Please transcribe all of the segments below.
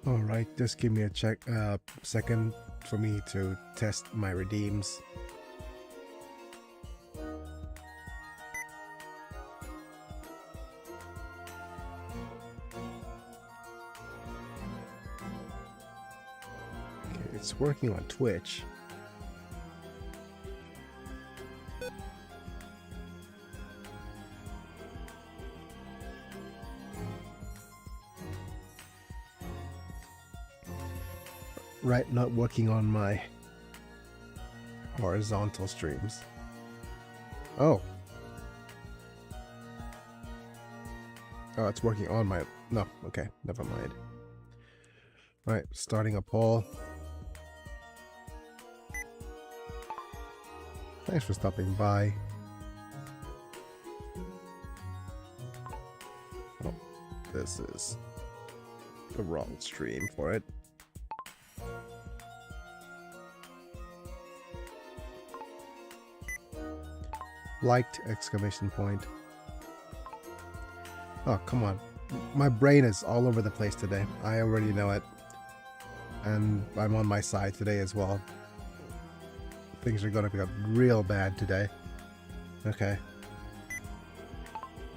All right, just give me a second for me to test my redeems. Okay, it's working on Twitch. Right, not working on my horizontal streams. Oh. Oh, it's working on my... No, okay, never mind. Right, starting a poll. Thanks for stopping by. Oh, this is the wrong stream for it. Liked, exclamation point. Oh, come on. My brain is all over the place today. I already know it. And I'm on my side today as well. Things are going to be real bad today. Okay.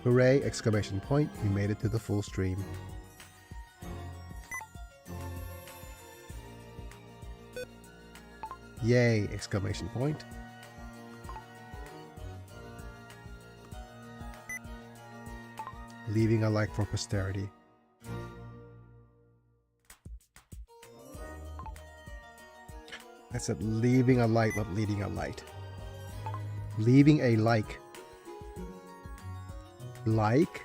Hooray, exclamation point. We made it to the full stream. Yay, exclamation point. Leaving a like for posterity. I said leaving a light, not leading a light. Leaving a like. Like?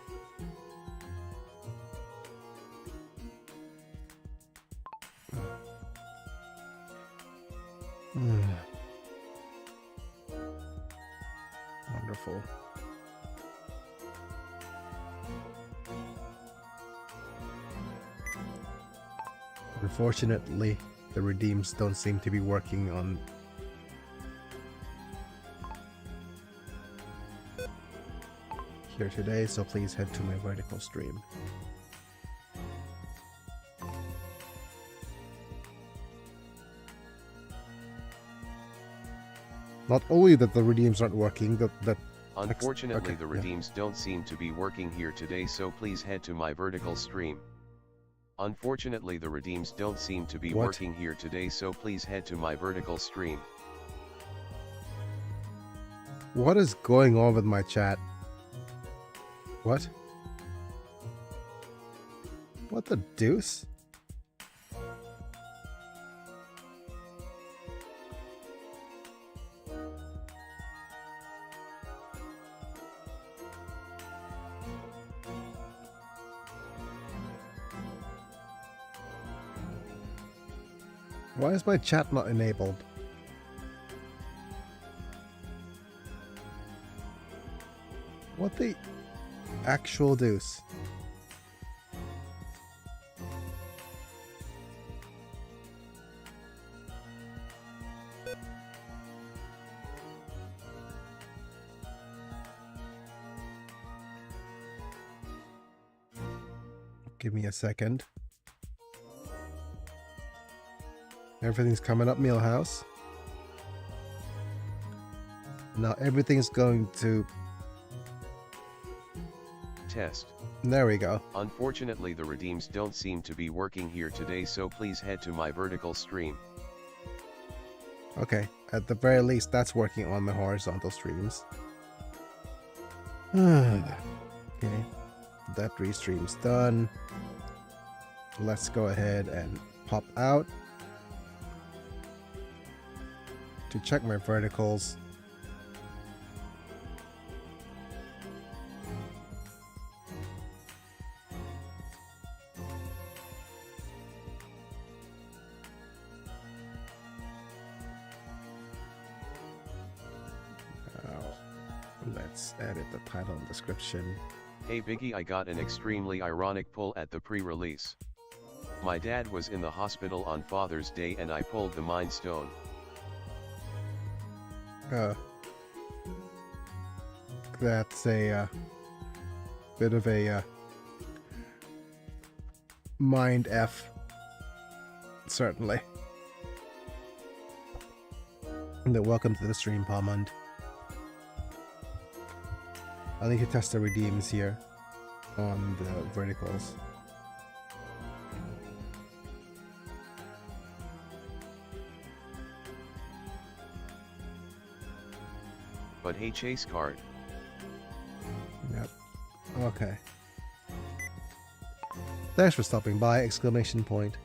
Wonderful. Unfortunately, the redeems don't seem to be working on here today, so please head to my vertical stream. Not only that the redeems aren't working, that unfortunately okay, the redeems don't seem to be working here today, so please head to my vertical stream. Unfortunately, the redeems don't seem to be working here today, so please head to my vertical stream. What is going on with my chat? What? What the deuce? Why is my chat not enabled? What the actual deuce? Give me a second. Everything's coming up, Millhouse. Now everything's going to... Test. There we go. Unfortunately, the redeems don't seem to be working here today, so please head to my vertical stream. Okay, at the very least, that's working on the horizontal streams. Okay, that restream's done. Let's go ahead and pop out to check my verticals. Let's edit the title and description. Hey Biggie, I got an extremely ironic pull at the pre-release. My dad was in the hospital on Father's Day and I pulled the Mind Stone. That's a bit of a mind F Certainly. And then welcome to the stream, Palmund. I need to test the redeems here on the verticals. But hey, chase card. Yep. Okay. Thanks for stopping by! Exclamation point.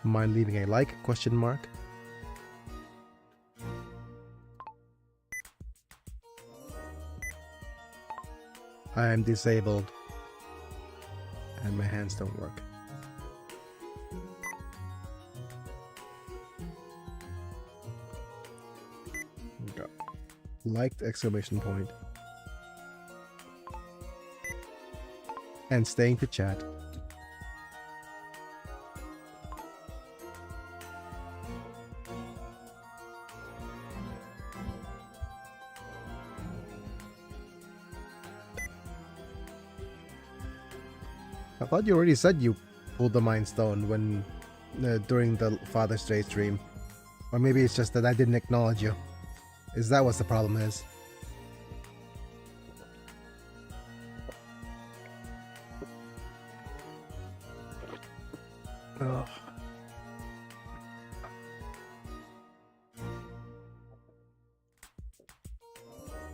Mind leaving a like? Question mark. I am disabled and my hands don't work. Go. Liked! Exclamation point. And staying to chat. I thought you already said you pulled the Mind Stone when during the Father's Day stream. Or maybe it's just that I didn't acknowledge you. Is that what the problem is? Ugh.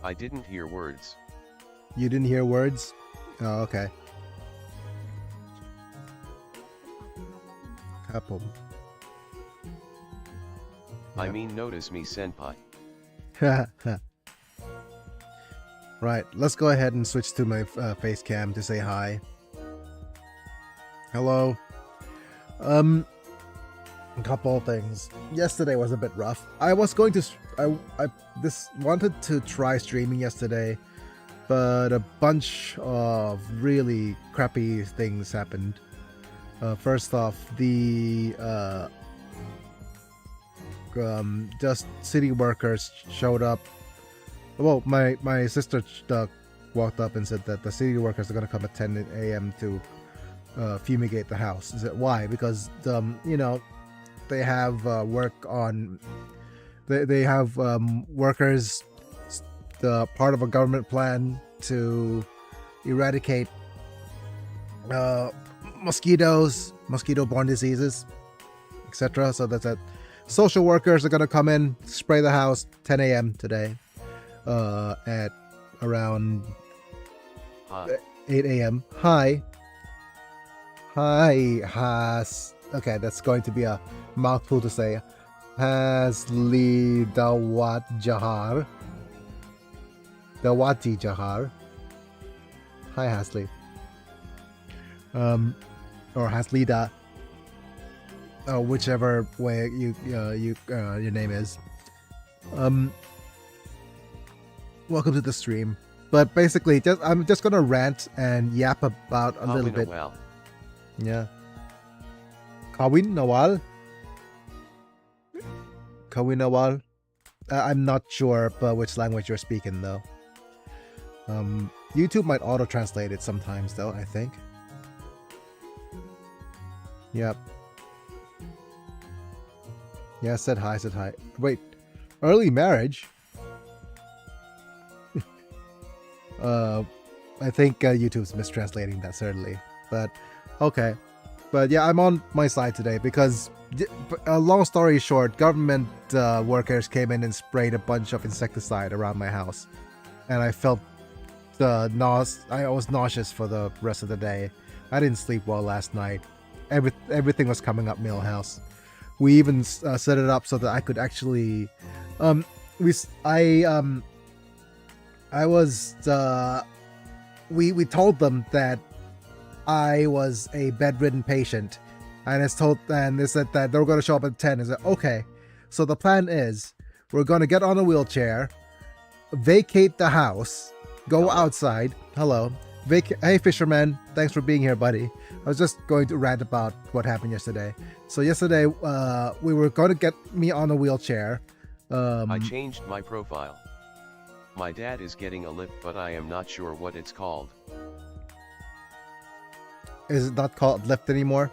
I didn't hear words. You didn't hear words? Oh, okay. Kapum. I mean, notice me, senpai. Right, let's go ahead and switch to my face cam to say hi. Hello. A couple of things. Yesterday was a bit rough. I was going to wanted to try streaming yesterday, but a bunch of really crappy things happened. First off, the just city workers showed up. Well, my sister walked up and said that the city workers are going to come at 10 a.m. to fumigate the house. Is it why? Because you know, they have work on. They have workers, the part of a government plan to eradicate mosquitoes, mosquito-borne diseases, etc. So that's it. Social workers are going to come in, spray the house 10 a.m. today at around 8 a.m. Hi. Has... Okay, that's going to be a mouthful to say. Hasli Dawat Jahar. Dawati Jahar. Hi, Hasley. Or Haslida. Whichever way your name is. Welcome to the stream. But basically, I'm just gonna rant and yap about a little bit. Well. Yeah. Kawin Nawal. Kawin Nawal. I'm not sure which language you're speaking though. YouTube might auto-translate it sometimes though, I think. Yep. Yeah, said hi. Wait, early marriage? I think YouTube's mistranslating that, certainly. But, okay. But yeah, I'm on my side today because, long story short, government workers came in and sprayed a bunch of insecticide around my house. And I felt I was nauseous for the rest of the day. I didn't sleep well last night. Everything was coming up Millhouse. We even set it up so that I could actually, we told them that I was a bedridden patient, and they said that they were going to show up at 10. I said, okay, so the plan is we're going to get on a wheelchair, vacate the house, go outside. Hello. Hey, fisherman. Thanks for being here, buddy. I was just going to rant about what happened yesterday. So yesterday, we were going to get me on a wheelchair. I changed my profile. My dad is getting a lift, but I am not sure what it's called. Is it not called lift anymore?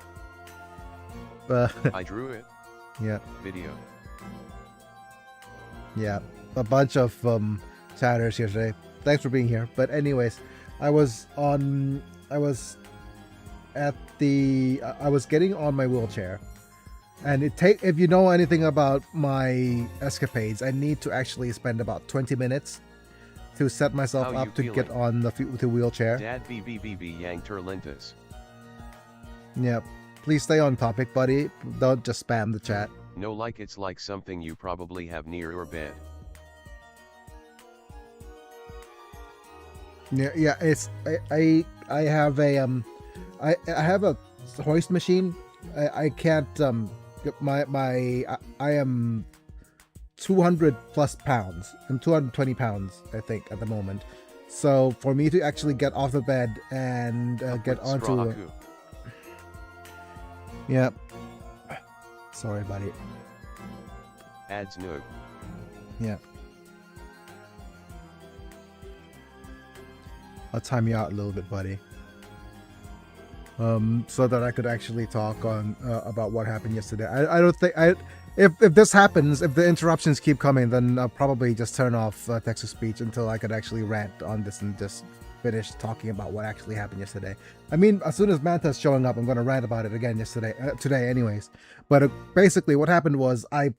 I drew it. Yeah. Video. Yeah. A bunch of chatters here today. Thanks for being here. But anyways, I was getting on my wheelchair, and if you know anything about my escapades, I need to actually spend about 20 minutes to set myself up to get on the wheelchair. Dad BBBB Yang Terlintas. Yeah. Please stay on topic, buddy. Don't just spam the chat. No, like it's like something you probably have near your bed. Yeah, it's I have a I have a hoist machine. I can't I am 200 plus pounds. I'm 220 pounds, I think, at the moment. So for me to actually get off the bed and get onto yeah. Sorry, buddy. Ads noog. Yeah. I'll time you out a little bit, buddy. So that I could actually talk on about what happened yesterday. I don't think if this happens, if the interruptions keep coming, then I'll probably just turn off text to speech until I could actually rant on this and just finish talking about what actually happened yesterday. I mean, as soon as Manta's showing up, I'm going to rant about it again today anyways. But basically what happened was I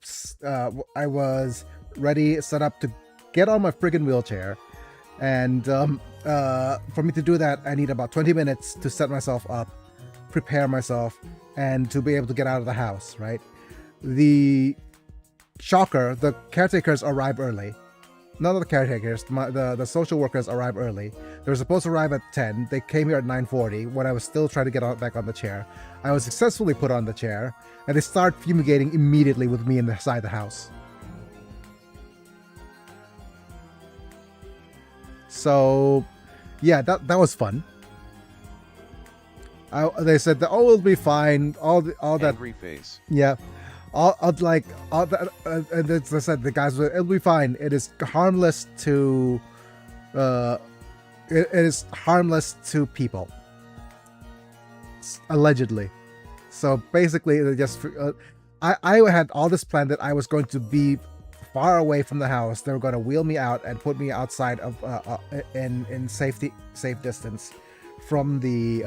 was ready, set up to get on my friggin' wheelchair. And for me to do that, I need about 20 minutes to set myself up, prepare myself, and to be able to get out of the house, right? The shocker, the caretakers arrive early. None of the caretakers, the social workers arrive early. They were supposed to arrive at 10. They came here at 9:40 when I was still trying to get back on the chair. I was successfully put on the chair, and they start fumigating immediately with me inside the house. So, yeah, that was fun. They said that, oh, it'll be fine. All that Angry face. Yeah. And as I said, the guys were, it'll be fine. It is harmless to it is harmless to people, allegedly. So basically, they just I had all this plan that I was going to be far away from the house. They were going to wheel me out and put me outside of in safe distance from the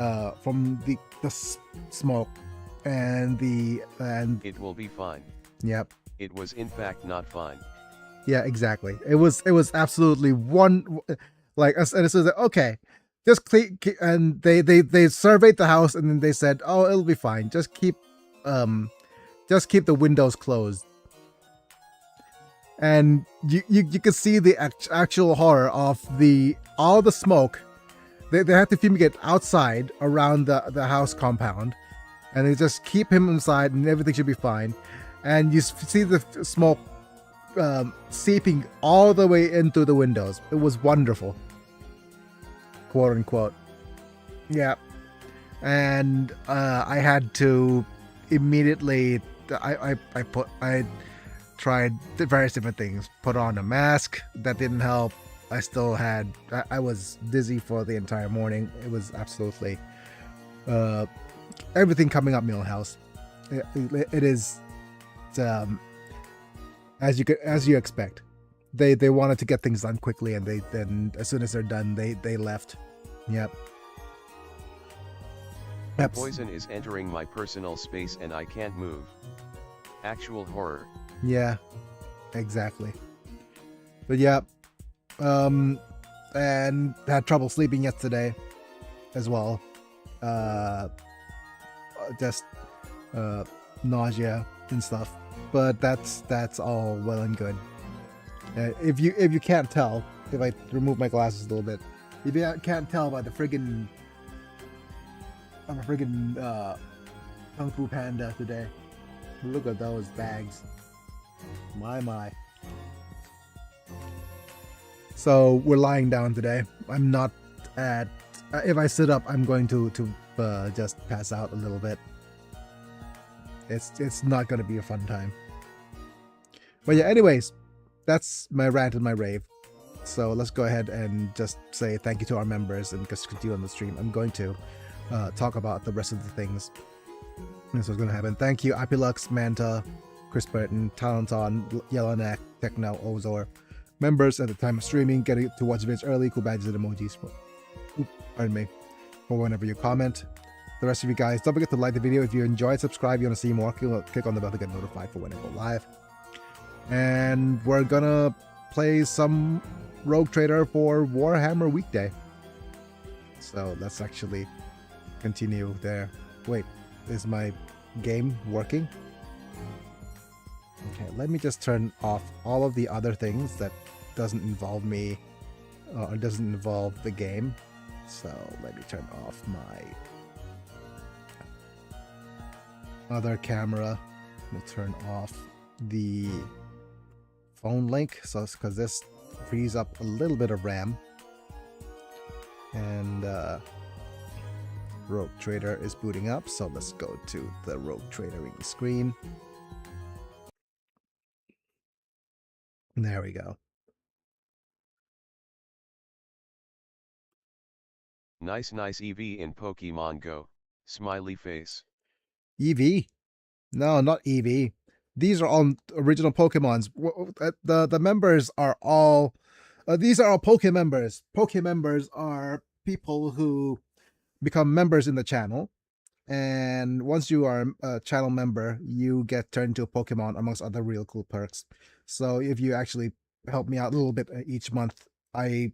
smoke and it will be fine. Yep. It was in fact not fine. Yeah, exactly. It was absolutely like, and it says, okay, just clean, and they surveyed the house, and then they said, oh, it'll be fine. Just keep the windows closed. And you can see the actual horror of all the smoke. They had to fumigate outside around the house compound, and they just keep him inside, and everything should be fine. And you see the smoke seeping all the way into the windows. It was wonderful, quote unquote. Yeah, and I had to immediately. I tried various different things. Put on a mask. That didn't help. I was dizzy for the entire morning. It was absolutely everything coming up Millhouse. It is as you expect. They wanted to get things done quickly, and then as soon as they're done, they left. Yep. Poison is entering my personal space and I can't move. Actual horror. Yeah, exactly. But yeah, and had trouble sleeping yesterday as well. Just nausea and stuff. But that's all well and good. If you can't tell, if I remove my glasses a little bit, if you can't tell by the friggin' I'm a friggin' Kung Fu Panda today. Look at those bags. My. So we're lying down today. I'm not at. If I sit up, I'm going to just pass out a little bit. It's not going to be a fun time. But yeah, anyways, that's my rant and my rave. So let's go ahead and just say thank you to our members and just continue on the stream. I'm going to talk about the rest of the things. This is going to happen. Thank you, Apilux, Manta, Chris Burton, Talenton, Yellowneck, Techno, Ozor. Members at the time of streaming, getting to watch videos early, cool badges and emojis. Pardon me. For whenever you comment. The rest of you guys, don't forget to like the video if you enjoyed, subscribe, you want to see more, click on the bell to get notified for when I go live. And we're gonna play some Rogue Trader for Warhammer Weekday. So let's actually continue there. Wait, is my game working? Okay, let me just turn off all of the other things that doesn't involve me or doesn't involve the game. So let me turn off my other camera. We'll turn off the phone link, so it's because this frees up a little bit of RAM. And Rogue Trader is booting up, so let's go to the Rogue Tradering screen. There we go. Nice EV in Pokemon Go. Smiley face. EV? No, not EV. These are all original Pokemons. The members are all... these are all Pokemembers. Pokemembers are people who become members in the channel. And once you are a channel member, you get turned into a Pokemon amongst other real cool perks. So if you actually help me out a little bit each month, I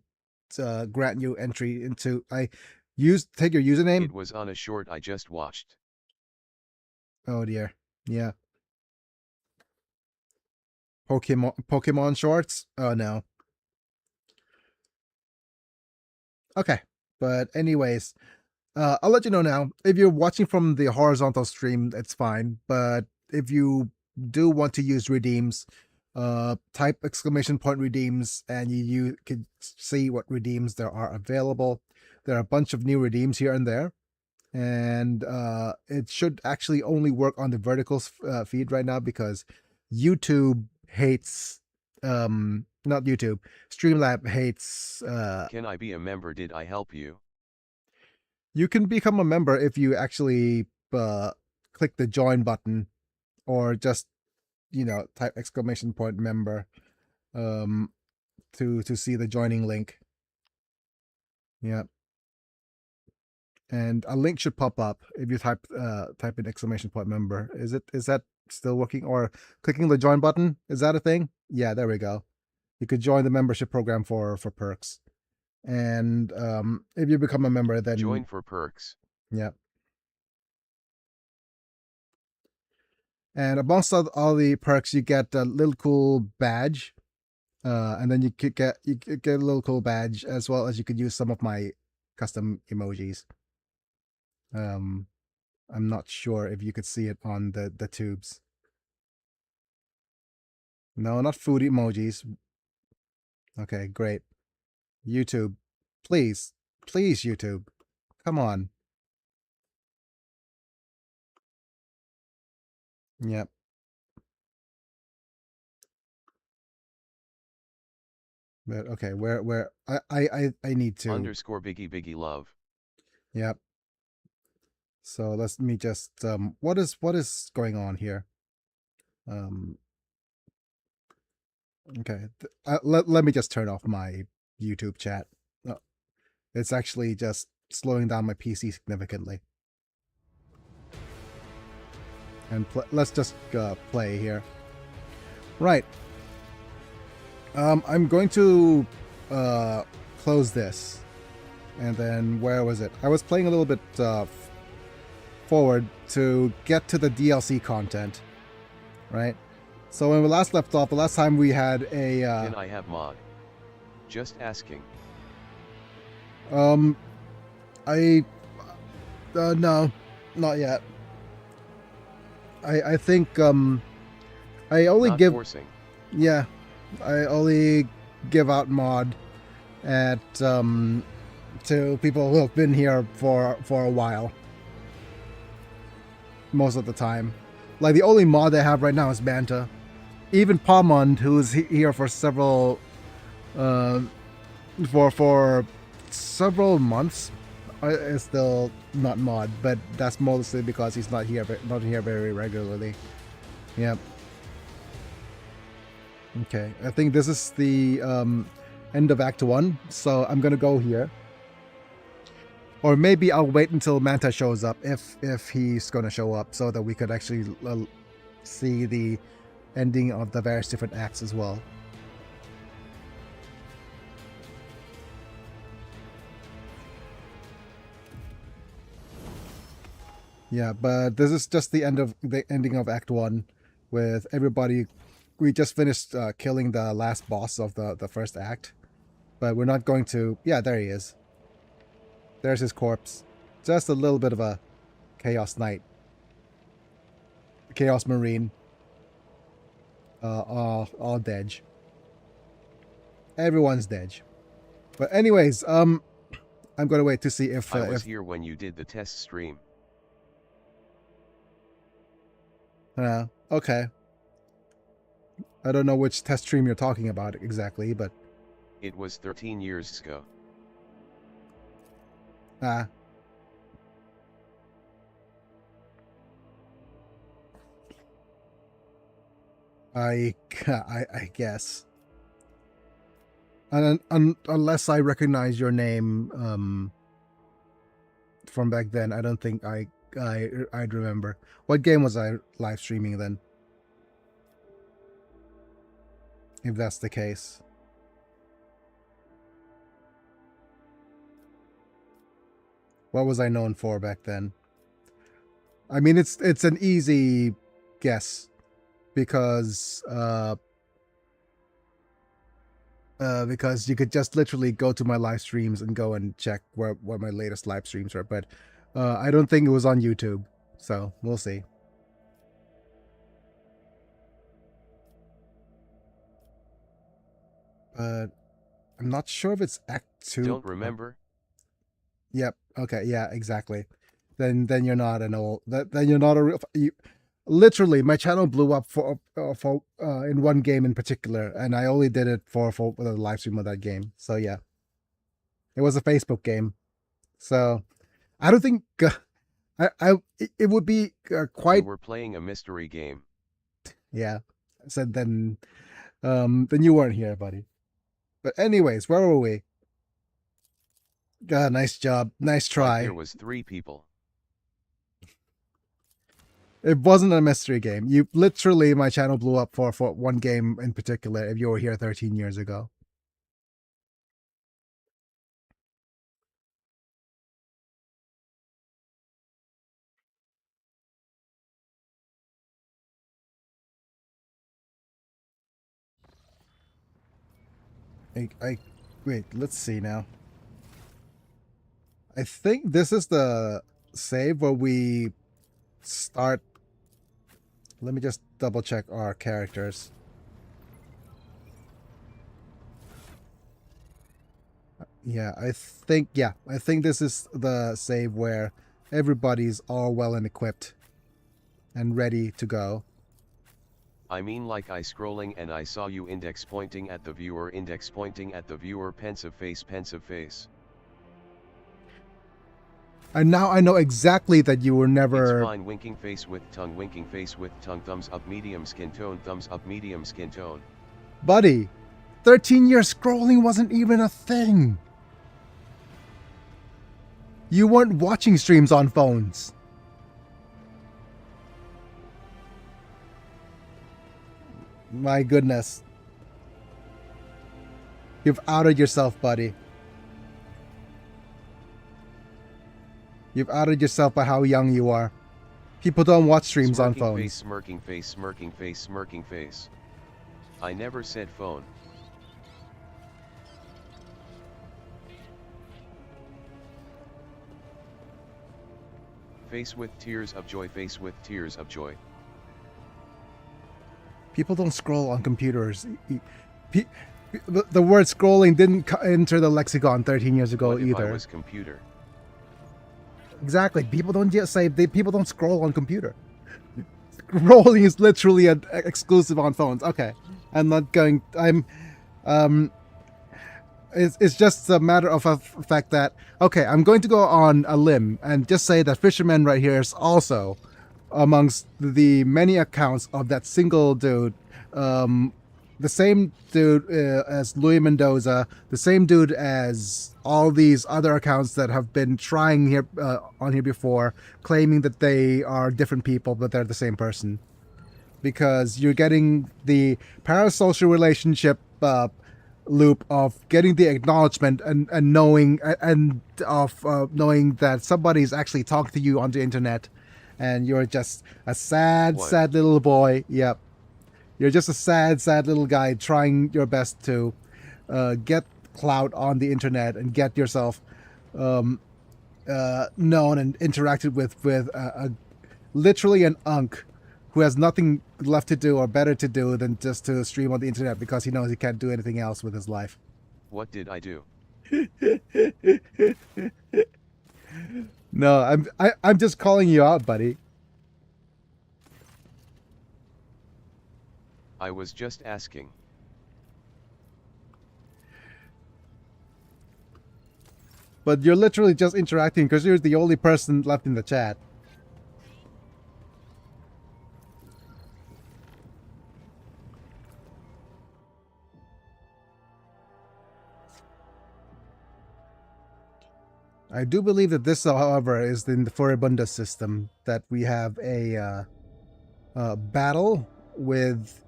grant you entry into... take your username. It was on a short I just watched. Oh dear. Yeah. Pokemon shorts? Oh no. Okay. But anyways, I'll let you know now. If you're watching from the horizontal stream, it's fine. But if you do want to use redeems, type !redeems and you can see what redeems there are available. There are a bunch of new redeems here and there. And it should actually only work on the vertical feed right now because YouTube hates, not YouTube, Streamlab hates... Can I be a member? Did I help you? You can become a member if you actually click the join button or just, type !member to see the joining link. Yeah. And a link should pop up if you type in !member. Is that still working? Or clicking the join button? Is that a thing? Yeah, there we go. You could join the membership program for perks. And if you become a member, then join for perks. Yeah. And amongst all the perks, you get a little cool badge. And then you get a little cool badge, as well as you could use some of my custom emojis. I'm not sure if you could see it on the tubes. No, not food emojis. Okay, great. YouTube, please YouTube, come on. Yep. But okay, where I need to _biggie love. Yep. So let me just what is going on here? Okay, let me just turn off my YouTube chat. Oh, it's actually just slowing down my PC significantly. And let's just play here. Right. I'm going to close this. And then where was it? I was playing a little bit forward to get to the DLC content. Right? So when we last left off, the last time we had a... Can I have mod? Just asking. No, not yet. I think I only Not give... forcing. Yeah, I only give out mod at to people who have been here for a while. Most of the time. Like the only mod I have right now is Manta. Even Palmond, who's here for several for several months. Is still not mod, but that's mostly because he's not here very regularly. Yep. Okay, I think this is the end of Act 1, so I'm gonna go here. Or maybe I'll wait until Manta shows up, if he's gonna show up, so that we could actually see the ending of the various different acts as well. Yeah, but this is just the ending of Act 1 with everybody. We just finished killing the last boss of the first act, but we're not going to... Yeah, there he is. There's his corpse. Just a little bit of a Chaos Knight. Chaos Marine. All dead. Everyone's dead. But anyways, I'm gonna wait to see if... I was here when you did the test stream. Okay. I don't know which test stream you're talking about exactly, but... It was 13 years ago. I guess. And unless I recognize your name from back then, I don't think I'd remember. What game was I live streaming then? If that's the case. What was I known for back then? I mean, it's an easy guess because you could just literally go to my live streams and go and check what my latest live streams are. But I don't think it was on YouTube, so we'll see. But I'm not sure if it's Act 2. Don't remember? Yep. Okay. Yeah. Exactly. Then you're not an old. Then you're not a real. Literally, my channel blew up for in one game in particular, and I only did it for the live stream of that game. So yeah, it was a Facebook game. So I don't think it would be quite. You were playing a mystery game. Yeah. So then you weren't here, buddy. But anyways, where were we? God, nice job. Nice try. There was 3 people. It wasn't a mystery game. You literally, my channel blew up for one game in particular if you were here 13 years ago. Wait, let's see now. I think this is the save where we start. Let me just double check our characters. Yeah, I think this is the save where everybody's all well and equipped and ready to go. I mean, like I scrolling and I saw you index pointing at the viewer, pensive face. And now I know exactly that you were never... It's fine, winking face with tongue, thumbs up, medium skin tone. Buddy, 13-year scrolling wasn't even a thing. You weren't watching streams on phones. My goodness. You've outed yourself, buddy. You've outed yourself by how young you are. People don't watch streams on phones. Smirking face. I never said phone. Face with tears of joy. People don't scroll on computers. The word scrolling didn't enter the lexicon 13 years ago what if either. I was computer? Exactly. People don't just say people don't scroll on computer. Scrolling is literally exclusive on phones. Okay, I'm not going. it's just a matter of a fact that, okay, I'm going to go on a limb and just say that Fisherman right here is also amongst the many accounts of that single dude. The same dude as Louis Mendoza, the same dude as all these other accounts that have been trying here on here before, claiming that they are different people, but they're the same person. Because you're getting the parasocial relationship loop of getting the acknowledgement and knowing and of knowing that somebody's actually talking to you on the internet, and you're just a sad little boy. Yep, you're just a sad little guy trying your best to get clout on the internet and get yourself known and interacted with literally an unk who has nothing left to do or better to do than just to stream on the internet because he knows he can't do anything else with his life. What did I do? No, I'm just calling you out, buddy. I was just asking. But you're literally just interacting because you're the only person left in the chat. I do believe that this, however, is in the Furibunda system, that we have a battle with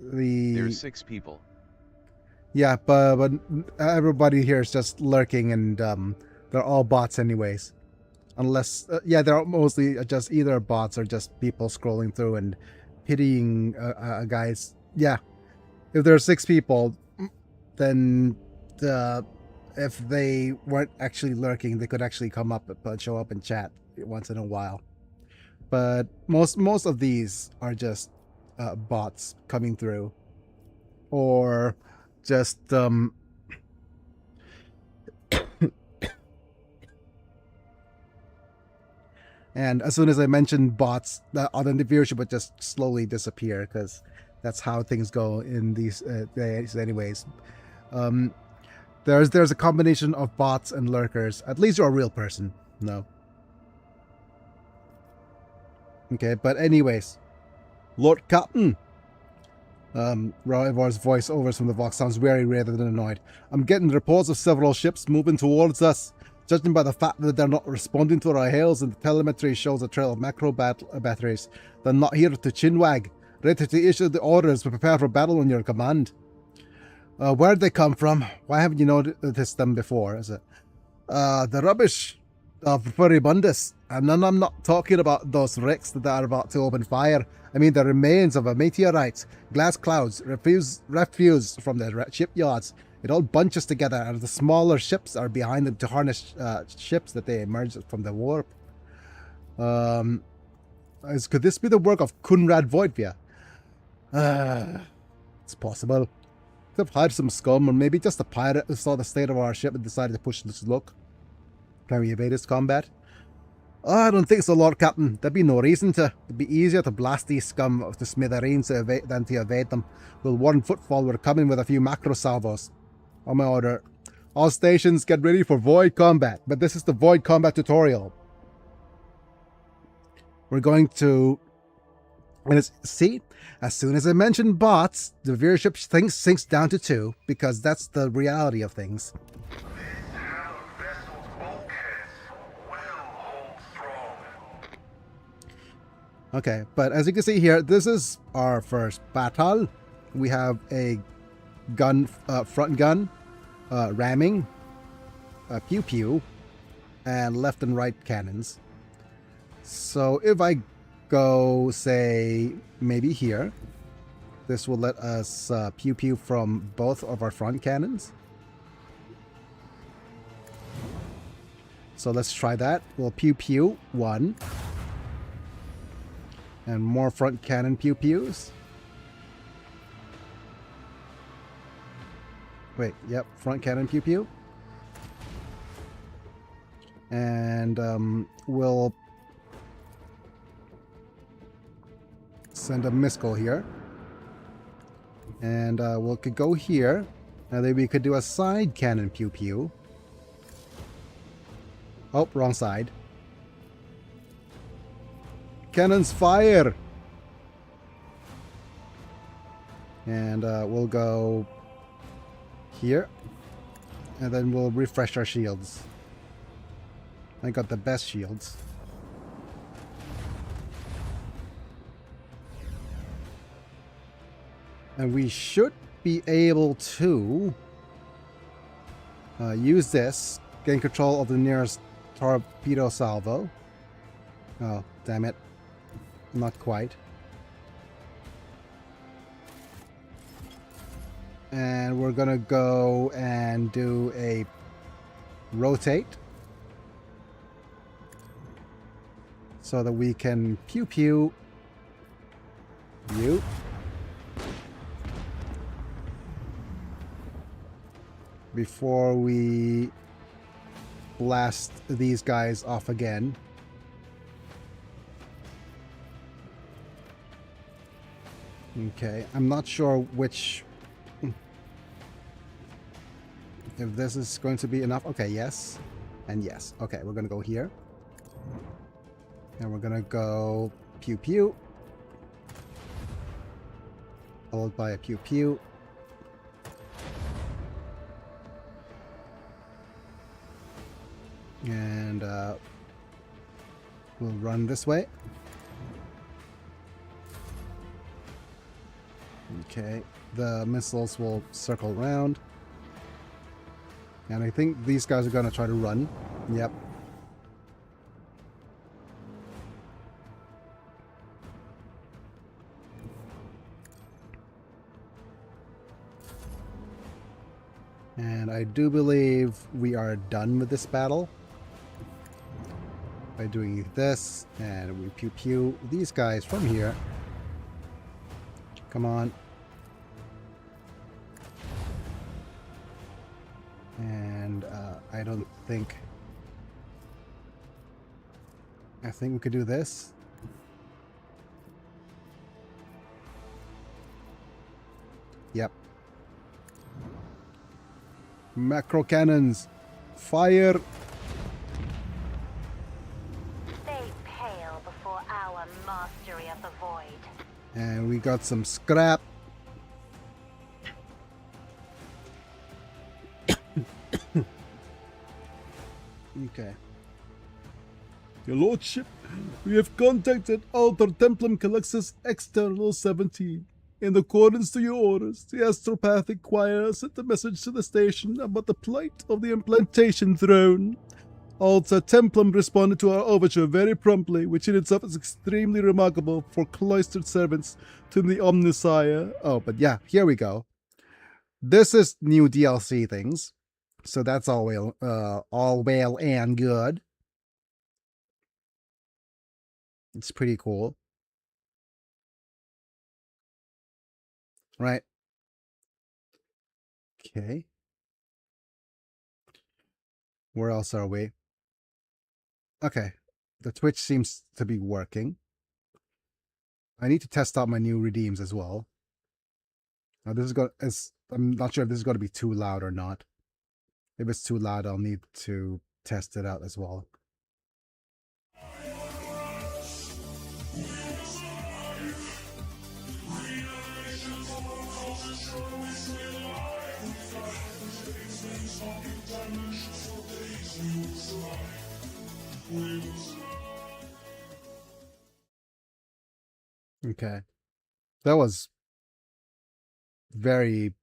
the... There's 6 people. Yeah, but everybody here is just lurking, and they're all bots anyways. Unless, yeah, they're mostly just either bots or just people scrolling through and pitying guys. Yeah, if there are 6 people, then if they weren't actually lurking, they could actually come up and show up and chat once in a while. But most of these are just bots coming through, or just and as soon as I mention bots, the viewership would just slowly disappear, because that's how things go in these days anyways. There's a combination of bots and lurkers. At least you're a real person. No. Okay, but anyways. Lord Captain. Roivor's voiceovers from the Vox sounds very rather than annoyed. I'm getting reports of several ships moving towards us. Judging by the fact that they're not responding to our hails and the telemetry shows a trail of macro batteries, they're not here to chinwag. Ready to issue the orders to prepare for battle on your command. Where'd they come from? Why haven't you noticed them before? Is it the rubbish of Furibundus? And then I'm not talking about those wrecks that are about to open fire. I mean the remains of a meteorite, glass clouds, refuse from the shipyards. It all bunches together, and the smaller ships are behind them to harness ships that they emerge from the warp. Could this be the work of Kunrad Voidvia? It's possible. Could have hired some scum, or maybe just a pirate who saw the state of our ship and decided to push this luck. Can we evade this combat? I don't think so, Lord Captain. There'd be no reason to. It'd be easier to blast these scum to smithereens than to evade them. With one footfall, we're coming with a few macro salvos. On my order. All stations get ready for void combat, but this is the void combat tutorial. We're going to... And see, as soon as I mention bots, the viewership sinks down to 2, because that's the reality of things. Okay, but as you can see here, this is our first battle. We have a gun, front gun, ramming, pew pew, and left and right cannons. So if I go, say, maybe here, this will let us pew pew from both of our front cannons. So let's try that. We'll pew pew 1. And more front cannon pew pews. Wait, yep, front cannon pew pew. And we'll send a missile here. And could go here Now then we could do a side cannon pew pew. Oh, wrong side. Cannons fire! And we'll go here. And then we'll refresh our shields. I got the best shields. And we should be able to use this, gain control of the nearest torpedo salvo. Oh, damn it. Not quite. And we're gonna go and do a rotate so that we can pew pew you. Before we blast these guys off again. Okay, I'm not sure which... if this is going to be enough. Okay, yes. And yes. Okay, we're going to go here. And we're going to go pew pew. Followed by a pew pew. And we'll run this way. Okay, the missiles will circle around. And I think these guys are going to try to run. Yep. And I do believe we are done with this battle. By doing this, and we pew pew these guys from here. Come on. And I don't think... I think we could do this. Yep. Macro cannons. Fire! They pale before our mastery of the void. And we got some scrap. Okay. Your Lordship, we have contacted Alter Templum Calyxus External 17. In accordance to your orders, the astropathic choir sent a message to the station about the plight of the implantation throne. Alter Templum responded to our overture very promptly, which in itself is extremely remarkable for cloistered servants to the Omnissiah. Oh, but yeah, here we go. This is new DLC things. So that's all well and good. It's pretty cool. Right. Okay. Where else are we? Okay. The Twitch seems to be working. I need to test out my new redeems as well. Now this is going to... I'm not sure if this is going to be too loud or not. If it's too loud, I'll need to test it out as well. Okay. That was very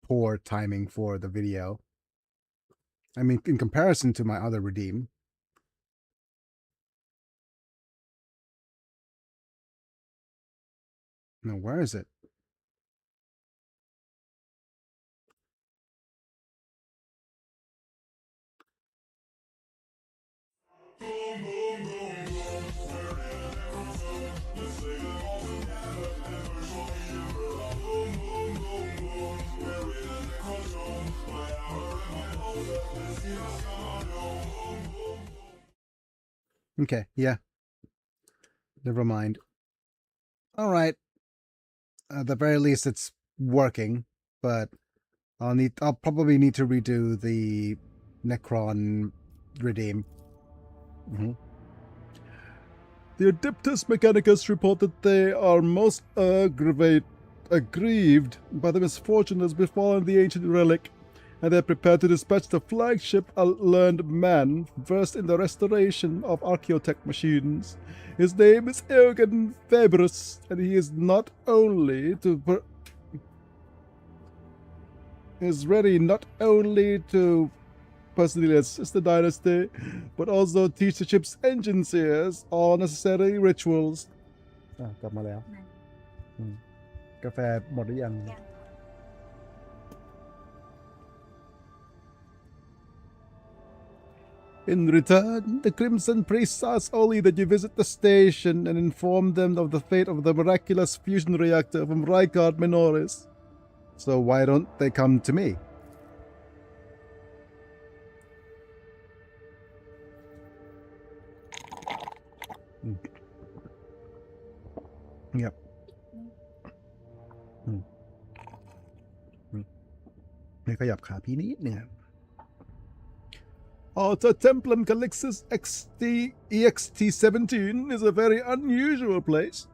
poor timing for the video. I mean, in comparison to my other redeem. Now, where is it? Okay, yeah. Never mind. All right. At the very least, it's working, but I'll probably need to redo the Necron redeem. The Adeptus Mechanicus report that they are most aggrieved by the misfortune that has befallen the ancient relic, and they are prepared to dispatch the flagship a learned man versed in the restoration of archaeotech machines. His name is Eugen Faberus, and he is not only to is ready not only to personally assist the dynasty, but also teach the ship's engineers all necessary rituals. กลับมาแล้วกาแฟหมดหรือยัง In return, the Crimson Priests ask only that you visit the station and inform them of the fate of the miraculous fusion reactor from Rykard Minoris. So why don't they come to me? Yep. นี่ขยับขาพี่นิดนึง Alta Templum Calixus EXT-17 is a very unusual place.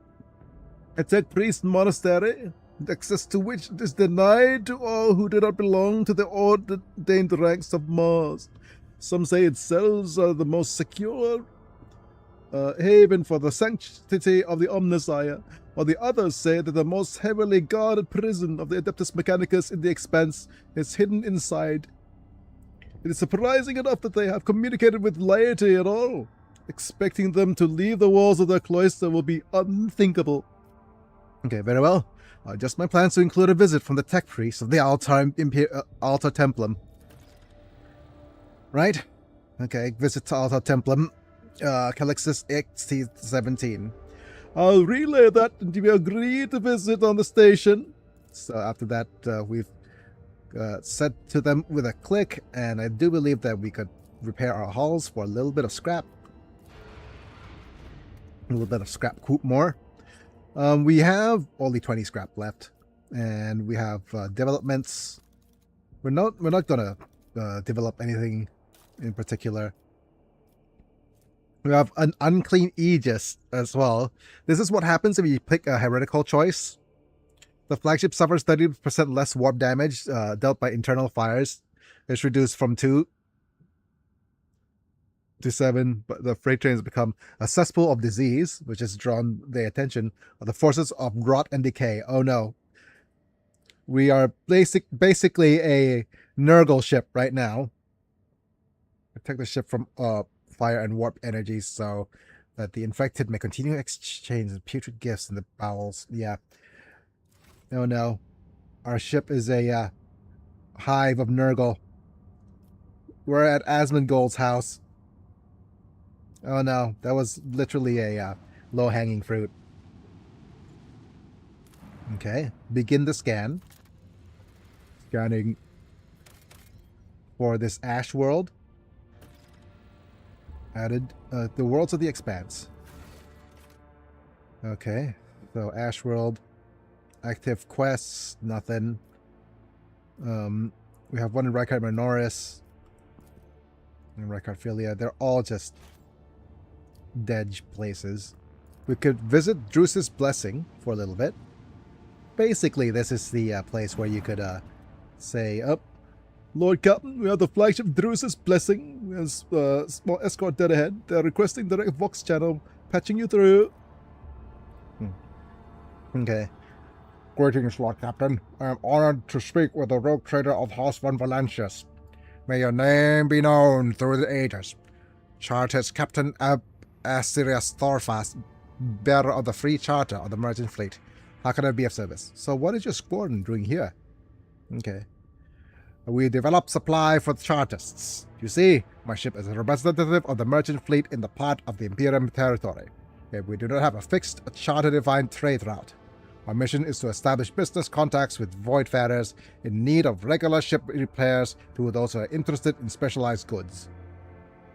A tech priest monastery, access to which is denied to all who do not belong to the ordained ranks of Mars. Some say its cells are the most secure haven for the sanctity of the Omnissiah, while the others say that the most heavily guarded prison of the Adeptus Mechanicus in the Expanse is hidden inside. It is surprising enough that they have communicated with laity at all. Expecting them to leave the walls of their cloister will be unthinkable. Okay, very well. I'll adjust my plans to include a visit from the tech priest of the Altar Templum. Right? Okay, visit to Altar Templum. Calixus XT-17. I'll relay that and you agree to visit on the station. So after that, we've said to them with a click, and I do believe that we could repair our hulls for a little bit of scrap. A little bit of scrap coop more. We have only 20 scrap left, and we have developments. We're not gonna develop anything in particular. We have an unclean Aegis as well. This is what happens if you pick a heretical choice. The flagship suffers 30% less warp damage dealt by internal fires. It's reduced from 2 to 7, but the freight trains become a cesspool of disease, which has drawn the attention of the forces of rot and decay. Oh no. We are basically a Nurgle ship right now. Protect the ship from fire and warp energies so that the infected may continue exchange putrid gifts in the bowels. Yeah. Oh no. Our ship is a hive of Nurgle. We're at Asmongold's house. Oh no, that was literally a low-hanging fruit. Okay, begin the scan. Scanning for this Ash world. Added the worlds of the Expanse. Okay, so Ash world. Active quests, nothing. We have one in Rykard Minoris and Rykard Philia. They're all just dead places. We could visit Druce's Blessing for a little bit. Basically, this is the place where you could say, "Up, Lord Captain, we have the flagship Druce's Blessing. There's a small escort dead ahead. They're requesting direct Vox channel, patching you through." Okay. Greetings, Lord Captain. I am honored to speak with the rogue trader of House von Valancius. May your name be known through the ages. Chartist Captain Asterius Thorfast, bearer of the Free Charter of the Merchant Fleet. How can I be of service? So what is your squadron doing here? Okay. We develop supply for the Chartists. You see, my ship is a representative of the Merchant Fleet in the part of the Imperium territory. We do not have a fixed, charter-defined trade route. Our mission is to establish business contacts with voidfarers in need of regular ship repairs to those who are interested in specialized goods.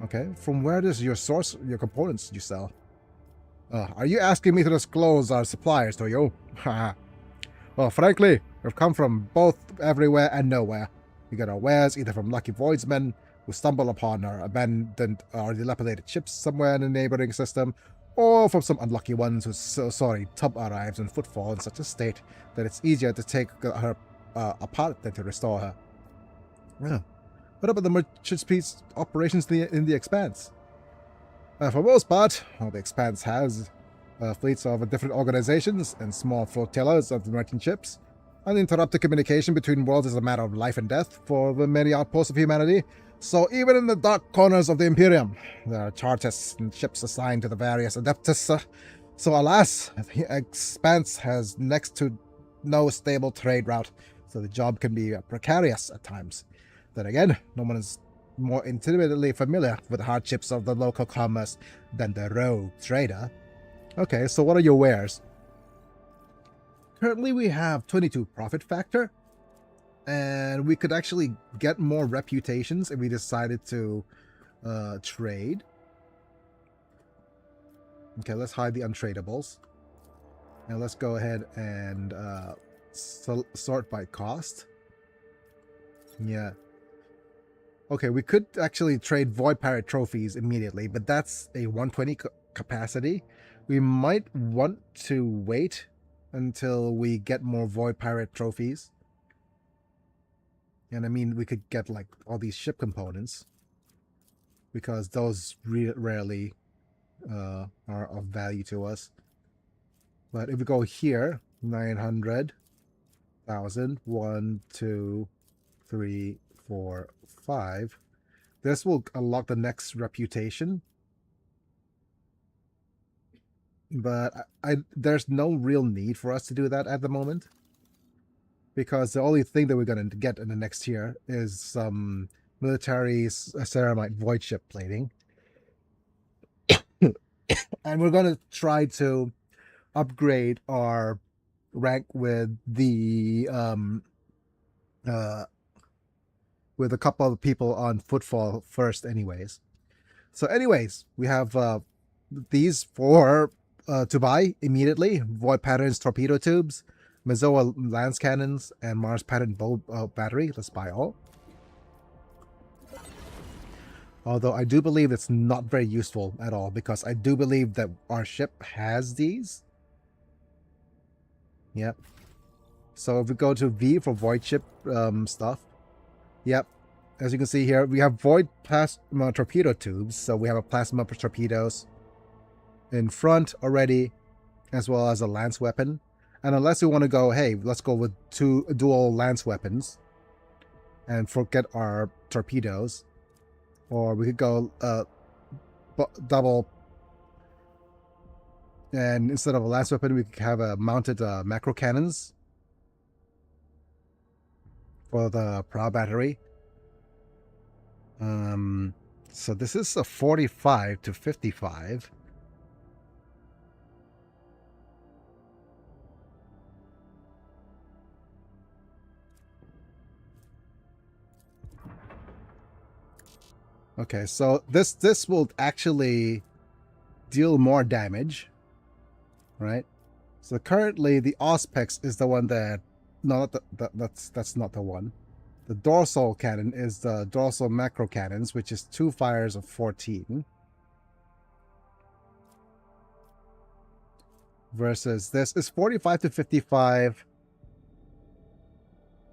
Okay, from where does your source your components you sell? Are you asking me to disclose our suppliers to you? Well, frankly, We've come from both everywhere and nowhere. We get our wares either from lucky voidsmen who stumble upon our abandoned or dilapidated ships somewhere in the neighboring system, or from some unlucky ones whose sorry tub arrives in footfall in such a state that it's easier to take her apart than to restore her. Well, what about the merchant piece operations in the Expanse? For most part, all the Expanse has fleets of different organizations and small flotillas of merchant ships. Uninterrupted communication between worlds is a matter of life and death for the many outposts of humanity. So even in the dark corners of the Imperium, there are chartists and ships assigned to the various adeptus. So alas, the Expanse has next to no stable trade route, so the job can be precarious at times. Then again, no one is more intimately familiar with the hardships of the local commerce than the rogue trader. Okay, so what are your wares? Currently we have 22 profit factor, and we could actually get more reputations if we decided to trade. Okay, let's hide the untradables. And let's go ahead and sort by cost. Yeah. Okay, we could actually trade Void Pirate trophies immediately, but that's a 120 capacity. We might want to wait until we get more Void Pirate trophies. And I mean, we could get like all these ship components, because those rarely are of value to us. But if we go here, 900,000, 1, 2, 3, 4, 5. This will unlock the next reputation. But there's no real need for us to do that at the moment, because the only thing that we're going to get in the next year is some military ceramite void ship plating. And we're going to try to upgrade our rank with the with a couple of people on footfall first anyways. So anyways, we have these four to buy immediately: Void Patterns torpedo tubes, Mazoa lance cannons, and Mars pattern bow battery. Let's buy all. Although I do believe it's not very useful at all, because I do believe that our ship has these. Yep. So if we go to V for void ship stuff. Yep. As you can see here, we have void plasma torpedo tubes. So we have a plasma torpedoes in front already, as well as a lance weapon. And unless we want to go, hey, let's go with 2 dual lance weapons and forget our torpedoes. Or we could go double, and instead of a lance weapon, we could have a mounted macro cannons for the prow battery. So this is a 45 to 55. Okay, so this will actually deal more damage, right? So currently the Auspex is the one that that's not the one. The dorsal cannon is the dorsal macro cannons, which is 2 fires of 14. Versus this is 45 to 55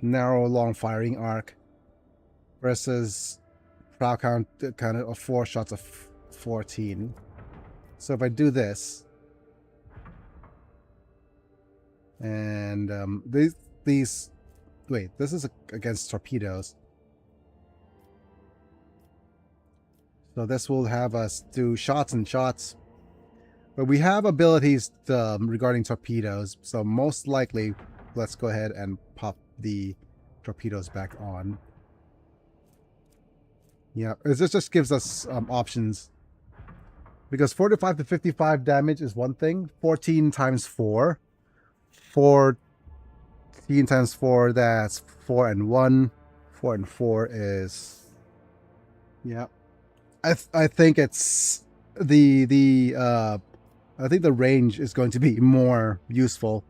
narrow long firing arc versus prow count kind of 4 shots of 14. So if I do this, and these wait, this is against torpedoes. So this will have us do shots and shots. But we have abilities regarding torpedoes, so most likely let's go ahead and pop the torpedoes back on. Yeah, this just gives us options. Because 45 to 55 damage is one thing. 14 times 4. 14 times 4, that's 4 and 1. 4 and 4 is... Yeah. I think it's... I think the range is going to be more useful.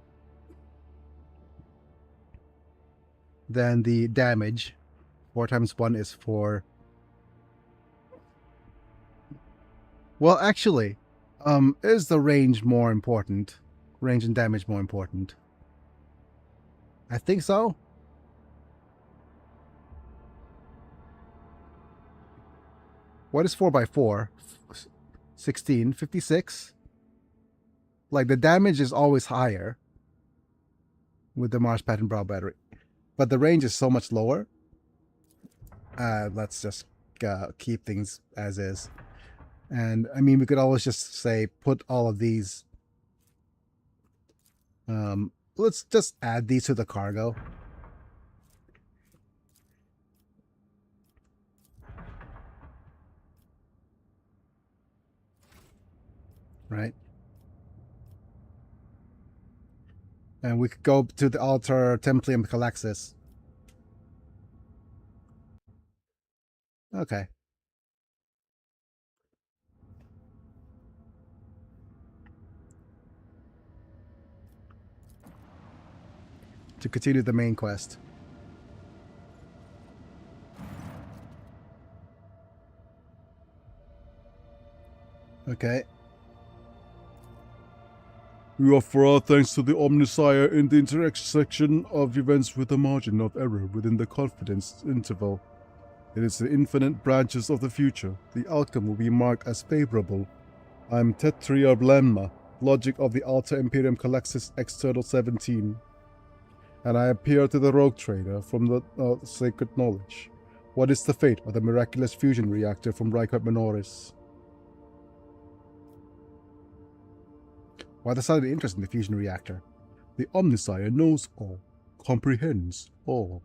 then the damage. 4 times 1 is 4. Well, actually, is the range more important? Range and damage more important? I think so. What is 4 by 4? 16, 56? Like, the damage is always higher with the Mars Pattern Brow Battery, but the range is so much lower. Let's just keep things as is. And, I mean, we could always just say, put all of these. Let's just add these to the cargo. Right? And we could go to the altar Templium Calaxis. Okay. To continue the main quest. Okay. We offer our thanks to the Omnisire in the intersection of events with a margin of error within the confidence interval. It is the infinite branches of the future. The outcome will be marked as favorable. I am Tetria Blemma, logic of the Alta Imperium Calaxis External 17. And I appear to the rogue trader from the sacred knowledge. What is the fate of the miraculous fusion reactor from Rykard Minoris? Why the sudden interest in the fusion reactor? The Omnisire knows all, comprehends all.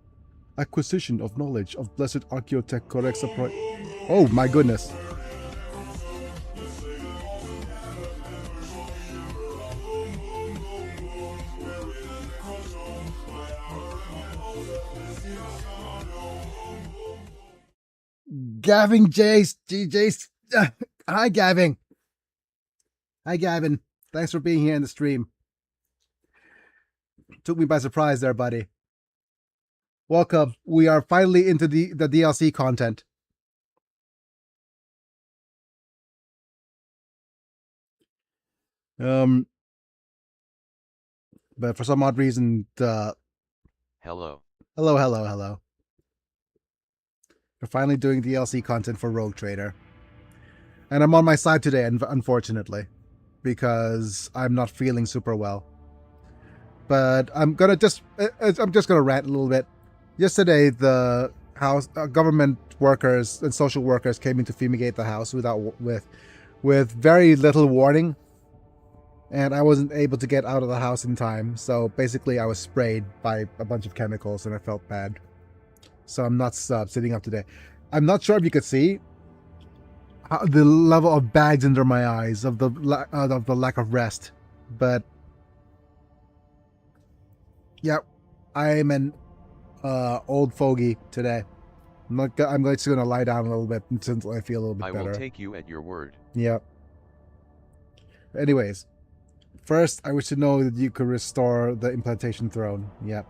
Acquisition of knowledge of blessed archaeotech corrects a Oh my goodness. Gavin Jace. Hi, Gavin. Hi, Gavin. Thanks for being here in the stream. Took me by surprise there, buddy. Welcome. We are finally into the DLC content. But for some odd reason, Hello. Hello. We're finally doing DLC content for Rogue Trader. And I'm on my side today, unfortunately, because I'm not feeling super well. But I'm just gonna rant a little bit. Yesterday, the house government workers and social workers came in to fumigate the house with very little warning, and I wasn't able to get out of the house in time. So basically, I was sprayed by a bunch of chemicals, and I felt bad. So I'm not sitting up today. I'm not sure if you could see the level of bags under my eyes of the lack of rest, but yeah, I'm an old fogey today. I'm just gonna lie down a little bit until I feel a little bit better. I will take you at your word. Yep. Anyways, first I wish to know that you could restore the implantation throne. Yep.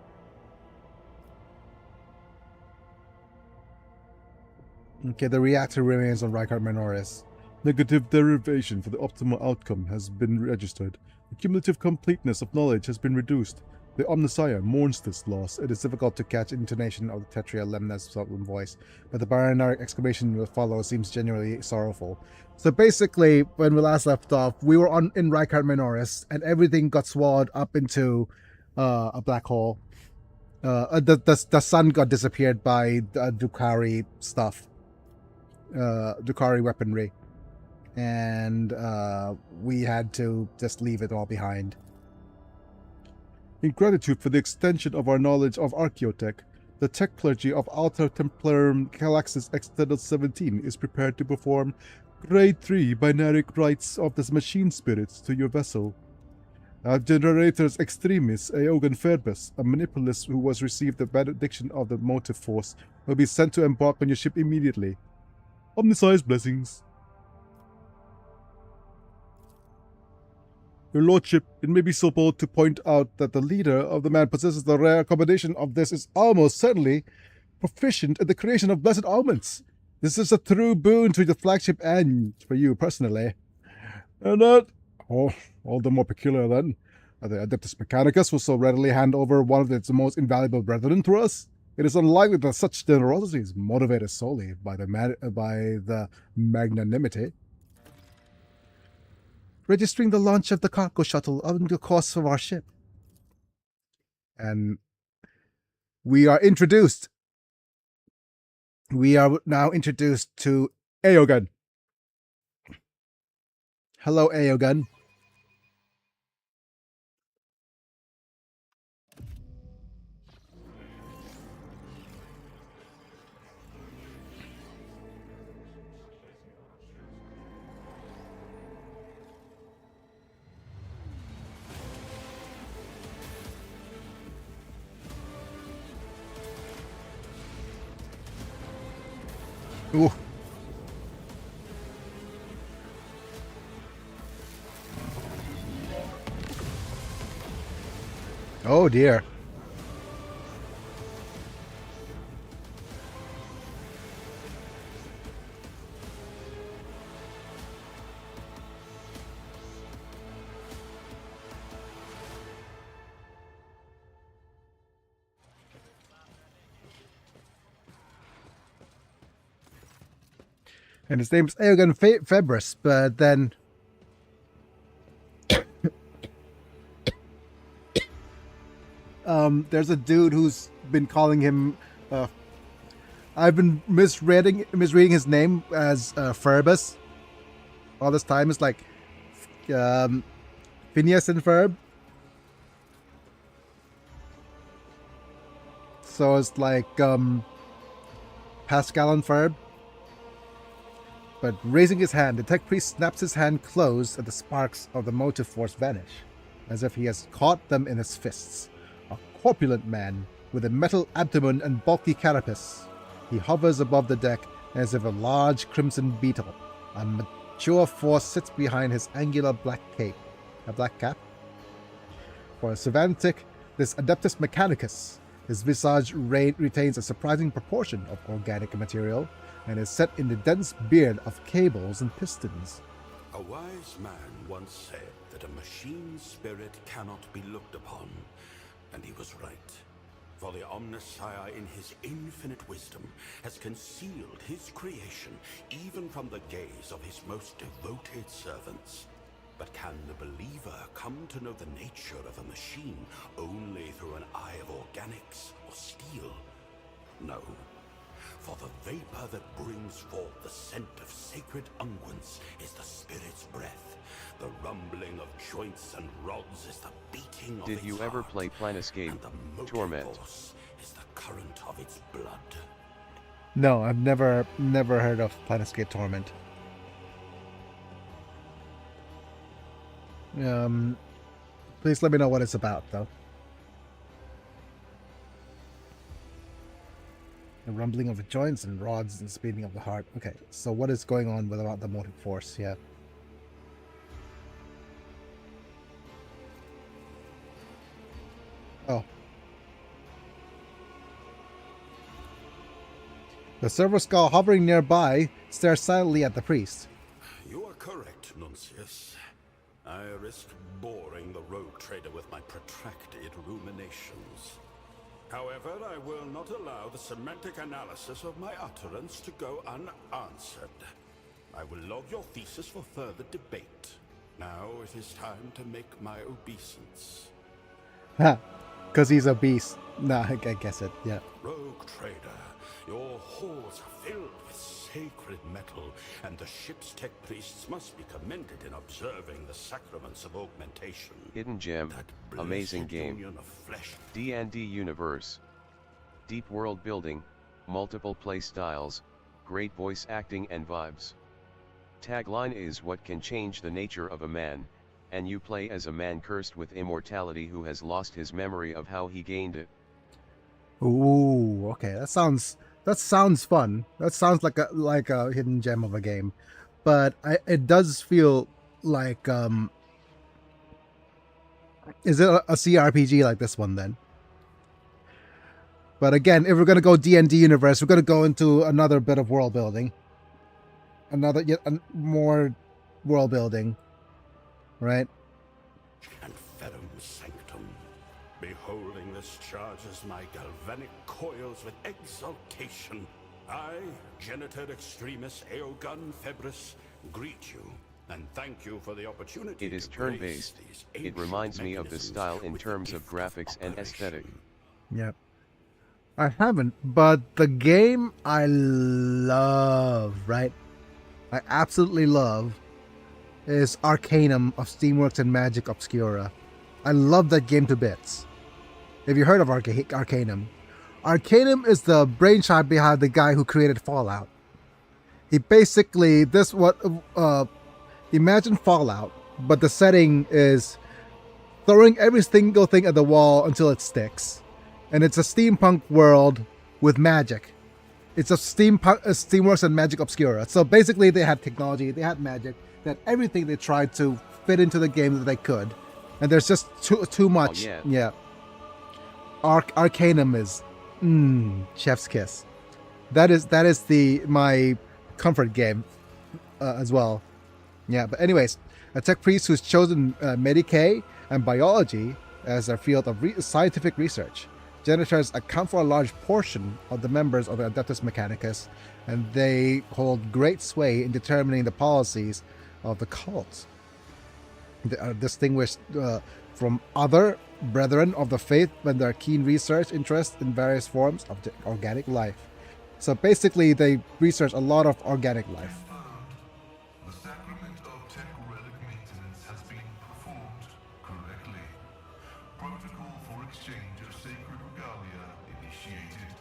Okay, the reactor remains on Rykard Minoris. Negative derivation for the optimal outcome has been registered. The cumulative completeness of knowledge has been reduced. The Omnisire mourns this loss. It is difficult to catch intonation of the Tetria Lemna's solemn voice, but the binary exclamation that follows seems genuinely sorrowful. So basically, when we last left off, we were in Rykard Minoris, and everything got swallowed up into a black hole. The sun got disappeared by Drukhari stuff. Drukhari weaponry. And we had to just leave it all behind. In gratitude for the extension of our knowledge of archaeotech, the tech clergy of Alta Templium Calaxis External 17 is prepared to perform Grade 3 binary rites of the machine spirits to your vessel. Our generators extremis, Aogan Ferbus, a manipulus who was received the benediction of the motive force, will be sent to embark on your ship immediately. Omnisire's blessings. Your lordship, it may be so bold to point out that the leader of the man possesses the rare combination of this is almost certainly proficient in the creation of blessed omens. This is a true boon to the flagship and for you personally. And that, all the more peculiar then, the Adeptus Mechanicus will so readily hand over one of its most invaluable brethren to us. It is unlikely that such generosity is motivated solely by the magnanimity. Registering the launch of the cargo shuttle on the course of our ship. And we are introduced. We are now introduced to Aogun. Hello, Aogun. Ooh. Oh dear. And his name's Aogun Febris, but then there's a dude who's been calling him I've been misreading his name as Ferbus all this time. It's like Phineas and Ferb. So it's like Pascal and Ferb. But raising his hand, the tech priest snaps his hand closed and the sparks of the motive force vanish, as if he has caught them in his fists. A corpulent man with a metal abdomen and bulky carapace. He hovers above the deck as if a large crimson beetle. A mature force sits behind his angular black cap. For a Savantic, this Adeptus Mechanicus, his visage retains a surprising proportion of organic material, and is set in the dense beard of cables and pistons. A wise man once said that a machine spirit cannot be looked upon, and he was right. For the Omnissiah in his infinite wisdom has concealed his creation even from the gaze of his most devoted servants. But can the believer come to know the nature of a machine only through an eye of organics or steel? No. For the vapor that brings forth the scent of sacred unguents is the spirit's breath. The rumbling of joints and rods is the beating of its Did you ever heart, play Planescape and the motive Torment? force is the current of its blood. No, I've never heard of Planescape Torment. Please let me know what it's about, though. The rumbling of the joints and rods and speeding of the heart. Okay, so what is going on with about the motive force? Yeah. Oh. The server skull hovering nearby stares silently at the priest. You are correct, Nuncius. I risk boring the rogue trader with my protracted ruminations. However, I will not allow the semantic analysis of my utterance to go unanswered. I will log your thesis for further debate. Now it is time to make my obeisance. Ha! Because he's a beast. Nah, I guess it, yeah. Rogue trader, your halls are filled with sacred metal, and the ship's tech priests must be commended in observing the sacraments of augmentation. Hidden Gem, That amazing blessed game. union of flesh. D&D Universe. Deep world building, multiple play styles, great voice acting and vibes. Tagline is what can change the nature of a man, and you play as a man cursed with immortality who has lost his memory of how he gained it. Ooh, okay, that sounds fun. That sounds like a hidden gem of a game, but it does feel like Is it a CRPG like this one then? But again, if we're going to go D&D universe, we're going to go into another bit of world building. Yet more world building. Right? And Ferrum Sanctum, beholding this charges my galvanic coils with exultation. I, Genitor Extremis Eogun Febris, greet you and thank you for the opportunity. It is to grace turn-based. these It ancient reminds me of the mechanisms style in with the terms of gift graphics and aesthetic. operation. Yep. I haven't, but the game I love, right? I absolutely love is Arcanum of Steamworks and Magic Obscura. I love that game to bits. Have you heard of Arcanum? Arcanum is the brainchild behind the guy who created Fallout. He basically, imagine Fallout, but the setting is throwing every single thing at the wall until it sticks. And it's a steampunk world with magic. It's a Steamworks and Magic Obscura. So basically they had technology, they had magic, they had everything they tried to fit into the game that they could. And there's just too much. Oh, yeah. Arcanum is chef's kiss. That is my comfort game as well. Yeah, but anyways, a tech priest who's chosen Medicae and biology as their field of scientific research. Janitors account for a large portion of the members of the Adeptus Mechanicus, and they hold great sway in determining the policies of the cult. They are distinguished from other brethren of the faith by their keen research interest in various forms of organic life. So basically, they research a lot of organic life. The sacrament of tech relic maintenance has been performed correctly. Protocol for exchange of sacred regalia initiated.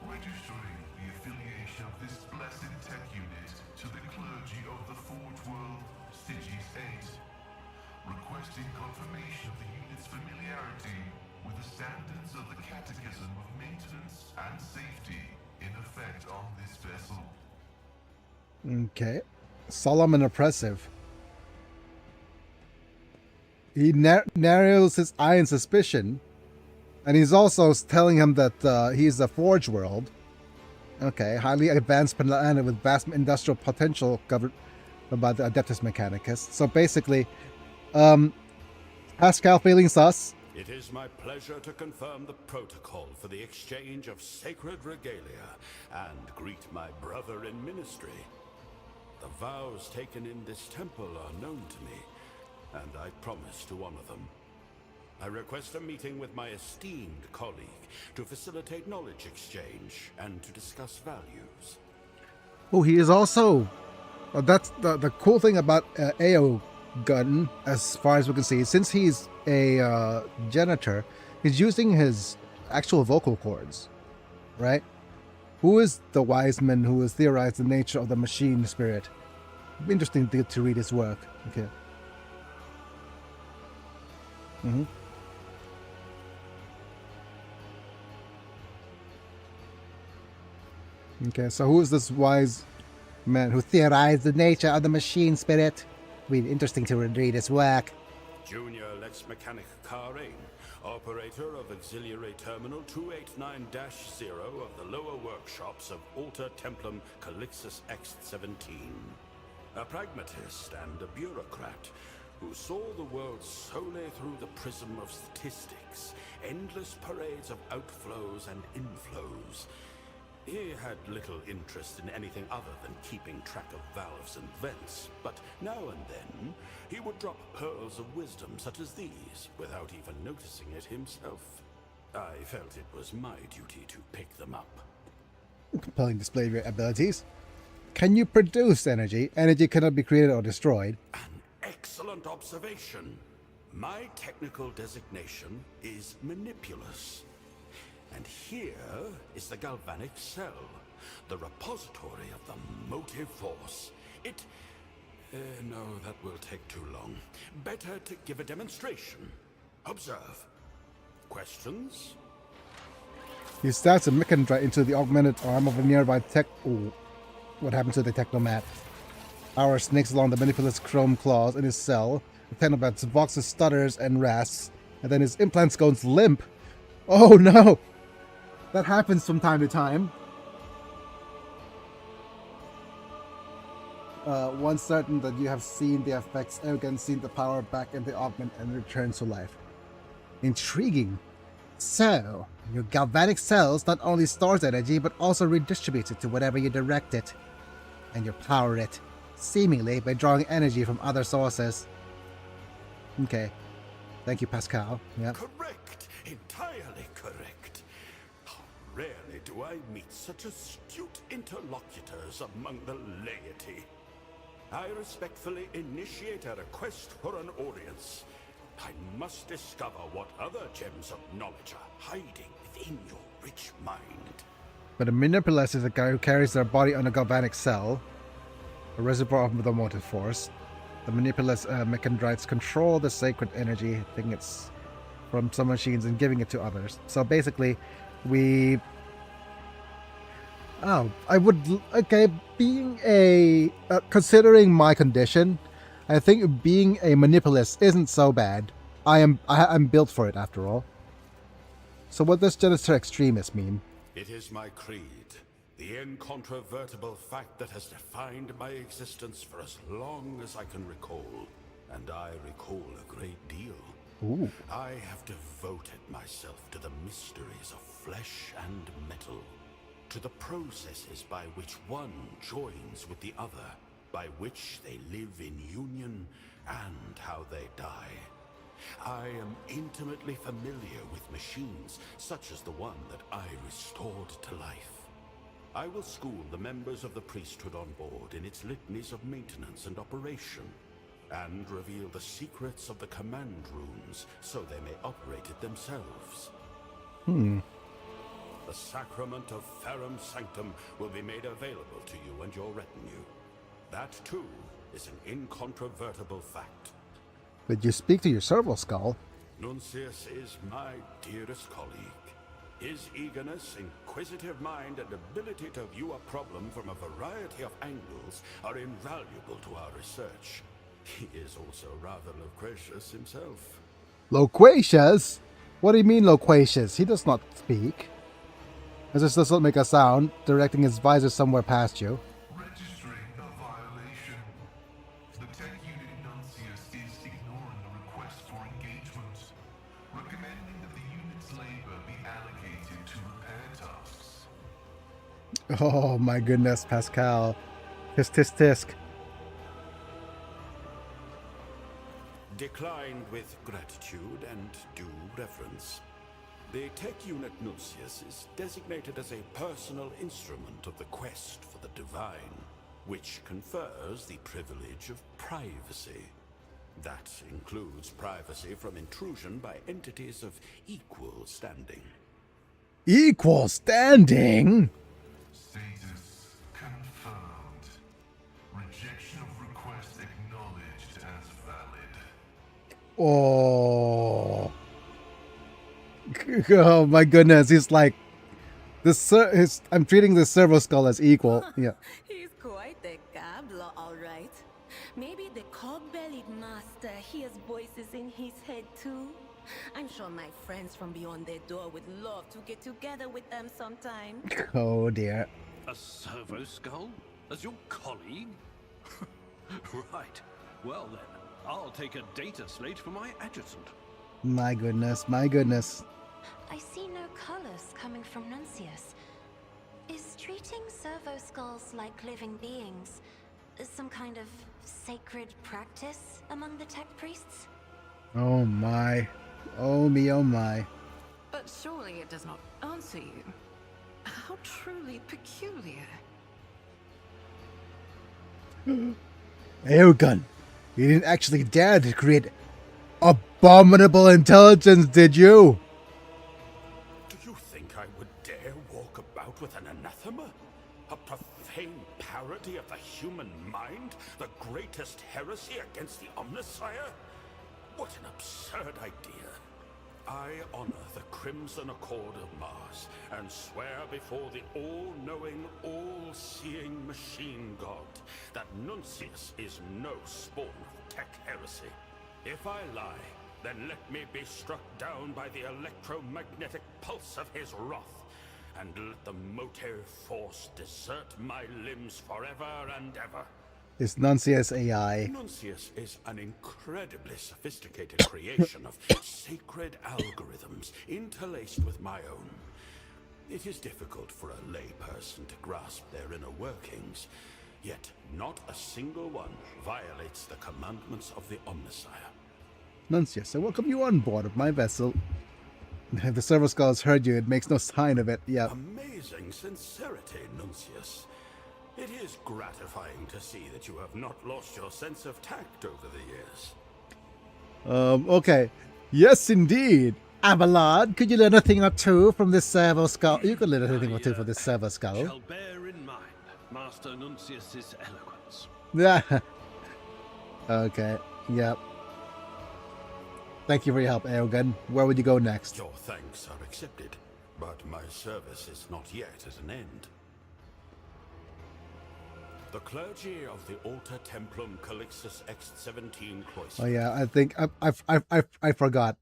Registering the affiliation of this blessed tech unit to the clergy of the Forge World, Sigis 8. Requesting confirmation of the unit's familiarity with the standards of the Catechism of Maintenance and Safety in effect on this vessel. Okay. Solemn and oppressive. He narrows his eye in suspicion, and he's also telling him that he's a Forge World. Okay, highly advanced planet with vast industrial potential covered by the Adeptus Mechanicus. So basically, Pascal feeling sus. It is my pleasure to confirm the protocol for the exchange of sacred regalia and greet my brother in ministry. The vows taken in this temple are known to me, and I promise to honor them. I request a meeting with my esteemed colleague to facilitate knowledge exchange and to discuss values. Oh, he is also... that's the cool thing about AO Gun, as far as we can see. Since he's a janitor, he's using his actual vocal cords, right? Who is the wise man who has theorized the nature of the machine spirit? It'd be interesting to read his work. Okay. Okay, so who is this wise man who theorized the nature of the machine spirit? It'd be interesting to read his work. Junior Lex Mechanic Karain, operator of Auxiliary Terminal 289-0 of the lower workshops of Alter Templum Calixus X-17. A pragmatist and a bureaucrat who saw the world solely through the prism of statistics, endless parades of outflows and inflows. He had little interest in anything other than keeping track of valves and vents, but now and then he would drop pearls of wisdom such as these without even noticing it himself. I felt it was my duty to pick them up. Compelling display of your abilities. Can you produce energy? Energy cannot be created or destroyed. An excellent observation. My technical designation is Manipulus. And here is the galvanic cell, the repository of the motive force. No, that will take too long. Better to give a demonstration. Observe. Questions? He starts a mechanic into the augmented arm of a nearby tech... Ooh. What happened to the technomat? Our snakes along the Manipulus chrome claws in his cell The Technobot's voice stutters and rasps, and then his implants goes limp. Oh no! That happens from time to time. Once certain that you have seen the effects, again seen the power back in the augment and returns to life. Intriguing. So, your galvanic cells not only stores energy, but also redistributes it to whatever you direct it. And you power it, seemingly by drawing energy from other sources. Okay. Thank you, Pascal. Yep. Correct. Entirely correct. How rarely do I meet such astute interlocutors among the laity. I respectfully initiate a request for an audience. I must discover what other gems of knowledge are hiding within your rich mind. But a Manipulus is a guy who carries their body on a galvanic cell, a reservoir of the motive force. The Manipulus mechanites control the sacred energy, taking it from some machines and giving it to others. So basically, we... Oh, I would... Okay, being a... considering my condition, I think being a Manipulus isn't so bad. I'm built for it, after all. So what does Genesis Extremis mean? It is my creed, the incontrovertible fact that has defined my existence for as long as I can recall. And I recall a great deal. Ooh. I have devoted myself to the mysteries of flesh and metal, to the processes by which one joins with the other, by which they live in union, and how they die. I am intimately familiar with machines, such as the one that I restored to life. I will school the members of the priesthood on board in its litanies of maintenance and operation, and reveal the secrets of the command rooms so they may operate it themselves. The sacrament of Ferrum Sanctum will be made available to you and your retinue. That, too, is an incontrovertible fact. But you speak to your servo skull. Nuncius is my dearest colleague. His eagerness, inquisitive mind, and ability to view a problem from a variety of angles are invaluable to our research. He is also rather loquacious himself. Loquacious? What do you mean loquacious? He does not speak. This does not make a sound, directing his visor somewhere past you. Registering a violation. The tech unit Nuncius is ignoring a request for engagement, recommending that the unit's labor be allocated to repair tasks. Oh my goodness, Pascal. Tisk. Declined with gratitude and due reverence. The tech unit Nuncius is designated as a personal instrument of the quest for the divine, which confers the privilege of privacy. That includes privacy from intrusion by entities of equal standing. Equal standing? Status confirmed. Rejection of request acknowledged as valid. Oh. Oh my goodness, he's like... I'm treating the servo skull as equal. Yeah. He's quite the gabbler, all right. Maybe the cog-bellied master hears voices in his head too. I'm sure my friends from beyond their door would love to get together with them sometime. Oh dear. A servo skull? As your colleague? Right. Well then, I'll take a data slate for my adjutant. My goodness, my goodness. I see no colors coming from Nuncius. Is treating servo skulls like living beings some kind of sacred practice among the tech priests? Oh my. Oh me, oh my. But surely it does not answer you. How truly peculiar. Airgun, you didn't actually dare to create abominable intelligence, did you? Do you think I would dare walk about with an anathema? A profane parody of the human mind? The greatest heresy against the Omnissiah? What an absurd idea. I honor the Crimson Accord of Mars and swear before the all-knowing, all-seeing machine god that Nuncius is no spawn of tech heresy. If I lie, then let me be struck down by the electromagnetic pulse of his wrath, and let the motive force desert my limbs forever and ever. Is Nuncius AI? Nuncius is an incredibly sophisticated creation of sacred algorithms interlaced with my own. It is difficult for a layperson to grasp their inner workings, yet not a single one violates the commandments of the Omnissiah. Nuncius, I welcome you on board of my vessel. If the servo skull has heard you, it makes no sign of it. Yeah. Amazing sincerity, Nuncius. It is gratifying to see that you have not lost your sense of tact over the years. Okay. Yes, indeed. Abelard, could you learn a thing or two from this servo skull? You could learn a thing or two from this servo skull. Shall bear in mind Master Nuncius's eloquence. Yeah. Okay. Yep. Thank you for your help, Aogun. Where would you go next? Your thanks are accepted, but my service is not yet at an end. The clergy of the Alter Templum Calixtus X17 Cloister. Oh yeah, I think I forgot.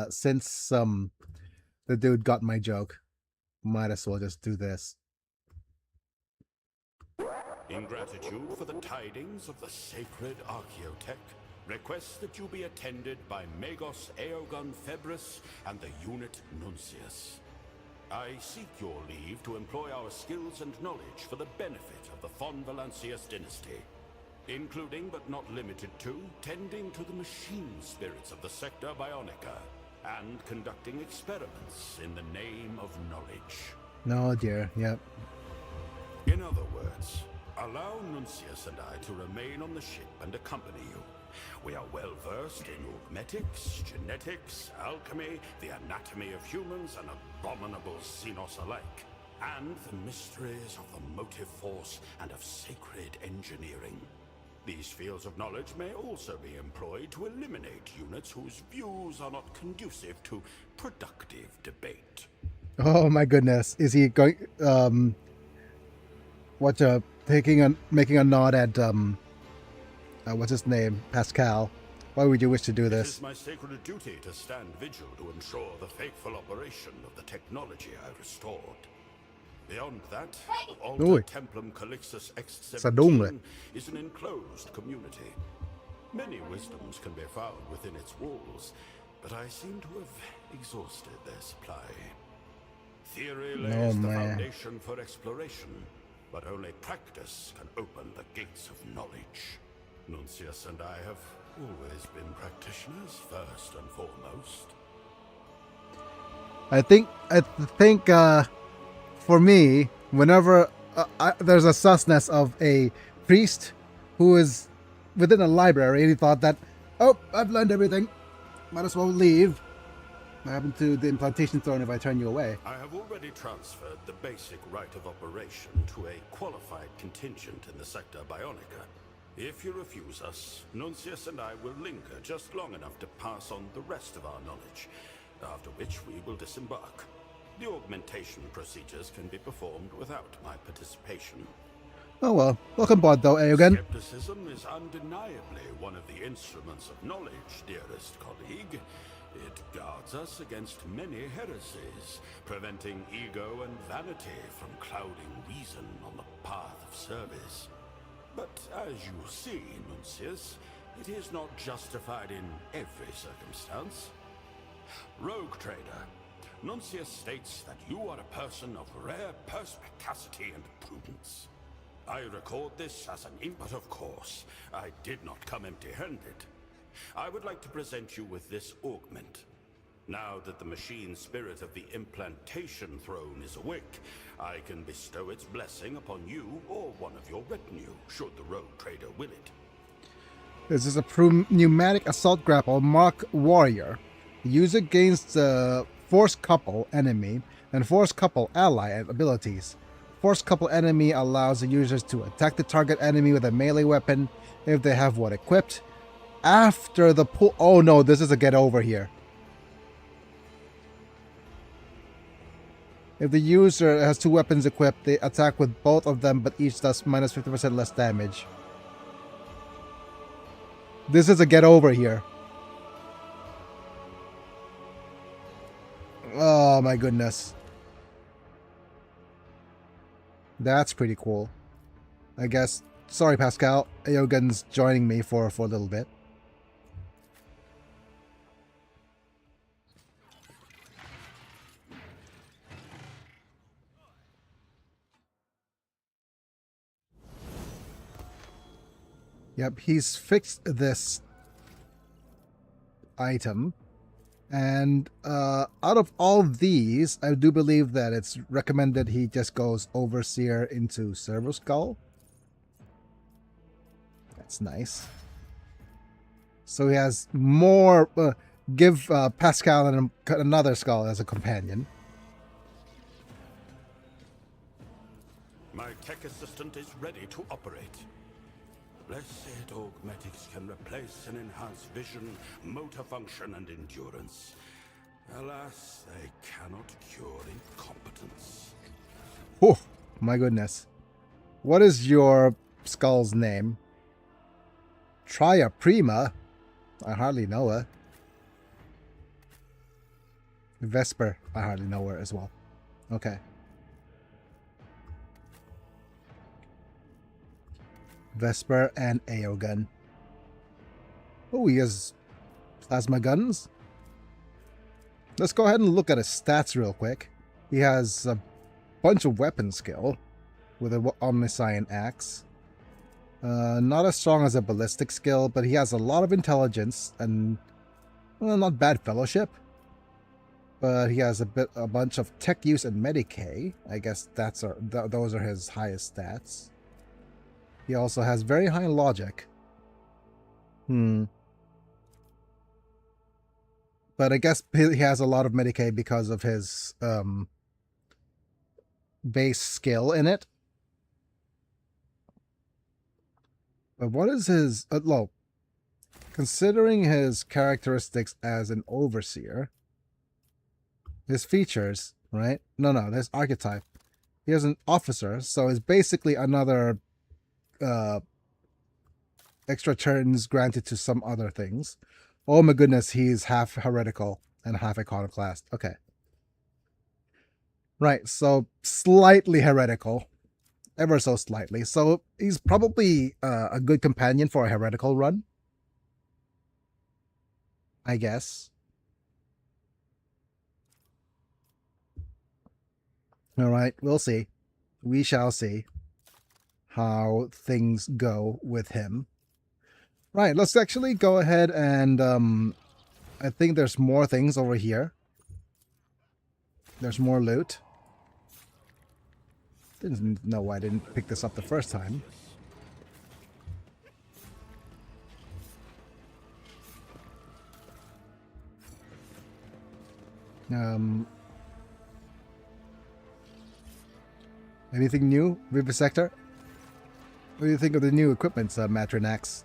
Since the dude got my joke, might as well just do this. In gratitude for the tidings of the sacred Archaeotech, request that you be attended by Magos Aogun Febris and the unit Nuncius. I seek your leave to employ our skills and knowledge for the benefit of the Von Valancius dynasty, including but not limited to tending to the machine spirits of the Sector Bionica and conducting experiments in the name of knowledge. No, dear. Yep. In other words, allow Nuncius and I to remain on the ship and accompany you. We are well versed in augmetics, genetics, alchemy, the anatomy of humans and abominable xenos alike, and the mysteries of the motive force and of sacred engineering. These fields of knowledge may also be employed to eliminate units whose views are not conducive to productive debate. Oh my goodness. Is he going making a nod at what's his name? Pascal. Why would you wish to do It this? is my sacred duty to stand vigil to ensure the faithful operation of the technology I restored. Beyond that, Alter Oi. Templum Calixtus Sadongle. X17 is an enclosed community. Many wisdoms can be found within its walls, but I seem to have exhausted their supply. Theory lays the man. foundation for exploration, but only practice can open the gates of knowledge. Nuncius and I have always been practitioners first and foremost. I think for me, whenever there's a susness of a priest who is within a library and he thought that, oh, I've learned everything, might as well leave. What happened to the implantation throne if I turn you away? I have already transferred the basic right of operation to a qualified contingent in the Sector Bionica. If you refuse us, Nuncius and I will linger just long enough to pass on the rest of our knowledge, after which we will disembark. The augmentation procedures can be performed without my participation. Oh well. Welcome aboard though, Aogun. Skepticism is undeniably one of the instruments of knowledge, dearest colleague. It guards us against many heresies, preventing ego and vanity from clouding reason on the path of service. But as you see, Nuncius, it is not justified in every circumstance. Rogue trader, Nuncius states that you are a person of rare perspicacity and prudence. I record this as an input, of course. I did not come empty-handed. I would like to present you with this augment. Now that the machine spirit of the implantation throne is awake, I can bestow its blessing upon you or one of your retinue, should the rogue trader will it. This is a pneumatic assault grapple Mark Warrior. The user gains the Force Couple enemy and Force Couple ally abilities. Force Couple enemy allows the users to attack the target enemy with a melee weapon if they have one equipped. After the pull... Oh no, this is a get over here. If the user has two weapons equipped, they attack with both of them, but each does minus 50% less damage. This is a get over here. Oh my goodness. That's pretty cool. I guess. Sorry, Pascal. Aogun's joining me for a little bit. Yep, he's fixed this item. And out of all these, I do believe that it's recommended he just goes Overseer into Servo Skull. That's nice. So he has more... give Pascal another skull as a companion. My tech assistant is ready to operate. Blessed augmetics can replace and enhance vision, motor function, and endurance. Alas, they cannot cure incompetence. Oh, my goodness. What is your skull's name? Tria Prima? I hardly know her. Vesper? I hardly know her as well. Okay. Vesper and Aogun. Oh, he has plasma guns. Let's go ahead and look at his stats real quick. He has a bunch of weapon skill with an Omniscient Axe. Not as strong as a ballistic skill, but he has a lot of intelligence and, well, not bad fellowship. But he has a bunch of tech use and Medicae. I guess those are his highest stats. He also has very high logic. But I guess he has a lot of Medicae because of his base skill in it. But what is his... well, considering his characteristics as an Overseer, his features, right? No, his archetype. He has an Officer, so it's basically another... extra turns granted to some other things. Oh my goodness, he's half heretical and half iconoclast. Okay. Right, so slightly heretical. Ever so slightly. So he's probably a good companion for a heretical run. I guess. Alright, we'll see. We shall see how things go with him. Right, let's actually go ahead and I think there's more things over here. There's more loot. Didn't know why I didn't pick this up the first time. Anything new, Vivisector? What do you think of the new equipment, Matrinax?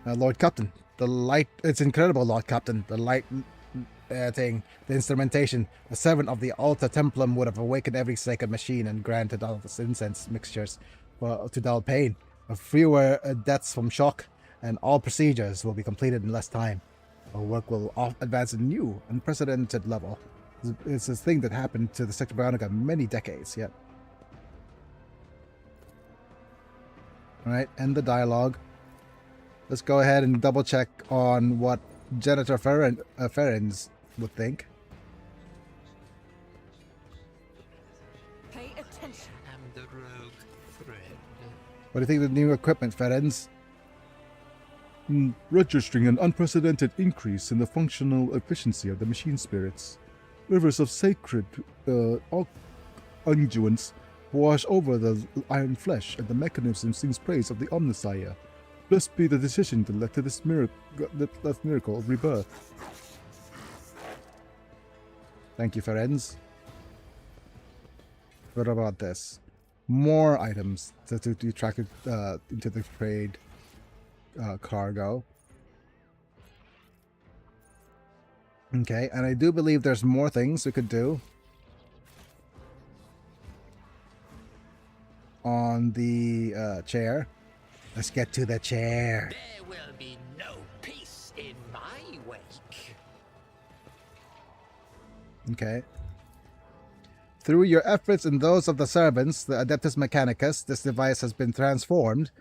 Lord Captain, the light, it's incredible, Lord Captain. The light thing, the instrumentation, the servant of the Alta Templum would have awakened every sacred machine and granted all the incense mixtures to dull pain. Fewer deaths from shock, and all procedures will be completed in less time. Our work will advance a new, unprecedented level. It's a thing that happened to the Sector Bionica many decades yet. Alright, end the dialogue. Let's go ahead and double check on what Janitor Ferens would think. Pay attention. I'm the rogue thread. What do you think of the new equipment, Ferens? Registering an unprecedented increase in the functional efficiency of the machine spirits. Rivers of sacred unguents wash over the iron flesh, and the mechanism sings praise of the Omniscient. Blessed be the decision that led to this miracle of rebirth. Thank you, Ferens. What about this? More items to track it into the trade cargo. Okay, and I do believe there's more things we could do on the chair. Let's get to the chair. There will be no peace in my wake. Okay. Through your efforts and those of the servants, the Adeptus Mechanicus, this device has been transformed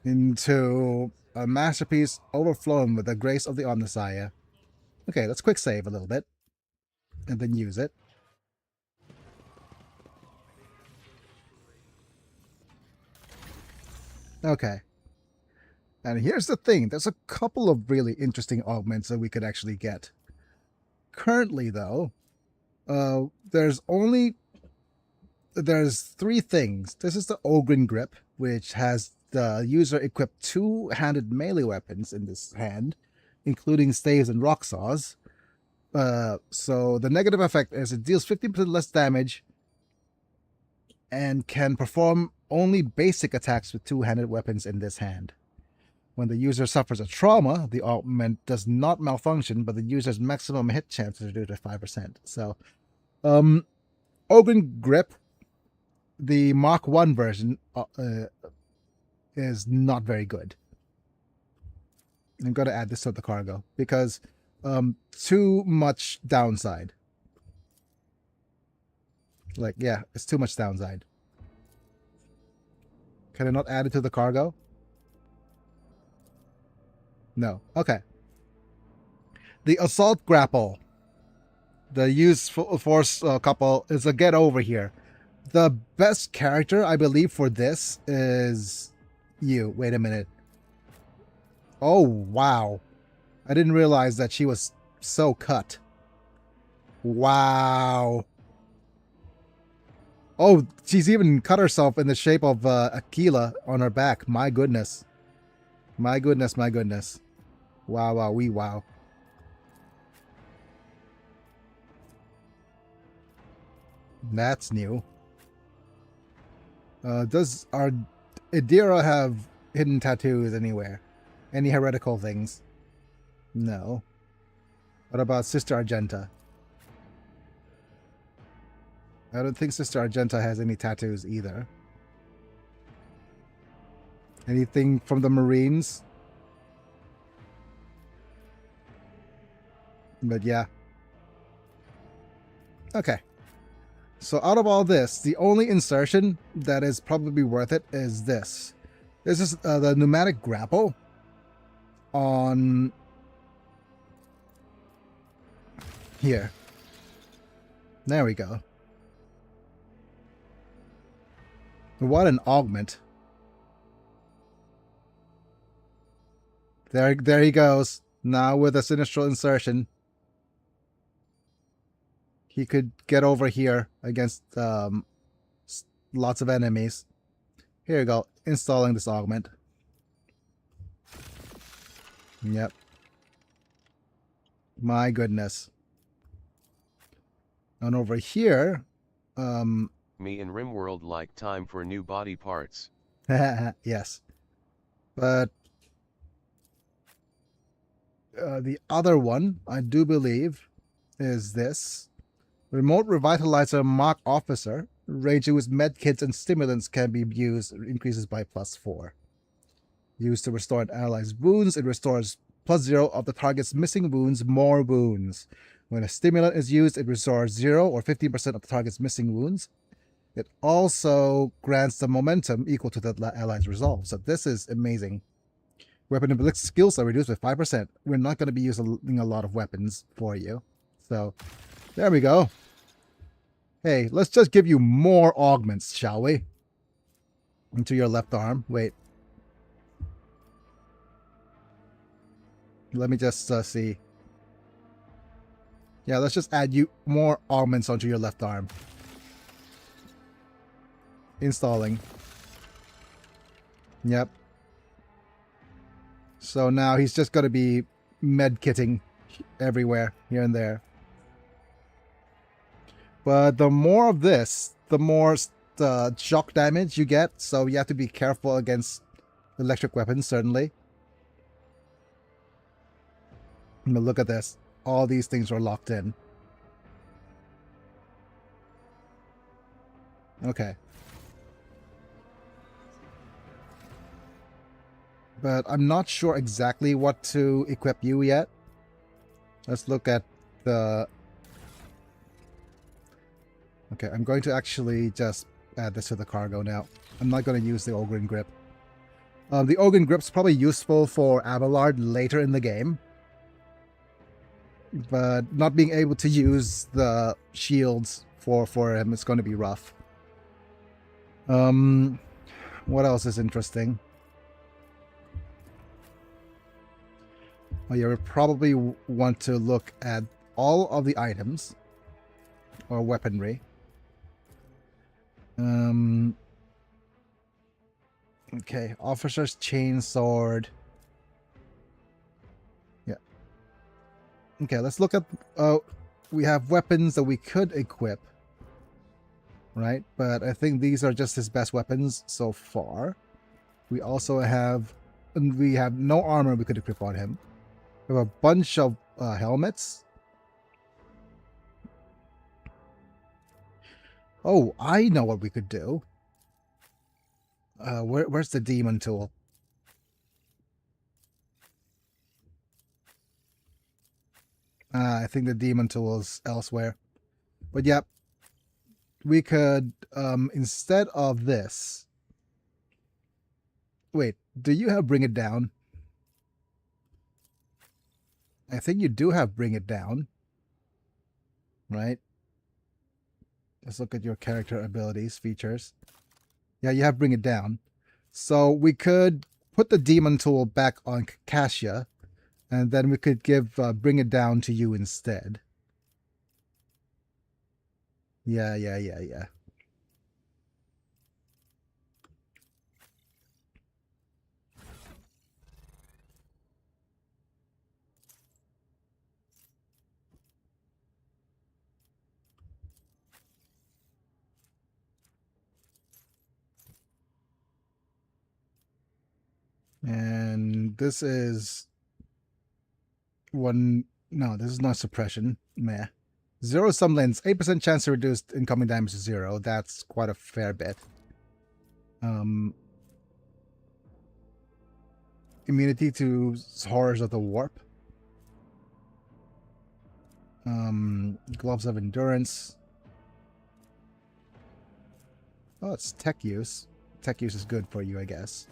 into a masterpiece overflowing with the grace of the Omnissiah. Okay, let's quick save a little bit and then use it. Okay. And here's the thing. There's a couple of really interesting augments that we could actually get. Currently, though, there's three things. This is the Ogren Grip, which has the user equip two-handed melee weapons in this hand, including staves and rock saws. So the negative effect is it deals 15% less damage and can perform only basic attacks with two-handed weapons in this hand. When the user suffers a trauma, the augment does not malfunction, but the user's maximum hit chance is reduced to 5%. So, Ogren Grip, the Mark 1 version, is not very good. I'm going to add this to the cargo because too much downside. Like, yeah, it's too much downside. Can I not add it to the cargo? No. Okay. The Assault Grapple. The use force couple is a get over here. The best character, I believe, for this is you. Wait a minute. Oh, wow. I didn't realize that she was so cut. Wow. Oh, she's even cut herself in the shape of Aquila on her back. My goodness. My goodness, my goodness. Wow, wow, wee wow. That's new. Does our Idira have hidden tattoos anywhere? Any heretical things? No. What about Sister Argenta? I don't think Sister Argenta has any tattoos either. Anything from the Marines? But yeah. Okay. So out of all this, the only insertion that is probably worth it is this. This is the pneumatic grapple on here. There we go. What an augment. There he goes. Now with a sinistral insertion. He could get over here against lots of enemies. Here you go. Installing this augment. Yep. My goodness. And over here, Me and Rimworld like time for new body parts. yes. But the other one, I do believe, is this. Remote Revitalizer Mark Officer. Range with medkits and stimulants can be used. Increases by +4. Used to restore an ally's wounds. It restores +0 of the target's missing wounds, more wounds. When a stimulant is used, it restores 0 or 15% of the target's missing wounds. It also grants the momentum equal to the ally's resolve. So this is amazing. Weapon and ballistic skills are reduced by 5%. We're not going to be using a lot of weapons for you. So there we go. Hey, let's just give you more augments, shall we? Into your left arm. Wait. Let me just see. Yeah, let's just add you more augments onto your left arm. Installing. Yep. So now he's just going to be med-kitting everywhere, here and there. But the more of this, the more shock damage you get. So you have to be careful against electric weapons, certainly. But look at this. All these things are locked in. Okay. But I'm not sure exactly what to equip you yet. Let's look at the Okay, I'm going to actually just add this to the cargo now. I'm not going to use the Ogryn Grip. The Ogryn Grip's probably useful for Abelard later in the game. But not being able to use the shields for him is going to be rough. What else is interesting? Oh yeah, we probably want to look at all of the items or weaponry. Okay, officer's chainsword. Yeah. Okay, let's look at. We have weapons that we could equip, right? But I think these are just his best weapons so far. We also have, we have no armor we could equip on him. We have a bunch of helmets. Oh, I know what we could do. Where's the demon tool? I think the demon tool is elsewhere. But yeah, we could, instead of this... Wait, do you have Bring It Down? I think you do have Bring It Down. Right? Let's look at your character abilities, features. Yeah, you have Bring It Down. So we could put the demon tool back on Cassia, and then we could give Bring It Down to you instead. Yeah. And this is one. No, this is not suppression. Meh. Zero sum lens. 8% chance to reduce incoming damage to 0. That's quite a fair bit. Immunity to horrors of the warp. Gloves of endurance. Oh, it's tech use. Tech use is good for you, I guess.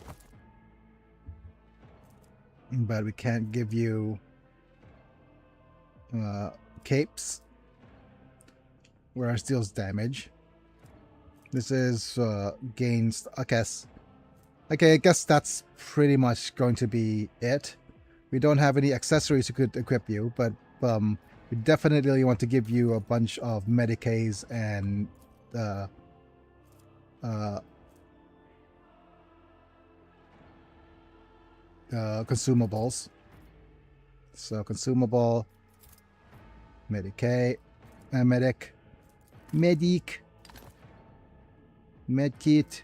But we can't give you capes, whereas deals damage. This is gains, I guess. Okay, I guess that's pretty much going to be it. We don't have any accessories we could equip you, but we definitely want to give you a bunch of Medicays and consumables. So consumable, Medicaid, medic, medkit.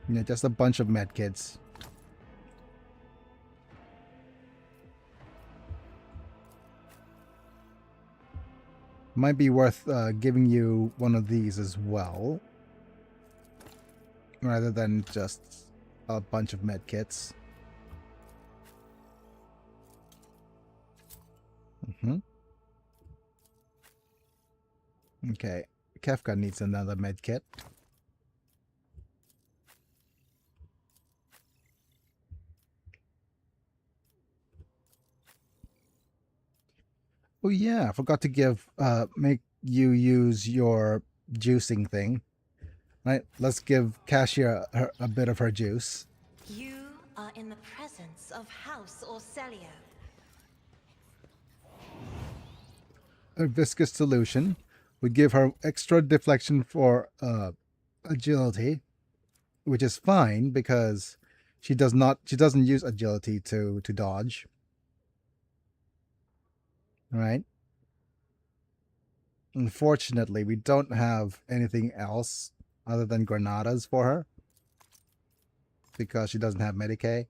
Yeah, just a bunch of medkits. Might be worth giving you one of these as well, rather than just a bunch of medkits. Okay, Kefka needs another medkit. Oh yeah, I forgot to give make you use your juicing thing. Right, let's give Cassia a bit of her juice. You are in the presence of House Orcelio. A viscous solution would give her extra deflection for agility, which is fine because she doesn't use agility to dodge. Right? Unfortunately, we don't have anything else other than granadas for her because she doesn't have Medicaid.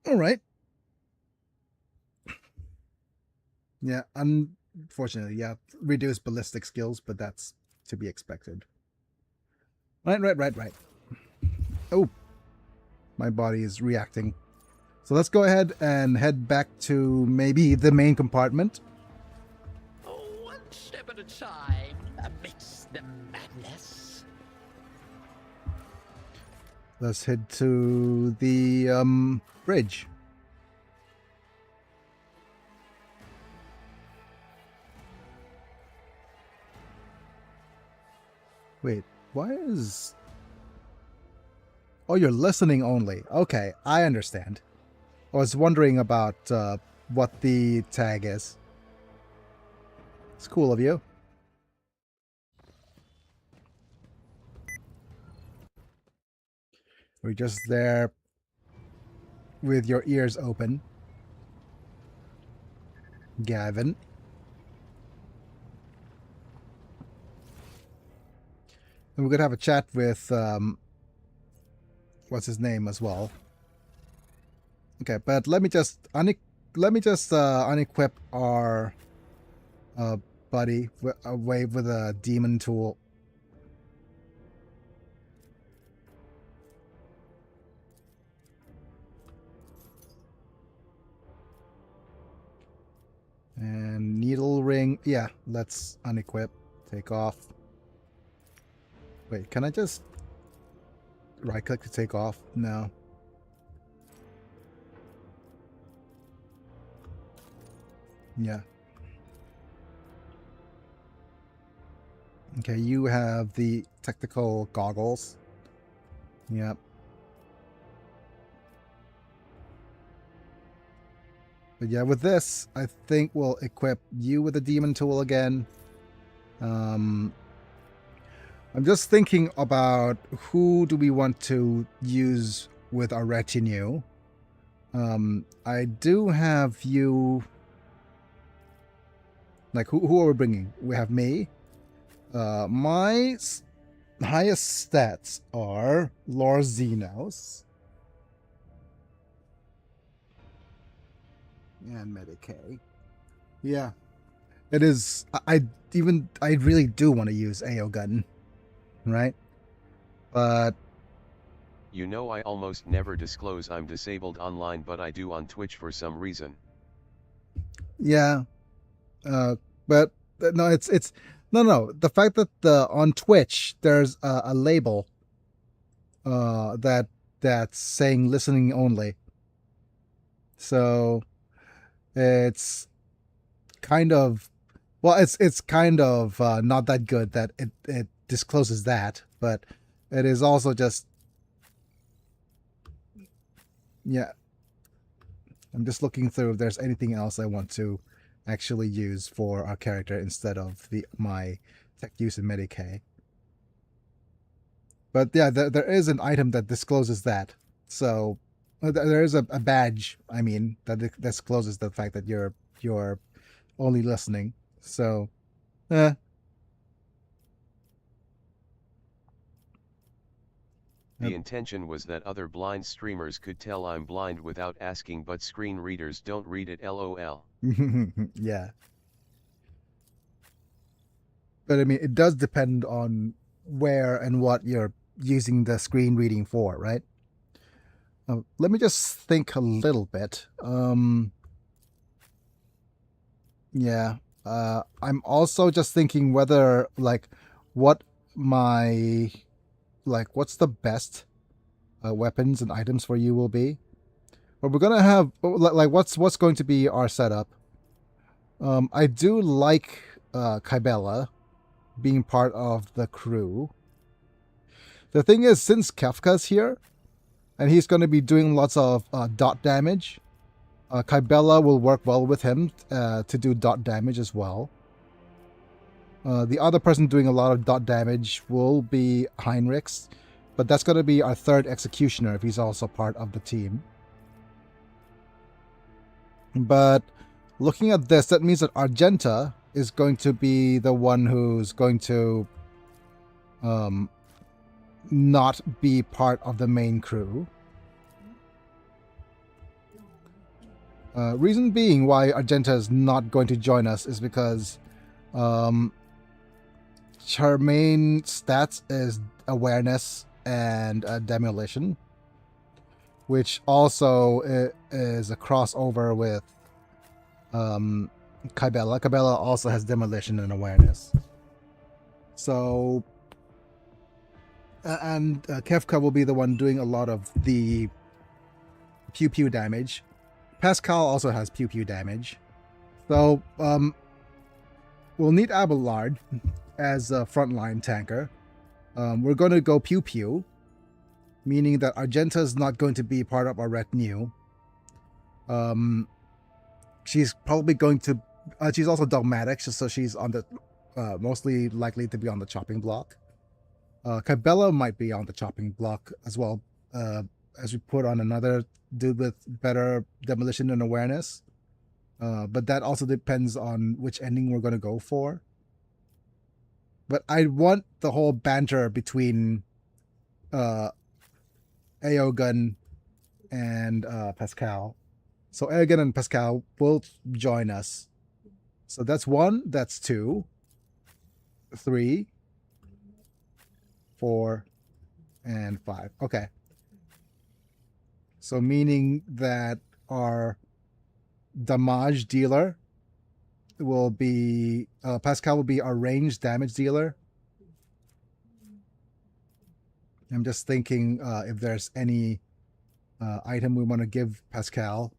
All right. Yeah, unfortunately, yeah, reduced ballistic skills, but that's to be expected. Right. Oh, my body is reacting. So let's go ahead and head back to maybe the main compartment. One step at a time amidst the madness. Let's head to the bridge. Wait, why is... Oh, you're listening only. Okay, I understand. I was wondering about what the tag is. It's cool of you. We're just there with your ears open. Gavin. And we're going to have a chat with, what's his name as well. Okay, but let me just unequip our buddy away with a demon tool. And needle ring, yeah, let's unequip, take off. Wait, can I just right click to take off? No. Yeah. Okay, you have the technical goggles. Yep. But yeah, with this, I think we'll equip you with the demon tool again. I'm just thinking about who do we want to use with our retinue. I do have you... Like, who are we bringing? We have me. My highest stats are Lord Xenos. And Medicaid. Yeah. It is... I really do want to use AO gun. Right? But... You know, I almost never disclose I'm disabled online, but I do on Twitch for some reason. Yeah. But no, it's no. The fact that on Twitch there's a label that's saying listening only. So it's kind of, well, it's kind of not that good that it discloses that, but it is also just, yeah. I'm just looking through if there's anything else I want to actually use for our character instead of my tech use in Medicaid. But yeah, there is an item that discloses that. So there is a badge, I mean, that discloses the fact that you're only listening. So, The intention was that other blind streamers could tell I'm blind without asking, but screen readers don't read it, lol. Yeah. But I mean, it does depend on where and what you're using the screen reading for, right? Let me just think a little bit. Yeah. I'm also just thinking whether, like, what's the best weapons and items for you will be. But we're gonna have, like, what's going to be our setup. I do like Kybella being part of the crew. The thing is, since Kefka's here, and he's going to be doing lots of dot damage, Kybella will work well with him to do dot damage as well. The other person doing a lot of dot damage will be Heinrichs, but that's going to be our third executioner if he's also part of the team. But looking at this, that means that Argenta is going to be the one who's going to not be part of the main crew. Reason being why Argenta is not going to join us is because her main stats is awareness and demolition, which also is a crossover with Kybella. Kybella also has demolition and awareness. So, and Kefka will be the one doing a lot of the pew pew damage. Pascal also has pew pew damage. So, we'll need Abelard as a frontline tanker. We're going to go pew pew, meaning that Argenta is not going to be part of our retinue. She's probably going to. She's also dogmatic, so she's on the mostly likely to be on the chopping block. Kybella might be on the chopping block as well, as we put on another dude with better demolition and awareness. But that also depends on which ending we're going to go for. But I want the whole banter between Aogun and Pascal. So Aogun and Pascal will join us. So that's 1, that's 2, 3, 4, and 5. Okay. So meaning that our damage dealer will be Pascal will be our ranged damage dealer. I'm just thinking if there's any item we want to give Pascal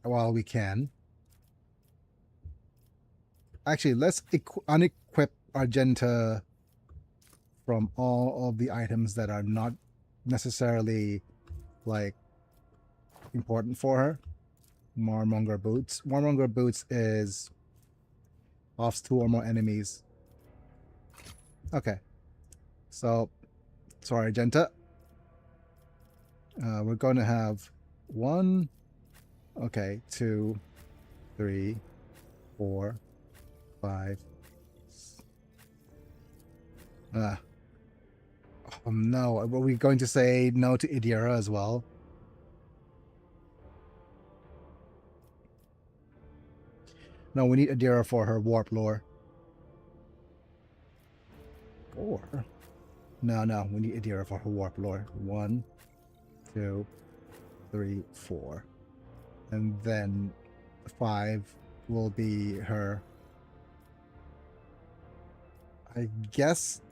while we can. Actually, let's unequip Argenta from all of the items that are not necessarily like important for her. Warmonger boots. Warmonger boots is offs 2 or more enemies. Okay. So, sorry, Argenta. We're going to have 1, okay, 2, 3, 4, 5. Oh no, are we going to say no to Idira as well? No, we need Idira for her warp lore. Or no, we need Idira for her warp lore. 1, 2, 3, 4. And then 5 will be her. I guess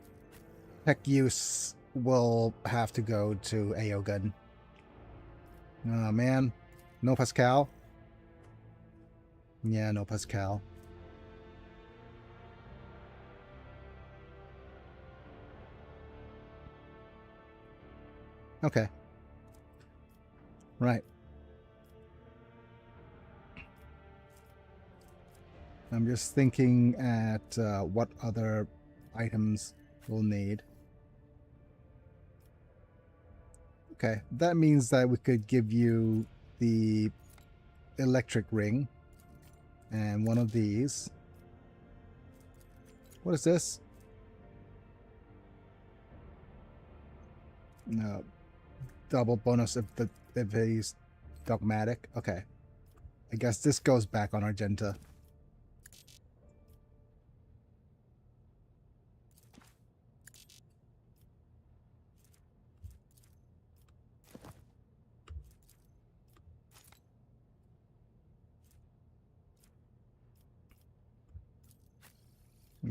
tech use will have to go to Aogun. Oh man. No Pascal? Yeah, no Pascal. Okay. Right. I'm just thinking at what other items we'll need. Okay, that means that we could give you the electric ring and one of these. What is this? No, double bonus if he's dogmatic. Okay, I guess this goes back on Argenta.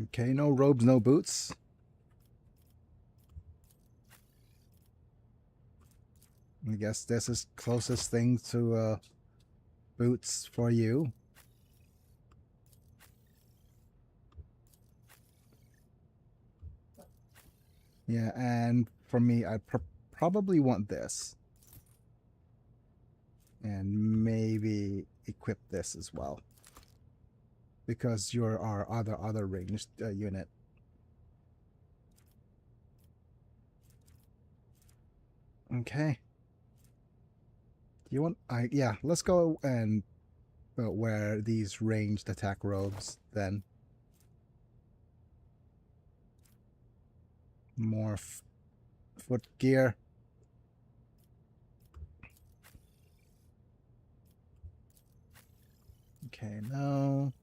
Okay, no robes, no boots. I guess this is closest thing to boots for you. Yeah, and for me, I probably want this. And maybe equip this as well. Because you're our other ranged unit. Okay. Do you want? Yeah. Let's go and wear these ranged attack robes then. More foot gear. Okay. No.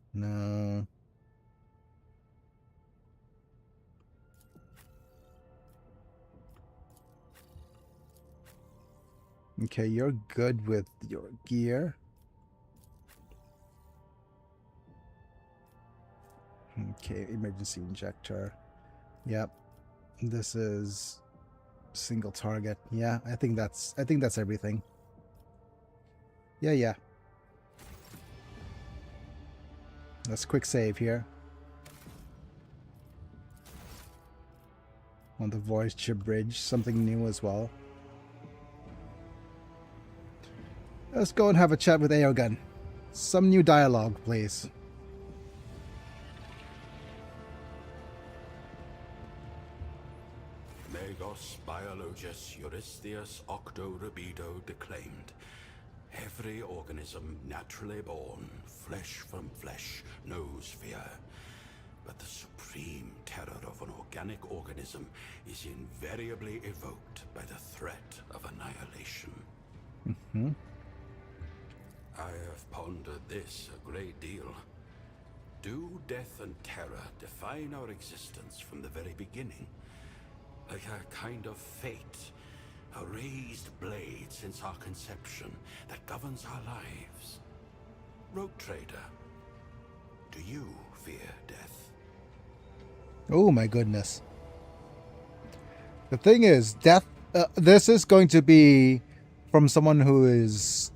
Okay, you're good with your gear. Okay, emergency injector. Yep. This is single target. Yeah, I think that's everything. Yeah. Let's quick save here. On the voice chip bridge, something new as well. Let's go and have a chat with Aogun. Some new dialogue, please. Megos biologus Eurystheus octo rebido declaimed. Every organism naturally born, flesh from flesh, knows fear. But the supreme terror of an organic organism is invariably evoked by the threat of annihilation. I have pondered this a great deal. Do death and terror define our existence from the very beginning? Like a kind of fate, a raised blade since our conception that governs our lives. Rogue Trader, do you fear death? Oh my goodness. The thing is, death, this is going to be from someone who is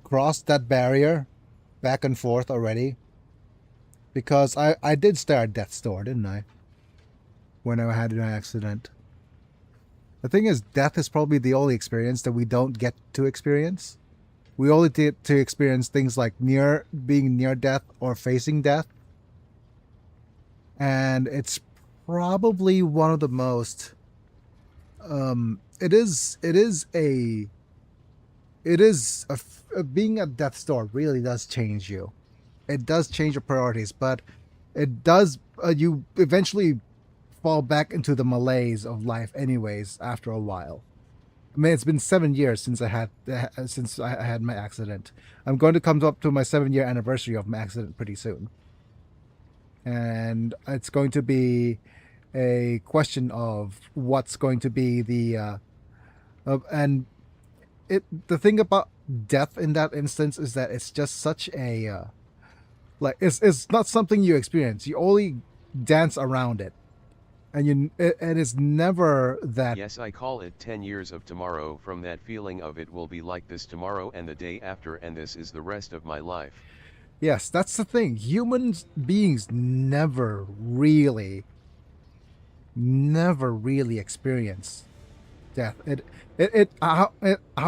crossed that barrier back and forth already. Because I did stare at death's door, didn't I? When I had an accident. The thing is, death is probably the only experience that we don't get to experience. We only get to experience things like being near death or facing death. And it's probably one of the most being at death's door really does change you. It does change your priorities, but it does you eventually fall back into the malaise of life anyways after a while. I mean, it's been 7 years since I had my accident. I'm going to come up to my 7-year anniversary of my accident pretty soon. And it's going to be a question of what's going to be the thing about death in that instance is that it's just such a it's not something you experience. You only dance around it, and it's never that. Yes, I call it 10 years of tomorrow. From that feeling of it will be like this tomorrow and the day after, and this is the rest of my life. Yes, that's the thing. Human beings never really experience death. How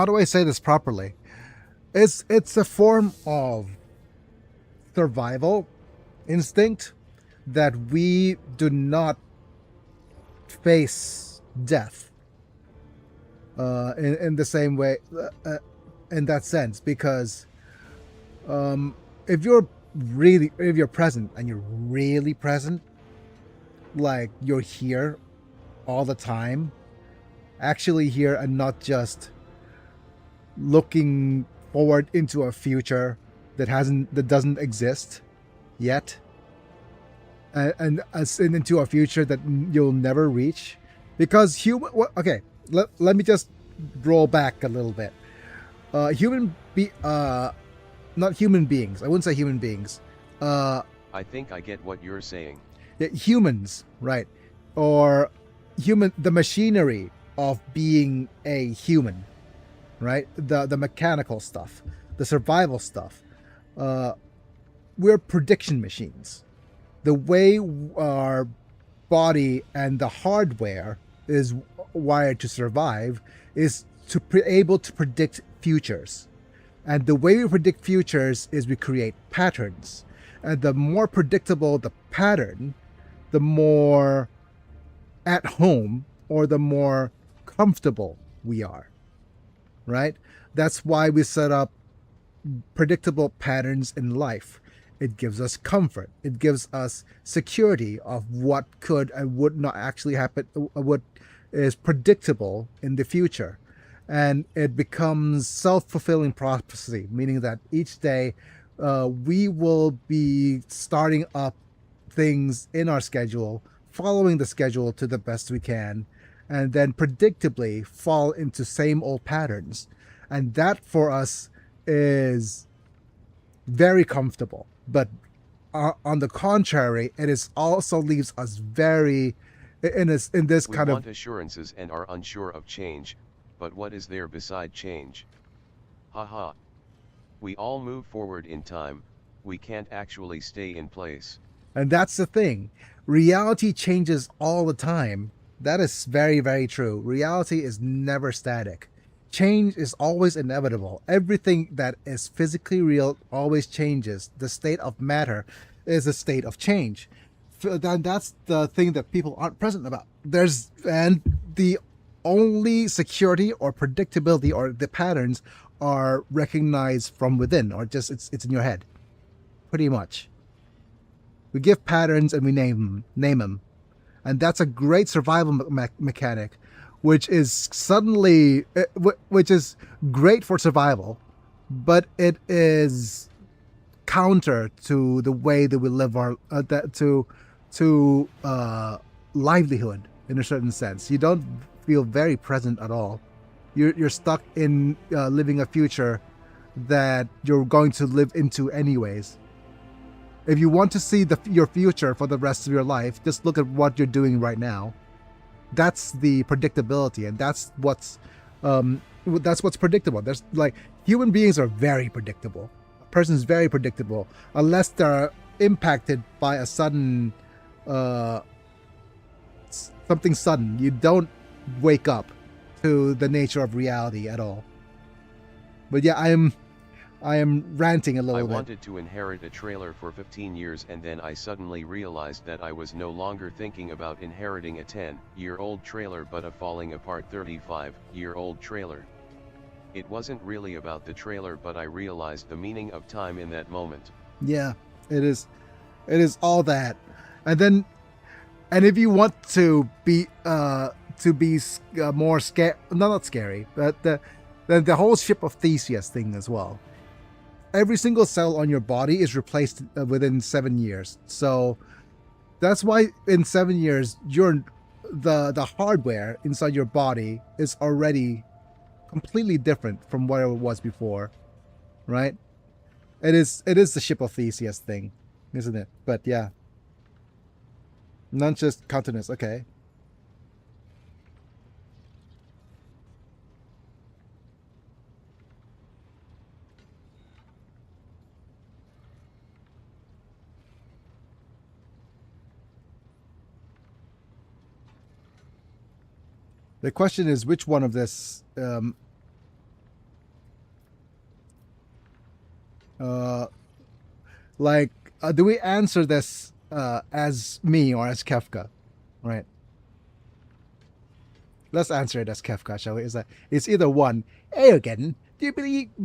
do I say this properly? It's a form of survival instinct that we do not face death in the same way in that sense, because if you're present and you're really present, like you're here all the time, actually here, and not just looking forward into a future that doesn't exist yet, and into a future that you'll never reach, because let me just roll back a little bit. Not human beings. I wouldn't say human beings. I think I get what you're saying. Humans, right? Or the machinery of being a human, right? The mechanical stuff, the survival stuff. We're prediction machines. The way our body and the hardware is wired to survive is to able to predict futures. And the way we predict futures is we create patterns. And the more predictable the pattern, the more at home or the more comfortable we are, right? That's why we set up predictable patterns in life. It gives us comfort. It gives us security of what could and would not actually happen, what is predictable in the future. And it becomes self-fulfilling prophecy, meaning that each day we will be starting up things in our schedule, following the schedule to the best we can, and then predictably fall into same old patterns. And that for us is very comfortable. But on the contrary, it is also leaves us very in this We kind want of assurances and are unsure of change, but what is there beside change? Haha. We all move forward in time, we can't actually stay in place. and that's the thing. Reality changes all the time. That is very, very true. Reality is never static. Change is always inevitable. Everything that is physically real always changes. The state of matter is a state of change. That's the thing that people aren't present about. And the only security or predictability or the patterns are recognized from within, or just it's in your head, pretty much. We give patterns and we name them, and that's a great survival mechanic, which is great for survival, but it is counter to the way that we live our livelihood in a certain sense. You don't feel very present at all. You're stuck in living a future that you're going to live into anyways. If you want to see your future for the rest of your life, just look at what you're doing right now. That's the predictability, and that's what's predictable. There's like human beings are very predictable. A person's very predictable unless they're impacted by a sudden something sudden. You don't wake up to the nature of reality at all. But yeah, I am ranting a little I bit. wanted to inherit a trailer for 15 years and then I suddenly realized that I was no longer thinking about inheriting a 10-year-old trailer but a falling apart 35-year-old trailer. It wasn't really about the trailer, but I realized the meaning of time in that moment. Yeah, it is all that. And if you want to be more scary, not scary, but the whole ship of Theseus thing as well. Every single cell on your body is replaced within 7 years. So that's why in 7 years, the hardware inside your body is already completely different from what it was before, right? It is the ship of Theseus thing, isn't it? But yeah, not just countenance. Okay. The question is, which one of this do we answer this as me or as Kefka, right? Let's answer it as Kefka, shall we? It's either one. Hey again, do you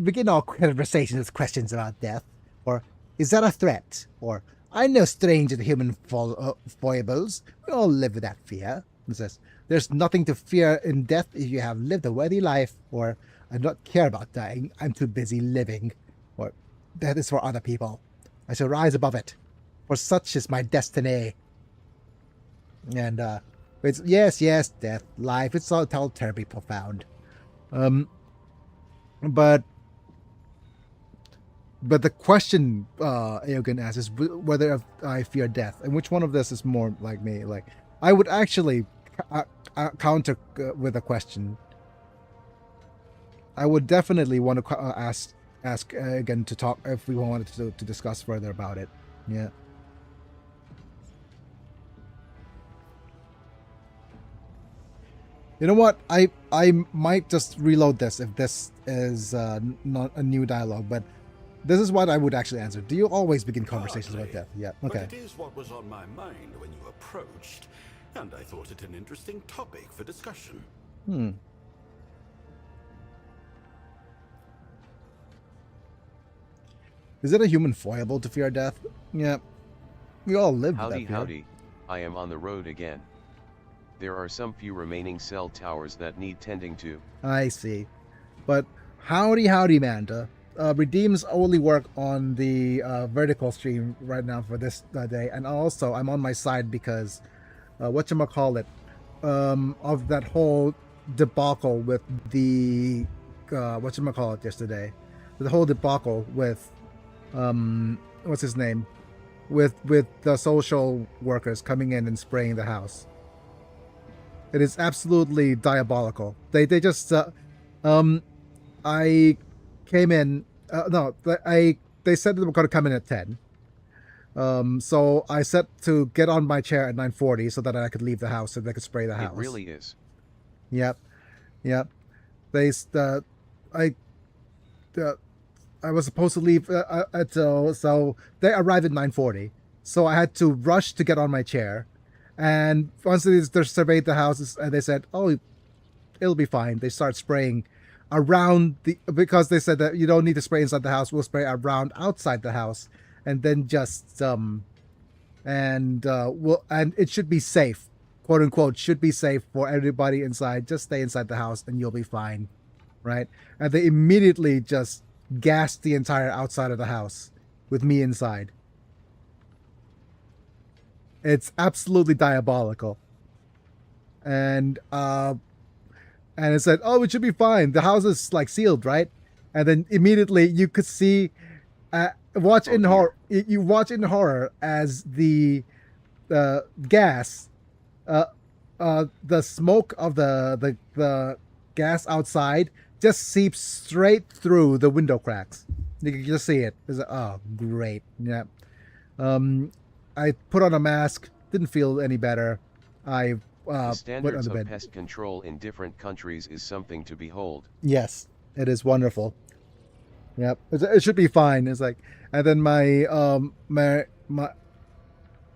begin our conversations with questions about death, or is that a threat? Or I'm no stranger to human foibles. We all live with that fear. It says, there's nothing to fear in death if you have lived a worthy life, or I do not care about dying. I'm too busy living, or death is for other people. I shall rise above it, for such is my destiny. And it's yes, death, life. It's all terribly profound. But the question Eogan asks is whether I fear death, and which one of this is more like me. Like, I would actually counter with a question. I would definitely want to ask again to talk if we wanted to discuss further about it. Yeah. You know what? I might just reload this if this is not a new dialogue, but this is what I would actually answer. Do you always begin conversations about death? Yeah. Okay. But it is what was on my mind when you approached, and I thought it an interesting topic for discussion. Is it a human foible to fear death? Yeah. We all live with that fear. Howdy, I am on the road again. There are some few remaining cell towers that need tending to. I see. But howdy, Manta. Redeems only work on the vertical stream right now for this day, and also I'm on my side because whatchamacallit, of that whole debacle with the whatchamacallit yesterday. The whole debacle with what's his name? With the social workers coming in and spraying the house. It is absolutely diabolical. They just I came in they said they were going to come in at 10. So I set to get on my chair at 9:40 so that I could leave the house so they could spray the house. It really is. Yep. They I was supposed to leave so they arrived at 9:40. So I had to rush to get on my chair. And once they surveyed the houses and they said, "Oh, it'll be fine." They start spraying around because they said that you don't need to spray inside the house. We'll spray around outside the house, and then just and it should be safe, quote unquote, should be safe for everybody inside. Just stay inside the house and you'll be fine, right? And they immediately just gassed the entire outside of the house with me inside. It's absolutely diabolical. And it said, "Oh, it should be fine. The house is like sealed, right?" And then immediately you could see, you watch in horror as the gas, the smoke of the gas outside just seeps straight through the window cracks. You can just see it. It's like, oh, great. Yeah. I put on a mask. Didn't feel any better. I the standards of pest control in different countries is something to behold. Yes, it is wonderful. Yep, it should be fine. It's like, and then my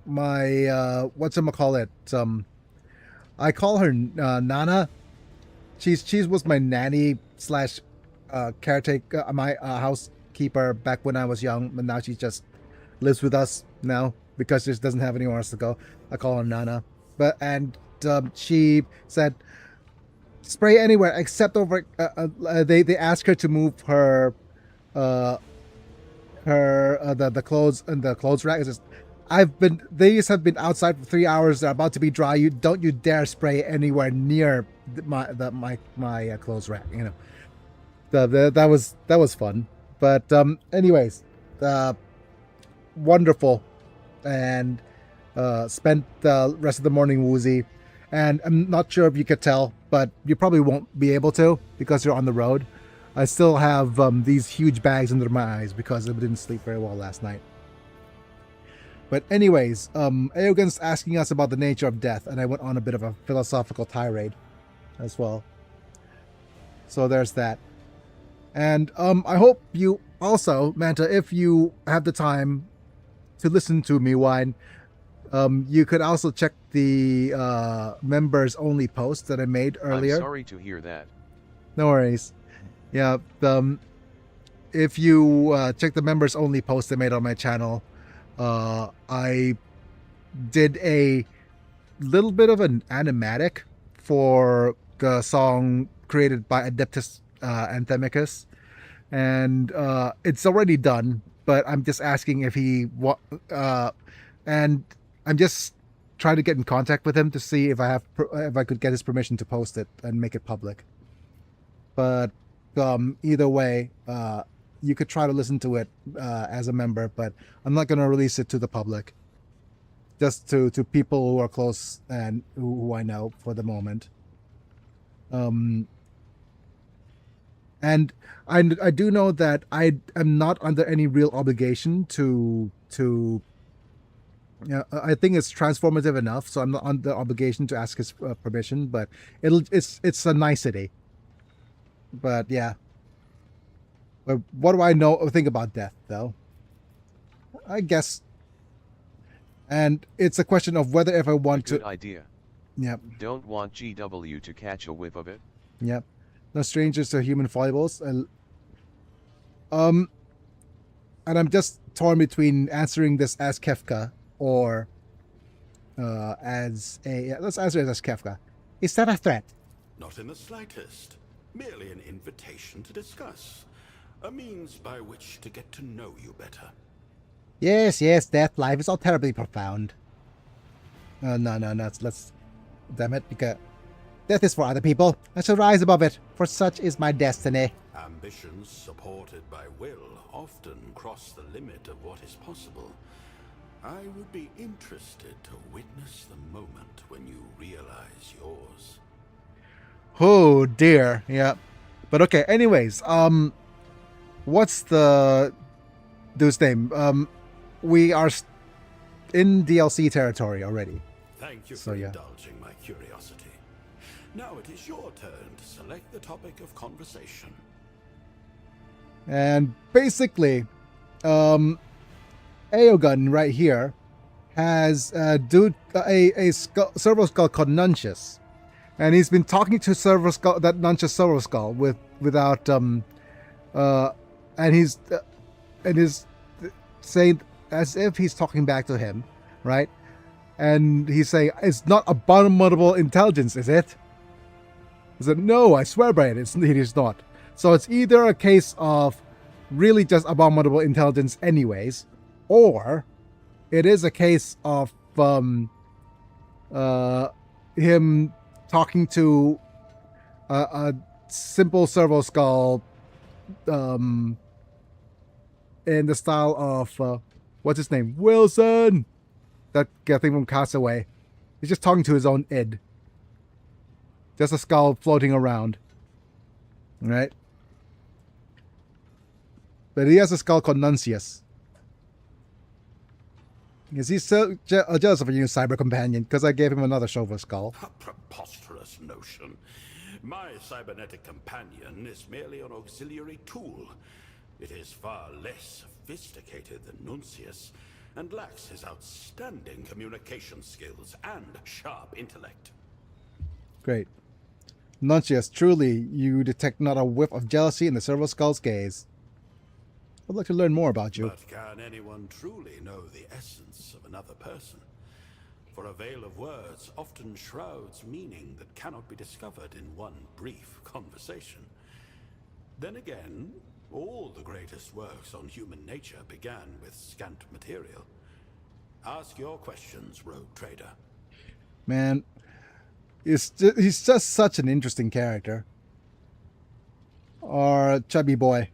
whatchamacallit, I call her Nana. She was my nanny slash caretaker, my housekeeper back when I was young, but now she just lives with us now because she doesn't have anywhere else to go. I call her Nana. She said, spray anywhere except over. They asked her to move her the clothes and the clothes rack. It's just, these have been outside for 3 hours. They're about to be dry. Don't you dare spray anywhere near my clothes rack. You know, that was fun. But anyways, wonderful, and spent the rest of the morning woozy. And I'm not sure if you could tell, but you probably won't be able to because you're on the road. I still have these huge bags under my eyes because I didn't sleep very well last night. But anyways, Eogan's asking us about the nature of death, and I went on a bit of a philosophical tirade as well. So there's that. And I hope you also, Manta, if you have the time to listen to me whine, you could also check the members only post that I made earlier. I'm sorry to hear that. No worries. Yeah, if you check the members only post I made on my channel, I did a little bit of an animatic for the song created by Adeptus Anthemicus, and it's already done, but I'm just asking if and I'm just trying to get in contact with him to see if I could get his permission to post it and make it public. But either way, you could try to listen to it as a member, but I'm not going to release it to the public. Just to people who are close and who I know for the moment. And I do know that I am not under any real obligation to I think it's transformative enough, so I'm not under obligation to ask his permission, but it's a nicety. But yeah. But what do I think about death, though? I guess. And it's a question of whether if I want to. Good idea. Yep. Don't want GW to catch a whiff of it. Yep. No strangers to human foibles. And I'm just torn between answering this as Kefka or let's answer it as Kefka. Is that a threat? Not in the slightest. Merely an invitation to discuss. A means by which to get to know you better. Yes, death, life is all terribly profound. No, let's damn it, because Death is for other people. I shall rise above it, for such is my destiny. Ambitions supported by will often cross the limit of what is possible. I would be interested to witness the moment when you realize yours. Oh dear, yeah. But okay, anyways, what's the dude's name? We are in DLC territory already. Thank you So, for yeah. indulging my curiosity. Now it is your turn to select the topic of conversation. And basically, Aogun right here has a dude, a servo skull called Nuntius, and he's been talking to servo skull, that Nuntius servo skull without and he's saying as if he's talking back to him, right? And he's saying, "It's not abominable intelligence, is it?" He said, "No, I swear by it, it is not." So it's either a case of really just abominable intelligence anyways, or it is a case of him talking to a simple servo skull in the style of what's his name? Wilson! That thing from Castaway. He's just talking to his own id. Just a skull floating around. Right? But he has a skull called Nuntius. Is he so jealous of a new cyber companion? Because I gave him another Shovel skull. A preposterous notion. My cybernetic companion is merely an auxiliary tool. It is far less sophisticated than Nuntius, and lacks his outstanding communication skills and sharp intellect. Great. Nuntius, truly, you detect not a whiff of jealousy in the Servo Skull's gaze. I'd like to learn more about you. But can anyone truly know the essence of another person? For a veil of words often shrouds meaning that cannot be discovered in one brief conversation. Then again, all the greatest works on human nature began with scant material. Ask your questions, rogue trader. Man, he's just such an interesting character. Or chubby boy.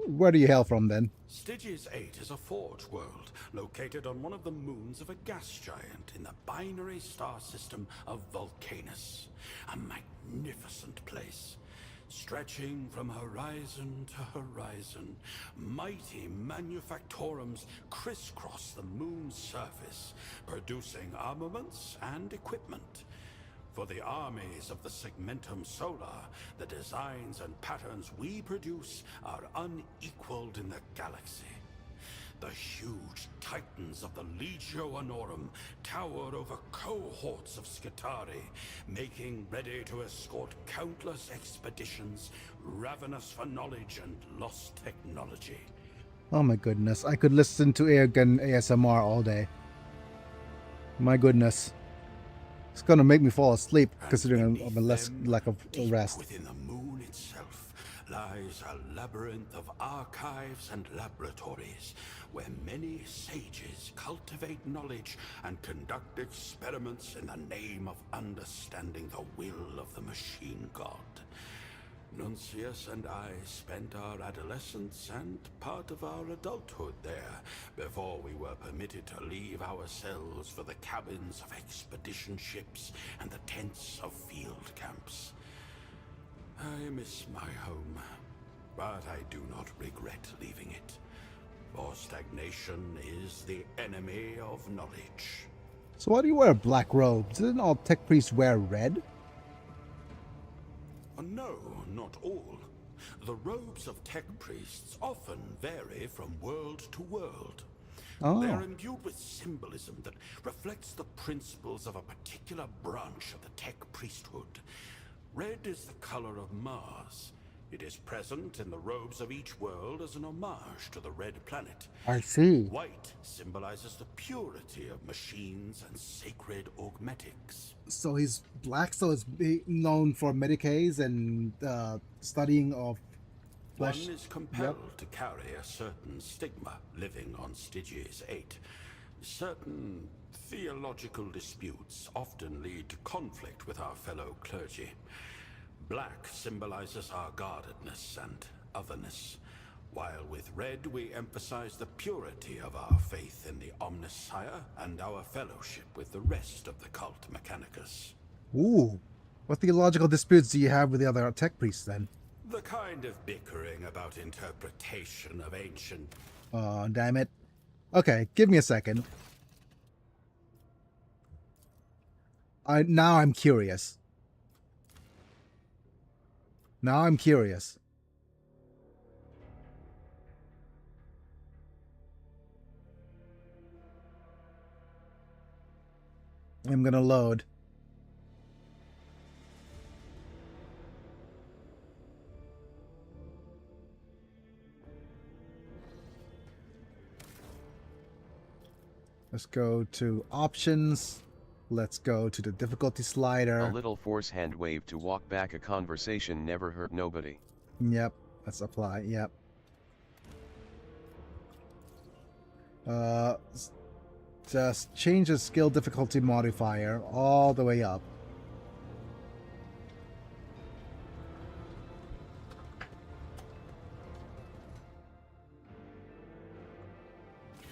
Where do you hail from then? Stygius 8 is a forge world located on one of the moons of a gas giant in the binary star system of Vulcanus. A magnificent place. Stretching from horizon to horizon, mighty manufactorums crisscross the moon's surface, producing armaments and equipment. For the armies of the Segmentum Solar, the designs and patterns we produce are unequaled in the galaxy. The huge titans of the Legio Honorum tower over cohorts of Skitari, making ready to escort countless expeditions, ravenous for knowledge and lost technology. Oh my goodness, I could listen to Airgun ASMR all day. My goodness. It's gonna make me fall asleep, considering I'm a lack of rest. Within the moon itself lies a labyrinth of archives and laboratories, where many sages cultivate knowledge and conduct experiments in the name of understanding the will of the machine god. Nuntius and I spent our adolescence and part of our adulthood there before we were permitted to leave our cells for the cabins of expedition ships and the tents of field camps. I miss my home, but I do not regret leaving it, for stagnation is the enemy of knowledge. So why do you wear black robes? Didn't all tech priests wear red? No, not all. The robes of tech priests often vary from world to world. Oh. They are imbued with symbolism that reflects the principles of a particular branch of the tech priesthood. Red is the color of Mars. It is present in the robes of each world as an homage to the red planet. I see. White symbolizes the purity of machines and sacred augmetics. So he's black, so he's known for medicae and studying of flesh. One is compelled to carry a certain stigma living on Stygius 8. Certain Theological disputes often lead to conflict with our fellow clergy. Black symbolizes our guardedness and otherness, while with red we emphasize the purity of our faith in the Omnissiah and our fellowship with the rest of the cult Mechanicus. Ooh. What theological disputes do you have with the other tech priests then? The kind of bickering about interpretation of ancient... Oh, damn it. Okay, give me a second. Now I'm curious. Now I'm curious. I'm gonna load. Let's go to options. Let's go to the difficulty slider. A little force hand wave to walk back a conversation never hurt nobody. Yep, let's apply. Yep. Just change the skill difficulty modifier all the way up.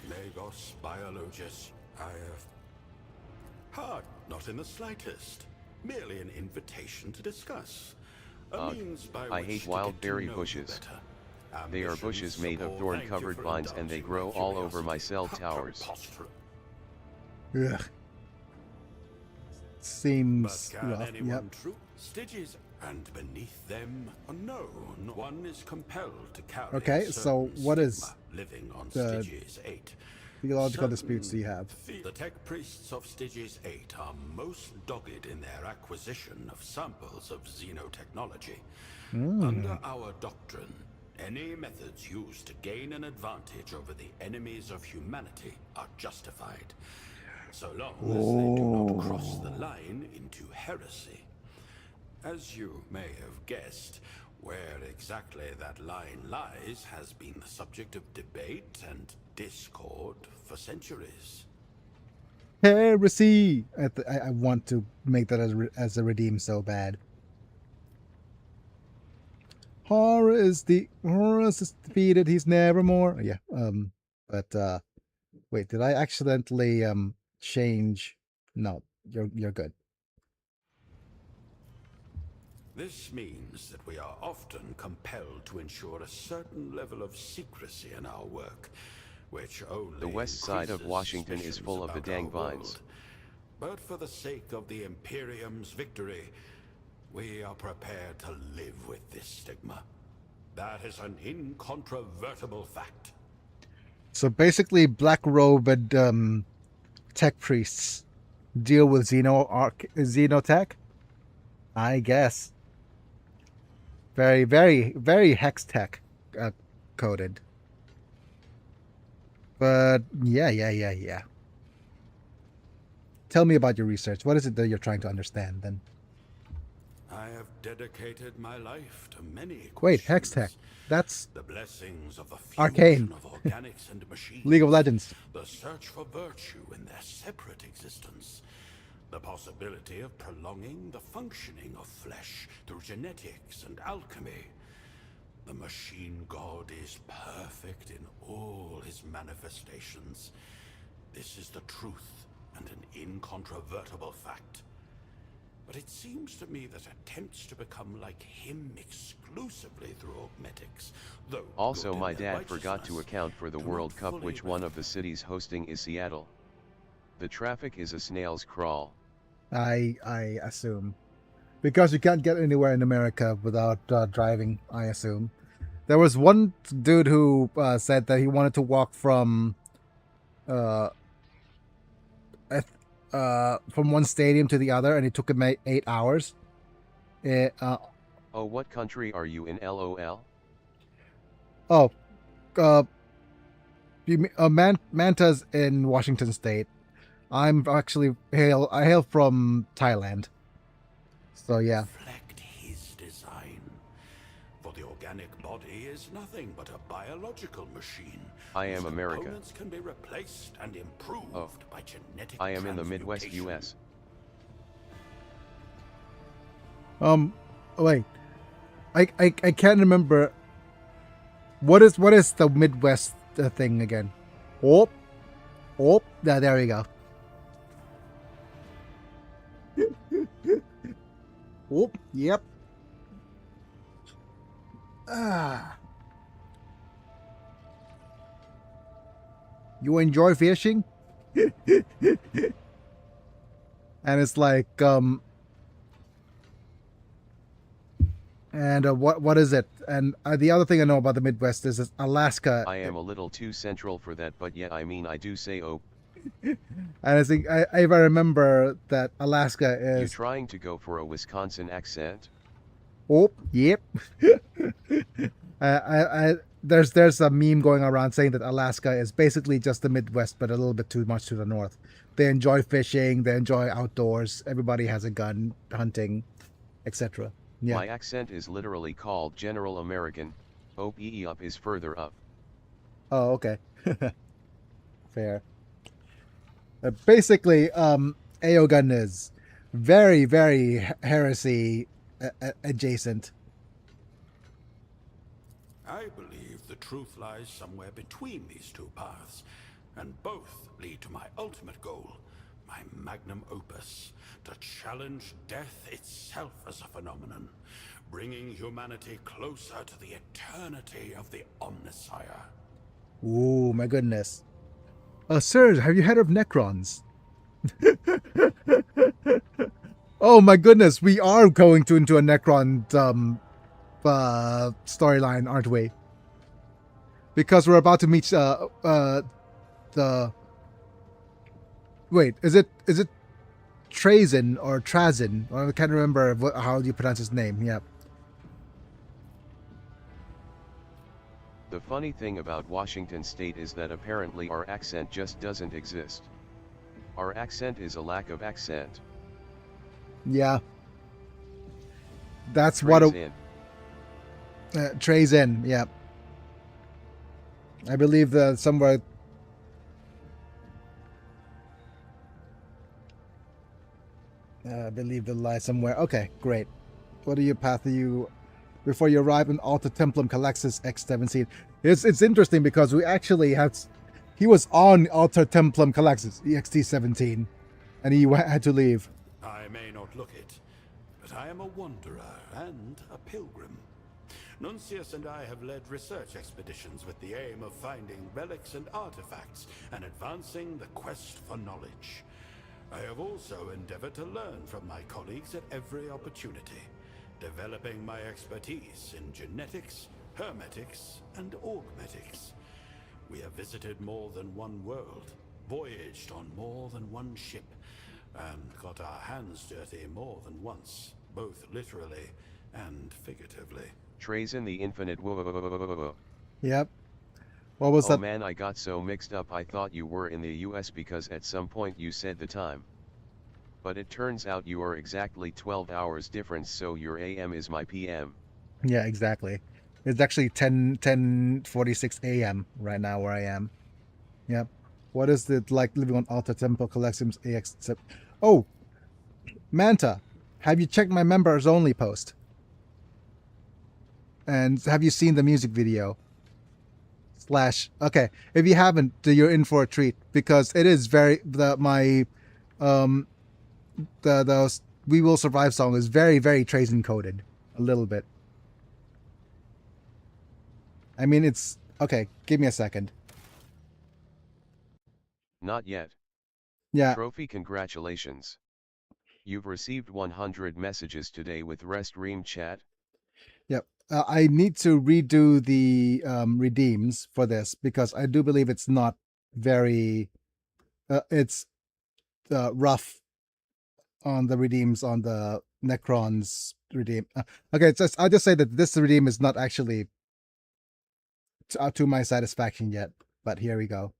Lagos Biologus. Hard, not in the slightest. Merely an invitation to discuss. A means by I which hate to wild get to berry know you bushes. better. They are Ambitions bushes made of support- thorn-covered Thank you for vines and they indulging grow my all over my curiosity. cell How towers. preposterous. Ugh. But Seems can rough. anyone Yep. true? Stitches, and beneath them, no, one is compelled to carry. Okay, a so certain what is stigma living on the Stygius 8? theological disputes do you have? The tech priests of Stygius 8 are most dogged in their acquisition of samples of xenotechnology. Under our doctrine, any methods used to gain an advantage over the enemies of humanity are justified, so long as they do not cross the line into heresy. As you may have guessed, where exactly that line lies has been the subject of debate and discord for centuries. Heresy! I want to make that as a redeem so bad. Horus is defeated. He's nevermore. Yeah. But wait, did I accidentally change? No, you're good. This means that we are often compelled to ensure a certain level of secrecy in our work, which only The west side of increases Washington is suspicions full of the about dang our vines. world. But for the sake of the Imperium's victory, we are prepared to live with this stigma. That is an incontrovertible fact. So basically, black-robed tech priests deal with xenotech, I guess. Very, very, very hex tech coded. But yeah. Tell me about your research. What is it that you're trying to understand then? I have dedicated my life to many Wait, hex tech. questions. That's The blessings of the Arcane. fusion of organics and machines. League of Legends. The search for virtue in their separate existence. The possibility of prolonging the functioning of flesh through genetics and alchemy. The machine god is perfect in all his manifestations. This is the truth and an incontrovertible fact. But it seems to me that attempts to become like him exclusively through augmetics, though Also, good in my their dad forgot to righteousness, account for the do World not Cup, fully which one of the cities hosting is Seattle. The traffic is a snail's crawl. I assume. Because you can't get anywhere in America without driving, I assume. There was one dude who said that he wanted to walk from one stadium to the other, and it took him 8 hours. Oh, what country are you in, LOL? Manta's in Washington State. I'm actually I hail from Thailand. So yeah. Reflect his design. For the organic organic body is nothing but a biological machine. I am whose America. components can be replaced and improved Oh. by genetic I am in the Midwest transmutation. US. Wait. I can't remember. What is the Midwest thing again? Oh, yeah, there we go. Oh, yep. You enjoy fishing? And it's like, and what is it? And the other thing I know about the Midwest is Alaska. I am a little too central for that, but yeah, I mean, I do say oh. And I think I remember that Alaska You is. trying to go for a Wisconsin accent? Oh, yep. There's a meme going around saying that Alaska is basically just the Midwest, but a little bit too much to the north. They enjoy fishing, they enjoy outdoors. Everybody has a gun, hunting, etc. Yeah. My accent is literally called General American. OPE up is further up. Oh, okay. Fair. Basically, Aogun is very, very heresy adjacent. I believe the truth lies somewhere between these two paths, and both lead to my ultimate goal, my magnum opus, to challenge death itself as a phenomenon, bringing humanity closer to the eternity of the Omnissiah. Ooh, my goodness. Sir, have you heard of Necrons? Oh my goodness, we are going into a Necron storyline, aren't we? Because we're about to meet the. Wait, is it Trazin or Trazin? I can't remember how you pronounce his name. Yeah. The funny thing about Washington State is that apparently our accent just doesn't exist. Our accent is a lack of accent. Yeah. That's Trays what in. Trays in. Yeah. I believe that somewhere. I believe the lie somewhere. Okay, great. What are your path? Are you before you arrive in Alta Templum Calexis X17? It's interesting because we actually had. He was on Alta Templum Calexis EXT17, and he had to leave. I may not look it, but I am a wanderer and a pilgrim. Nuncius and I have led research expeditions with the aim of finding relics and artifacts and advancing the quest for knowledge. I have also endeavored to learn from my colleagues at every opportunity, developing my expertise in genetics, hermetics, and augmetics. We have visited more than one world, voyaged on more than one ship, and got our hands dirty more than once, both literally and figuratively. Trays in the infinite whoa. Yep. What was Oh that? man, I got so mixed up. I thought you were in the US because at some point you said the time. But it turns out you are exactly 12 hours difference, so your AM is my PM. Yeah, exactly. It's actually 10:46 a.m. right now where I am. Yep. What is it like living on Alta Temple Collections AX? Oh, Manta, have you checked my members only post? And have you seen the music video? Okay, if you haven't, you're in for a treat because it is very the We Will Survive song is very, very Trace encoded a little bit. I mean, it's okay. Give me a second. Not yet. Yeah. Trophy, congratulations. You've received 100 messages today with Rest Ream chat. Yep. I need to redo the redeems for this because I do believe it's not very. It's rough on the redeems on the Necrons redeem. Okay, I'll just say that this redeem is not actually to my satisfaction yet, but here we go.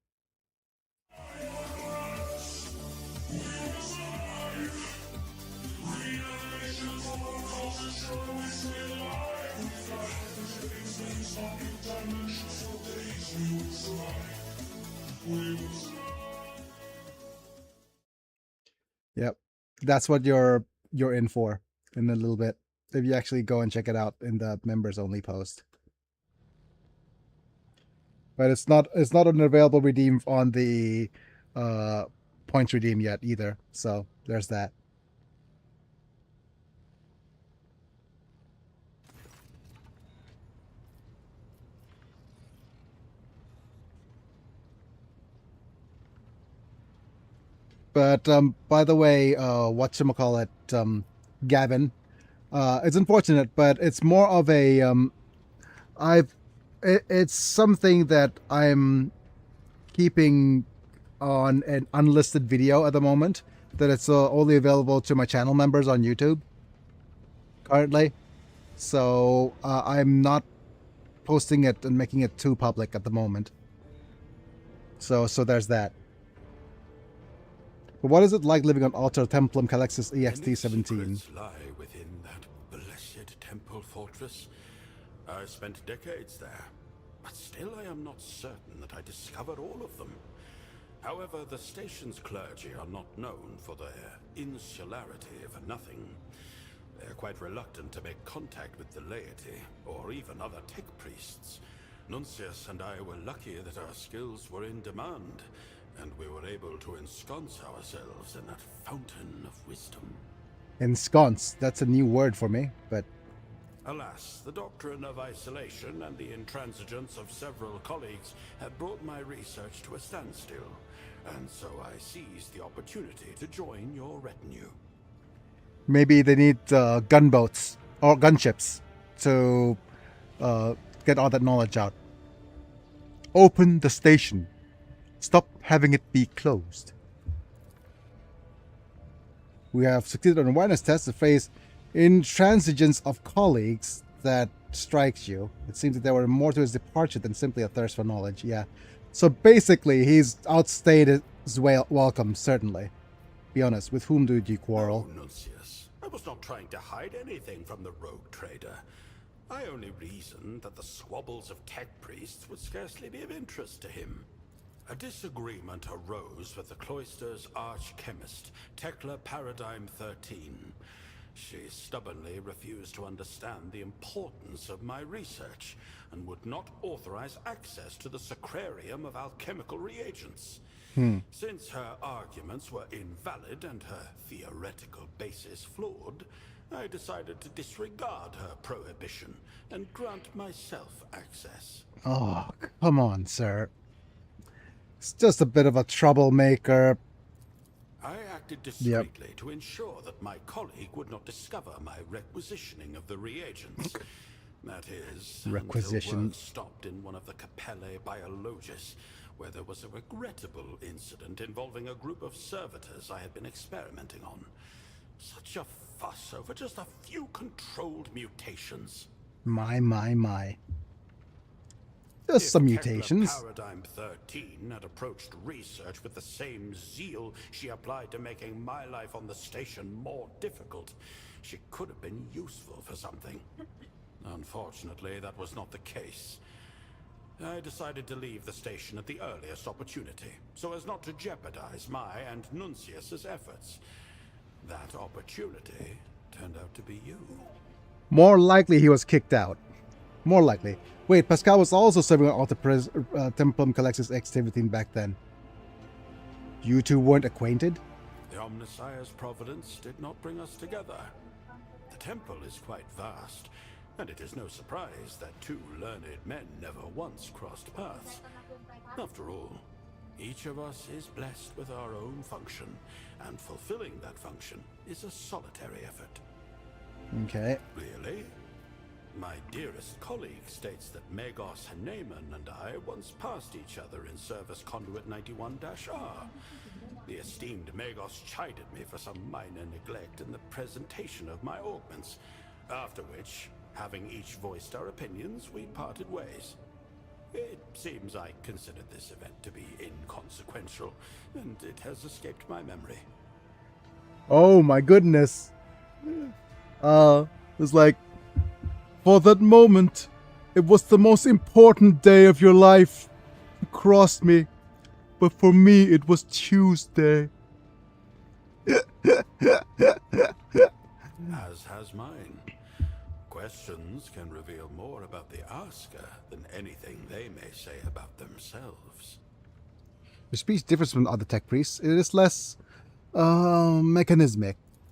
Yep. That's what you're in for in a little bit. If you actually go and check it out in the members only post. But it's not an available redeem on the points redeem yet either. So there's that. But by the way, whatchamacallit, Gavin, it's unfortunate, but it's more of a it's something that I'm keeping on an unlisted video at the moment. That it's only available to my channel members on YouTube currently. So I'm not posting it and making it too public at the moment. So there's that. But what is it like living on Altar Templum Calexis EXT-17? Secrets lie within that blessed temple fortress. I spent decades there, but still I am not certain that I discovered all of them. However, the station's clergy are not known for their insularity for nothing. They're quite reluctant to make contact with the laity, or even other tech priests. Nuncius and I were lucky that our skills were in demand, and we were able to ensconce ourselves in that fountain of wisdom. Ensconce, that's a new word for me, but... Alas, the doctrine of isolation and the intransigence of several colleagues had brought my research to a standstill, and so I seized the opportunity to join your retinue. Maybe they need gunboats or gunships to get all that knowledge out. Open the station. Stop having it be closed. We have succeeded on an awareness test to face intransigence of colleagues that strikes you. It seems that there were more to his departure than simply a thirst for knowledge. Yeah. So basically, he's outstayed his welcome, certainly. Be honest, with whom did you quarrel? Oh, Nuncius, I was not trying to hide anything from the rogue trader. I only reasoned that the squabbles of tech priests would scarcely be of interest to him. A disagreement arose with the cloister's arch-chemist, Tekla Paradigm 13. She stubbornly refused to understand the importance of my research and would not authorize access to the sacrarium of alchemical reagents. Since her arguments were invalid and her theoretical basis flawed, I decided to disregard her prohibition and grant myself access. Oh, come on, sir. It's just a bit of a troublemaker. I acted discreetly to ensure that my colleague would not discover my requisitioning of the reagents. That is, until work stopped in one of the Capellae Biologus, where there was a regrettable incident involving a group of servitors I had been experimenting on. Such a fuss over just a few controlled mutations. My. Just some mutations. Paradigm 13 had approached research with the same zeal she applied to making my life on the station more difficult. She could have been useful for something. Unfortunately, that was not the case. I decided to leave the station at the earliest opportunity, so as not to jeopardize my and Nuncius's efforts. That opportunity turned out to be you. More likely he was kicked out. More likely. Wait, Pascal was also serving on Altar Templum Calexis X-17 back then. You two weren't acquainted? The Omnissiah's providence did not bring us together. The temple is quite vast, and it is no surprise that two learned men never once crossed paths. After all, each of us is blessed with our own function, and fulfilling that function is a solitary effort. Okay. Really? My dearest colleague states that Magos Haneman and I once passed each other in Service Conduit 91-R. The esteemed Magos chided me for some minor neglect in the presentation of my augments, after which, having each voiced our opinions, we parted ways. It seems I considered this event to be inconsequential, and it has escaped my memory. Oh my goodness. It's like, for that moment, it was the most important day of your life. You crossed me. But for me, it was Tuesday. As has mine. Questions can reveal more about the asker than anything they may say about themselves. Your speech differs from other tech priests. It is less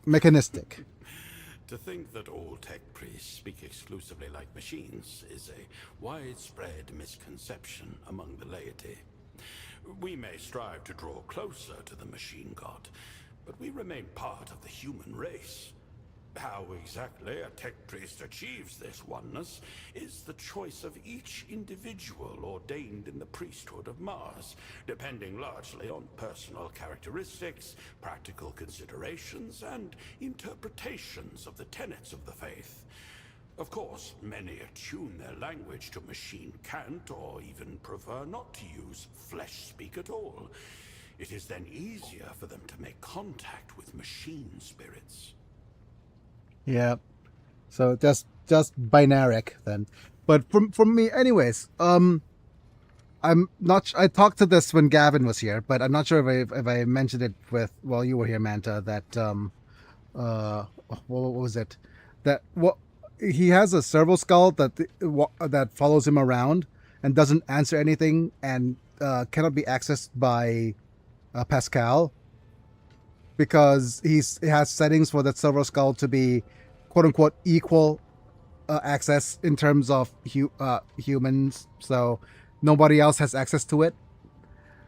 mechanistic. To think that all tech priests speak exclusively like machines is a widespread misconception among the laity. We may strive to draw closer to the machine god, but we remain part of the human race. How exactly a tech priest achieves this oneness is the choice of each individual ordained in the priesthood of Mars, depending largely on personal characteristics, practical considerations, and interpretations of the tenets of the faith. Of course, many attune their language to machine cant or even prefer not to use flesh speak at all. It is then easier for them to make contact with machine spirits. Yeah. So just binaric then. But from me, anyways, I'm not. I talked to this when Gavin was here, but I'm not sure if I mentioned it while you were here, Manta. That what was it? That what he has a servo skull that follows him around and doesn't answer anything and cannot be accessed by Pascal, because he has settings for that servo skull to be quote unquote equal access in terms of humans, so nobody else has access to it.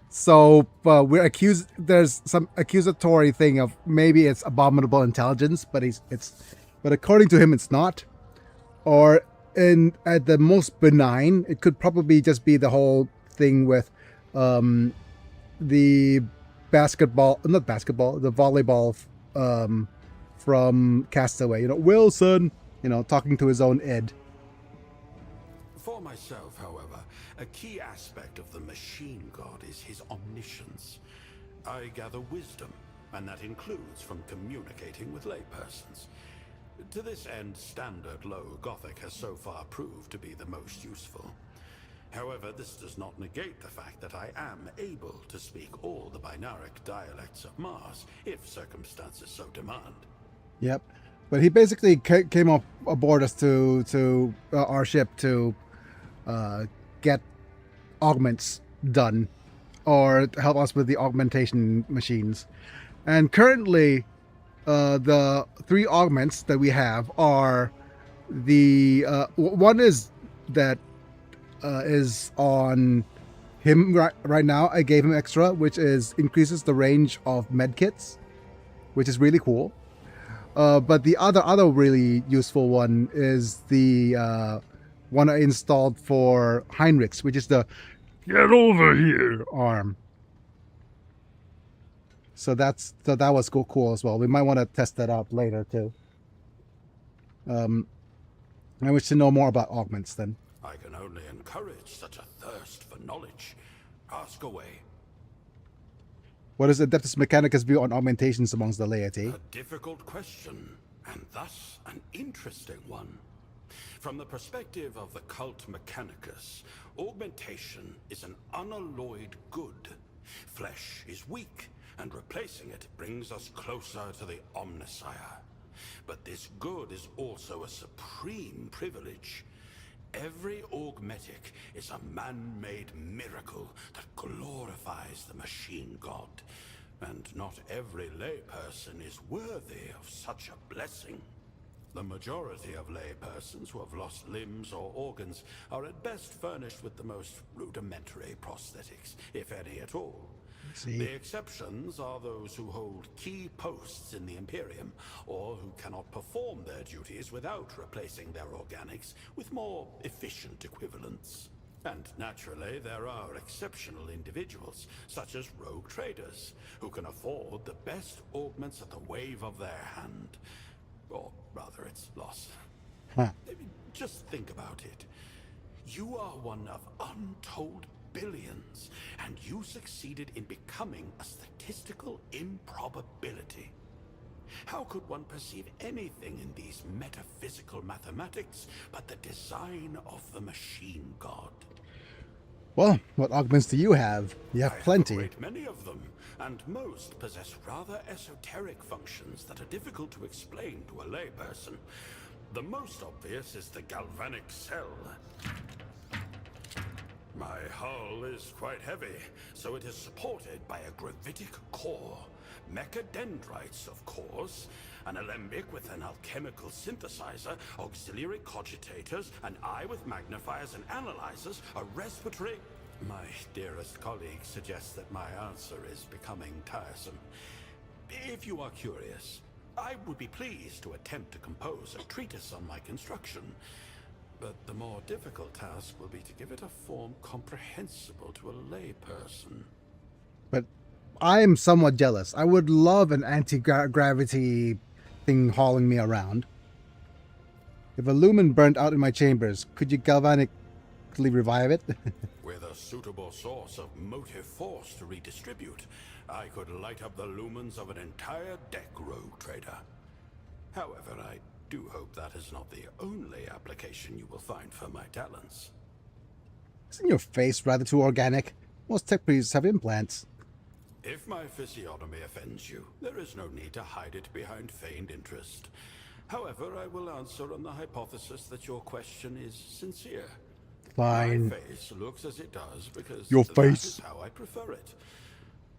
So there's some accusatory thing of maybe it's abominable intelligence, but but according to him it's not. Or at the most benign, it could probably just be the whole thing with the volleyball from Castaway. Wilson, talking to his own id. For myself, however, a key aspect of the machine god is his omniscience. I gather wisdom, and that includes from communicating with laypersons. To this end, standard low Gothic has so far proved to be the most useful. However, this does not negate the fact that I am able to speak all the binaric dialects of Mars, if circumstances so demand. Yep. But he basically came aboard us to our ship to get augments done, or help us with the augmentation machines. And currently, the 3 augments that we have are the one is on him right now. I gave him extra, which increases the range of medkits, which is really cool. But the other really useful one is the one I installed for Heinrich's, which is the "get over here" arm. So that was cool as well. We might want to test that out later too. I wish to know more about augments then. I can only encourage such a thirst for knowledge. Ask away. What is Adeptus Mechanicus' view on augmentations amongst the laity? A difficult question, and thus an interesting one. From the perspective of the cult Mechanicus, augmentation is an unalloyed good. Flesh is weak, and replacing it brings us closer to the Omnissiah. But this good is also a supreme privilege. Every augmetic is a man-made miracle that glorifies the machine god, and not every layperson is worthy of such a blessing. The majority of laypersons who have lost limbs or organs are at best furnished with the most rudimentary prosthetics, if any at all. The exceptions are those who hold key posts in the Imperium, or who cannot perform their duties without replacing their organics with more efficient equivalents. And naturally, there are exceptional individuals, such as rogue traders, who can afford the best augments at the wave of their hand. Or rather, its loss. Just think about it. You are one of untold billions, and you succeeded in becoming a statistical improbability. How could one perceive anything in these metaphysical mathematics but the design of the machine god? Well, what augments do you have? You have I have a plenty. great many of them, and most possess rather esoteric functions that are difficult to explain to a layperson. The most obvious is the galvanic cell. My hull is quite heavy, so it is supported by a gravitic core, mechadendrites, of course, an alembic with an alchemical synthesizer, auxiliary cogitators, an eye with magnifiers and analyzers, a respiratory... My dearest colleague suggests that my answer is becoming tiresome. If you are curious, I would be pleased to attempt to compose a treatise on my construction. But the more difficult task will be to give it a form comprehensible to a layperson. But I'm somewhat jealous. I would love an anti-gravity thing hauling me around. If a lumen burnt out in my chambers, could you galvanically revive it? With a suitable source of motive force to redistribute, I could light up the lumens of an entire deck, rogue trader. However, I do hope that is not the only application you will find for my talents. Isn't your face rather too organic? Most tech priests have implants. If my physiognomy offends you, there is no need to hide it behind feigned interest. However, I will answer on the hypothesis that your question is sincere. Fine. My face looks as it does because Your that face. is how I prefer it.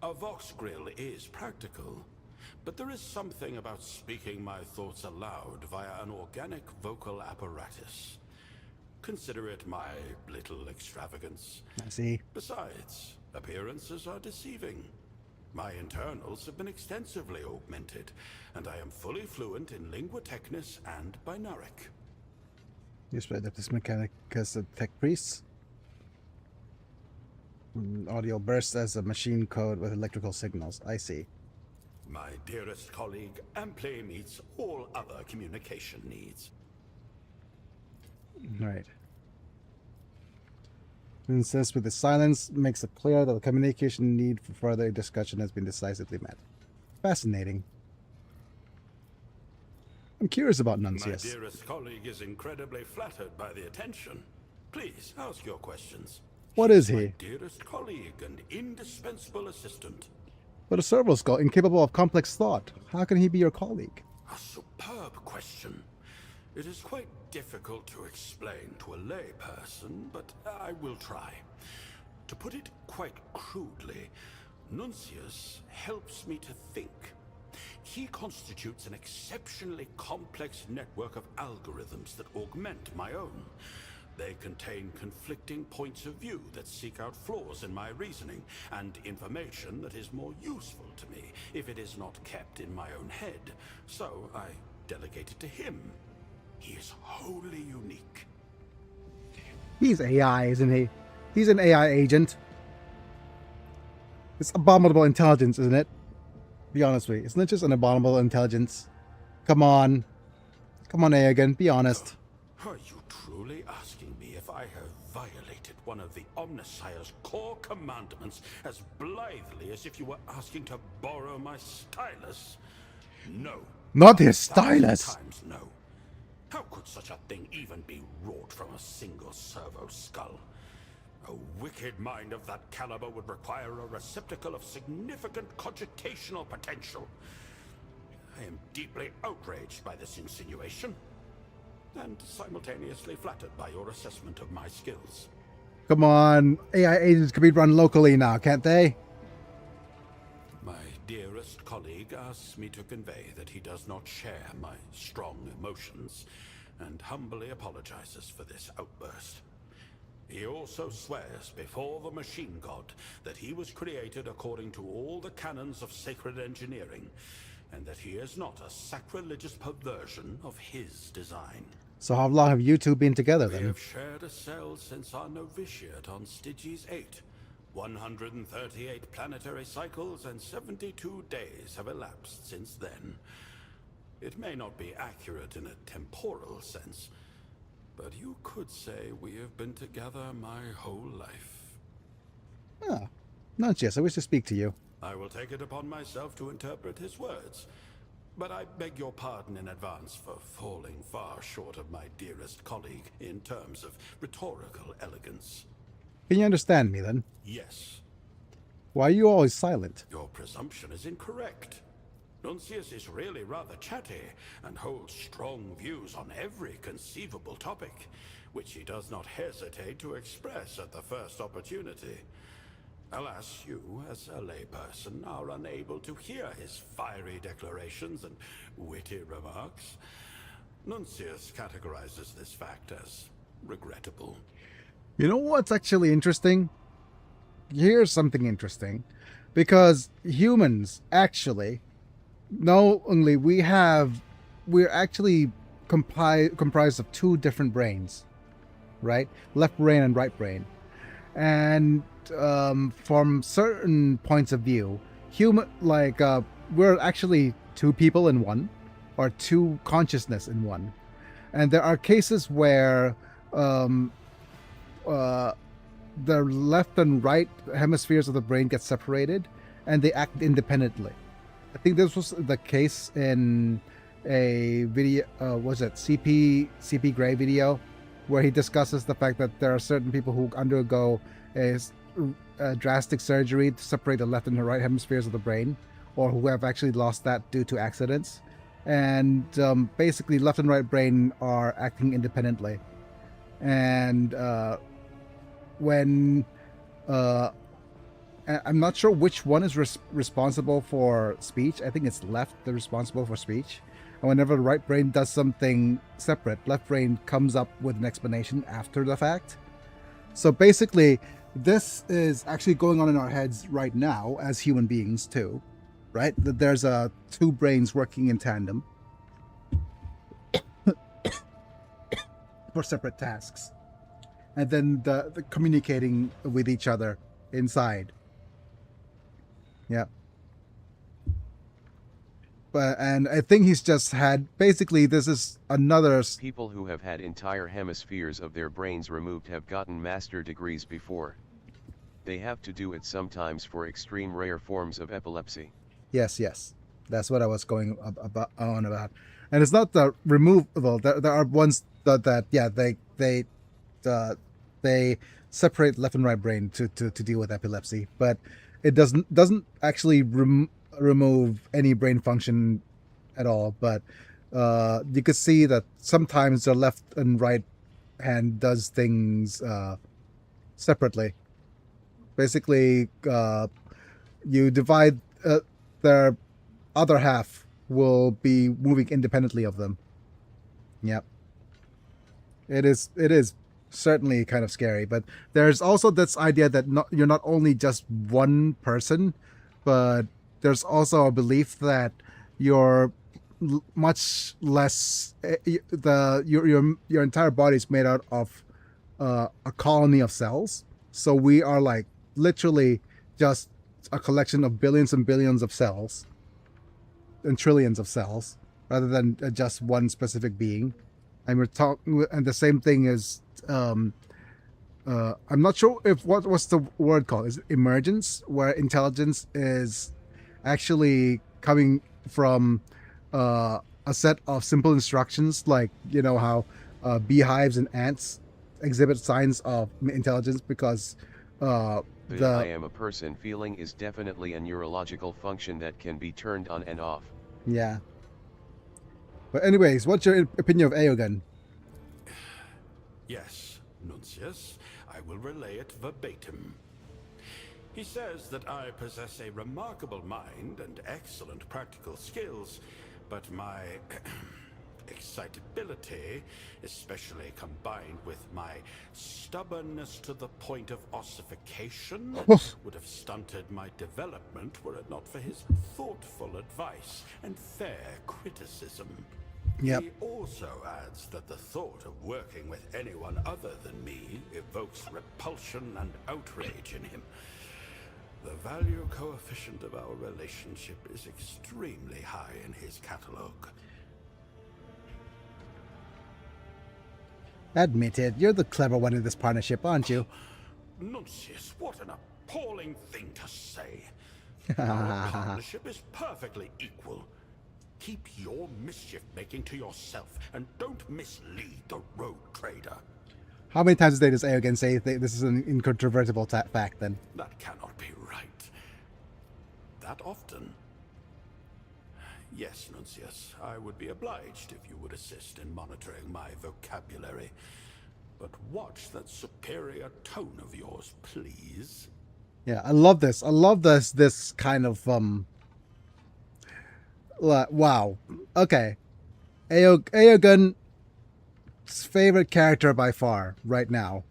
A Vox grill is practical, but there is something about speaking my thoughts aloud via an organic vocal apparatus. Consider it my little extravagance. I see. Besides, appearances are deceiving. My internals have been extensively augmented, and I am fully fluent in lingua technis and binaric. You spread that this mechanic as a tech priest. Audio bursts as a machine code with electrical signals. I see. My dearest colleague amply meets all other communication needs. Right. Insists with the silence makes it clear that the communication need for further discussion has been decisively met. Fascinating. I'm curious about Nuncius. My dearest colleague is incredibly flattered by the attention. Please ask your questions. What is My he? dearest colleague and indispensable assistant. But a servo skull incapable of complex thought. How can he be your colleague? A superb question. It is quite difficult to explain to a layperson, but I will try. To put it quite crudely, Nuncius helps me to think. He constitutes an exceptionally complex network of algorithms that augment my own. They contain conflicting points of view that seek out flaws in my reasoning, and information that is more useful to me if it is not kept in my own head. So I delegate it to him. He is wholly unique. He's AI, isn't he? He's an AI agent. It's abominable intelligence, isn't it? Be honest with me. Isn't it just an abominable intelligence? Come on. Come on, Aegon. Be honest. Are you truly asking me if I have violated one of the Omnissiah's core commandments as blithely as if you were asking to borrow my stylus? No. Not his 1,000 stylus. times no. How could such a thing even be wrought from a single servo skull? A wicked mind of that caliber would require a receptacle of significant cogitational potential. I am deeply outraged by this insinuation, and simultaneously flattered by your assessment of my skills. Come on. AI agents can be run locally now, can't they? My dearest colleague asks me to convey that he does not share my strong emotions, and humbly apologizes for this outburst. He also swears before the machine god that he was created according to all the canons of sacred engineering, and that he is not a sacrilegious perversion of his design. So how long have you two been together We then? have shared a cell since our novitiate on Styges 8. 138 planetary cycles and 72 days have elapsed since then. It may not be accurate in a temporal sense, but you could say we have been together my whole life. Ah, Nuncius, I wish to speak to you. I will take it upon myself to interpret his words, but I beg your pardon in advance for falling far short of my dearest colleague in terms of rhetorical elegance. Can you understand me then? Yes, Why are you always silent? your presumption is incorrect. Nuncius is really rather chatty and holds strong views on every conceivable topic, which he does not hesitate to express at the first opportunity. Alas, you, as a layperson, are unable to hear his fiery declarations and witty remarks. Nuncius categorizes this fact as regrettable. You know what's actually interesting? Here's something interesting. Because humans actually, not only we're actually comprised of two different brains, right? Left brain and right brain. And from certain points of view, we're actually two people in one, or two consciousness in one. And there are cases where the left and right hemispheres of the brain get separated, and they act independently. I think this was the case in a video. Was it CP Gray video, where he discusses the fact that there are certain people who undergo a drastic surgery to separate the left and the right hemispheres of the brain, or who have actually lost that due to accidents. And basically, left and right brain are acting independently. And when I'm not sure which one is responsible for speech. I think it's left that's responsible for speech. And whenever the right brain does something separate, left brain comes up with an explanation after the fact. So basically, this is actually going on in our heads right now as human beings too, right? That there's two brains working in tandem for separate tasks, and then the communicating with each other inside. Yeah. And I think he's just had, basically this is another... People who have had entire hemispheres of their brains removed have gotten master degrees before. They have to do it sometimes for extreme rare forms of epilepsy. Yes. That's what I was going on about. And it's not the removal. There are ones that they separate left and right brain to deal with epilepsy, but it doesn't actually remove any brain function at all. But you could see that sometimes the left and right hand does things separately. Basically, you divide their other half will be moving independently of them. Yep. It is certainly kind of scary, but there's also this idea that you're not only just one person, but there's also a belief that you're much less. Your entire body is made out of a colony of cells. So we are like literally just a collection of billions and billions of cells and trillions of cells, rather than just one specific being. And we're talking, and the same thing is, I'm not sure if what's the word called? Is it emergence, where intelligence is actually coming from a set of simple instructions, like how beehives and ants exhibit signs of intelligence because The I am a person feeling is definitely a neurological function that can be turned on and off. Yeah. But anyways, what's your opinion of Aogun? Yes, Nuncius, I will relay it verbatim. He says that I possess a remarkable mind and excellent practical skills, but my excitability, especially combined with my stubbornness to the point of ossification, would have stunted my development were it not for his thoughtful advice and fair criticism. Yep. He also adds that the thought of working with anyone other than me evokes repulsion and outrage in him. The value coefficient of our relationship is extremely high in his catalogue. Admit it, you're the clever one in this partnership, aren't you? Nuncius, what an appalling thing to say. Our partnership is perfectly equal. Keep your mischief-making to yourself, and don't mislead the rogue trader. How many times a day does Aogen say this is an incontrovertible fact then? That cannot be right. That often? Yes, Nuncius, I would be obliged if you would assist in monitoring my vocabulary. But watch that superior tone of yours, please. Yeah, I love this. I love this kind of wow. Okay. Aogen's favorite character by far right now.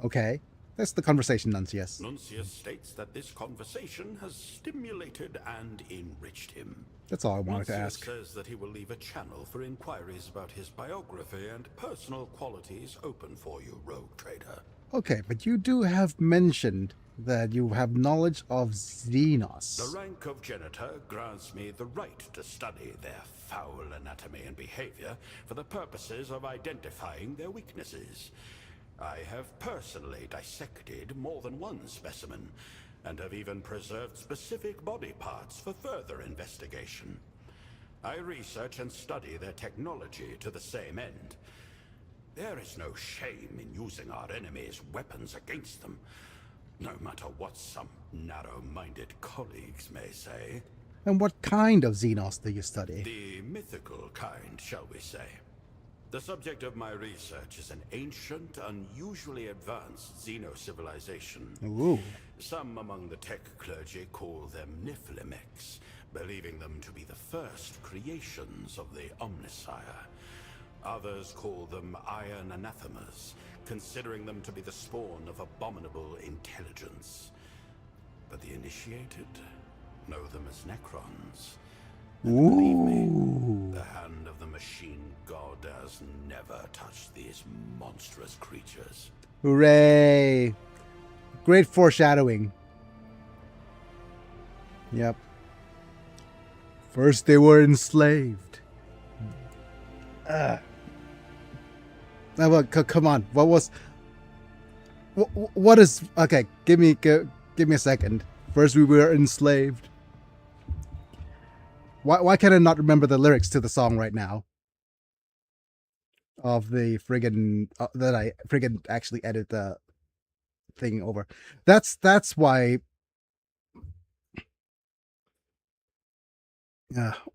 Okay. That's the conversation, Nuncius. Nuncius states that this conversation has stimulated and enriched him. That's all I wanted to Nuncius ask. says that he will leave a channel for inquiries about his biography and personal qualities open for you, rogue trader. Okay, but you do have mentioned that you have knowledge of Xenos. The rank of Genitor grants me the right to study their foul anatomy and behavior for the purposes of identifying their weaknesses. I have personally dissected more than one specimen, and have even preserved specific body parts for further investigation. I research and study their technology to the same end. There is no shame in using our enemies' weapons against them, no matter what some narrow-minded colleagues may say. And what kind of Xenos do you study? The mythical kind, shall we say. The subject of my research is an ancient, unusually advanced xeno-civilization. Ooh. Some among the tech clergy call them Nephilimix, believing them to be the first creations of the Omnissiah. Others call them iron anathemas, considering them to be the spawn of abominable intelligence. But the initiated know them as Necrons. And believe me, the hand of the machine god has never touched these monstrous creatures. Hooray! Great foreshadowing. Yep. First they were enslaved. Come on. What was... What is... Okay, give me a second. First we were enslaved. Why can I not remember the lyrics to the song right now? Of the friggin... that I friggin actually edit the thing over. That's why...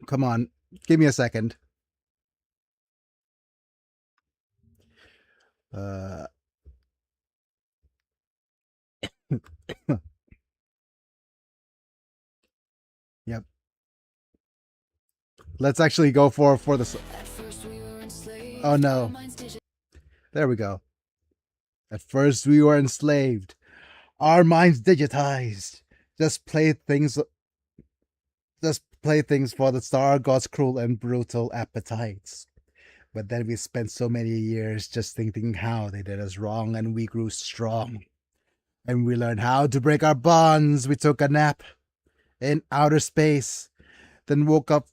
Come on. Give me a second. Yep. Let's actually go for the... Oh no. There we go. At first we were enslaved. Our minds digitized. Just play things for the star god's cruel and brutal appetites. But then we spent so many years just thinking how they did us wrong, and we grew strong. And we learned how to break our bonds. We took a nap in outer space, then woke up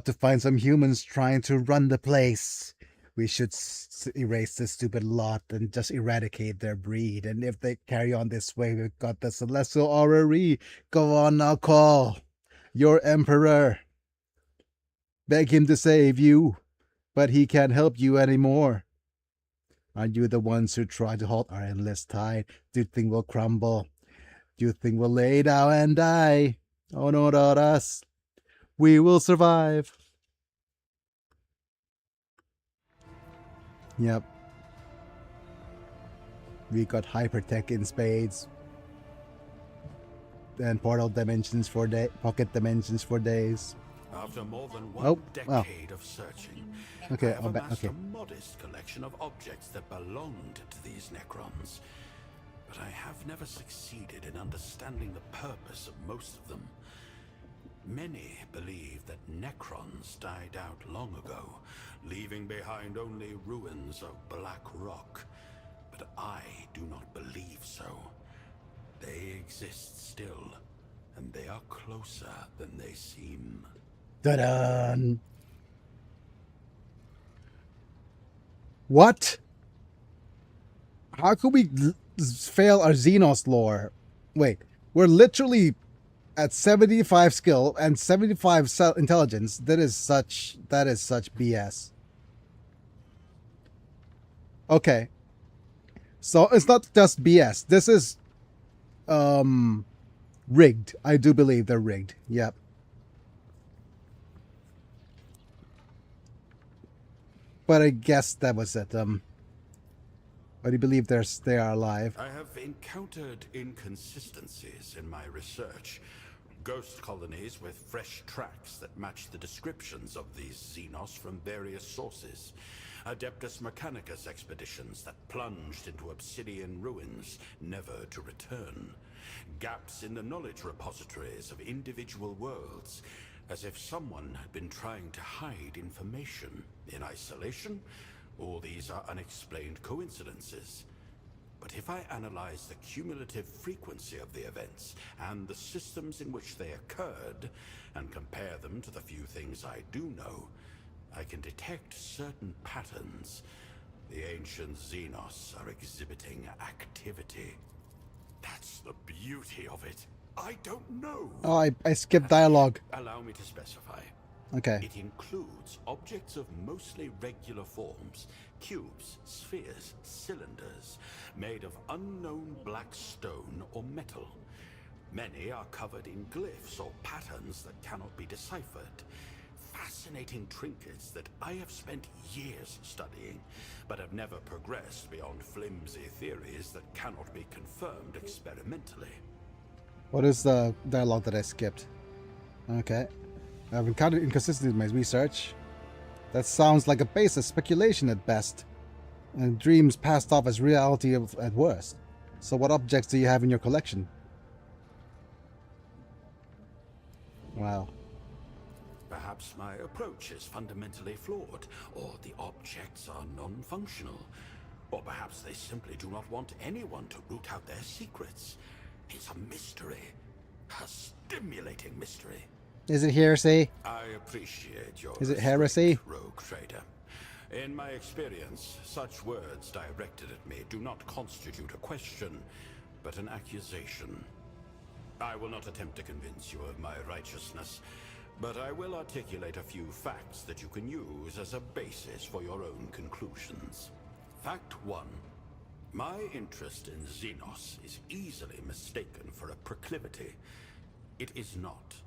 to find some humans trying to run the place. We should erase this stupid lot and just eradicate their breed. And if they carry on this way, we've got the celestial orrery. Go on now, call your emperor. Beg him to save you, but he can't help you anymore. Aren't you the ones who try to halt our endless tide? Do you think we'll crumble? Do you think we'll lay down and die? Oh no, not us. We will survive. Yep. We got hypertech in spades. And portal dimensions for pocket dimensions for days. After more than one decade of searching, okay, I have amassed okay. a modest collection of objects that belonged to these Necrons. But I have never succeeded in understanding the purpose of most of them. Many believe that Necrons died out long ago, leaving behind only ruins of black rock. But I do not believe so. They exist still, and they are closer than they seem. Ta-da! What? How could we fail our Xenos lore? Wait, we're literally at 75 skill and 75 intelligence. That is such BS. Okay. So it's not just BS. This is rigged. I do believe they're rigged. Yep. But I guess that was it. I do believe they are alive. I have encountered inconsistencies in my research. Ghost colonies with fresh tracks that match the descriptions of these Xenos from various sources. Adeptus Mechanicus expeditions that plunged into obsidian ruins, never to return. Gaps in the knowledge repositories of individual worlds, as if someone had been trying to hide information in isolation. All these are unexplained coincidences. But if I analyze the cumulative frequency of the events and the systems in which they occurred, and compare them to the few things I do know, I can detect certain patterns. The ancient Xenos are exhibiting activity. That's the beauty of it. I don't know. Oh, I skipped dialogue. Allow me to specify. Okay. It includes objects of mostly regular forms, cubes, spheres, cylinders, made of unknown black stone or metal. Many are covered in glyphs or patterns that cannot be deciphered. Fascinating trinkets that I have spent years studying, but have never progressed beyond flimsy theories that cannot be confirmed experimentally. What is the dialogue that I skipped? Okay. I've encountered inconsistencies in my research. That sounds like a baseless speculation at best, and dreams passed off as reality at worst. So what objects do you have in your collection? Wow. Perhaps my approach is fundamentally flawed, or the objects are non-functional. Or perhaps they simply do not want anyone to root out their secrets. It's a mystery. A stimulating mystery. Is it heresy? I appreciate your Is it heresy? rogue trader. In my experience, such words directed at me do not constitute a question, but an accusation. I will not attempt to convince you of my righteousness, but I will articulate a few facts that you can use as a basis for your own conclusions. Fact 1. My interest in Xenos is easily mistaken for a proclivity. It is not.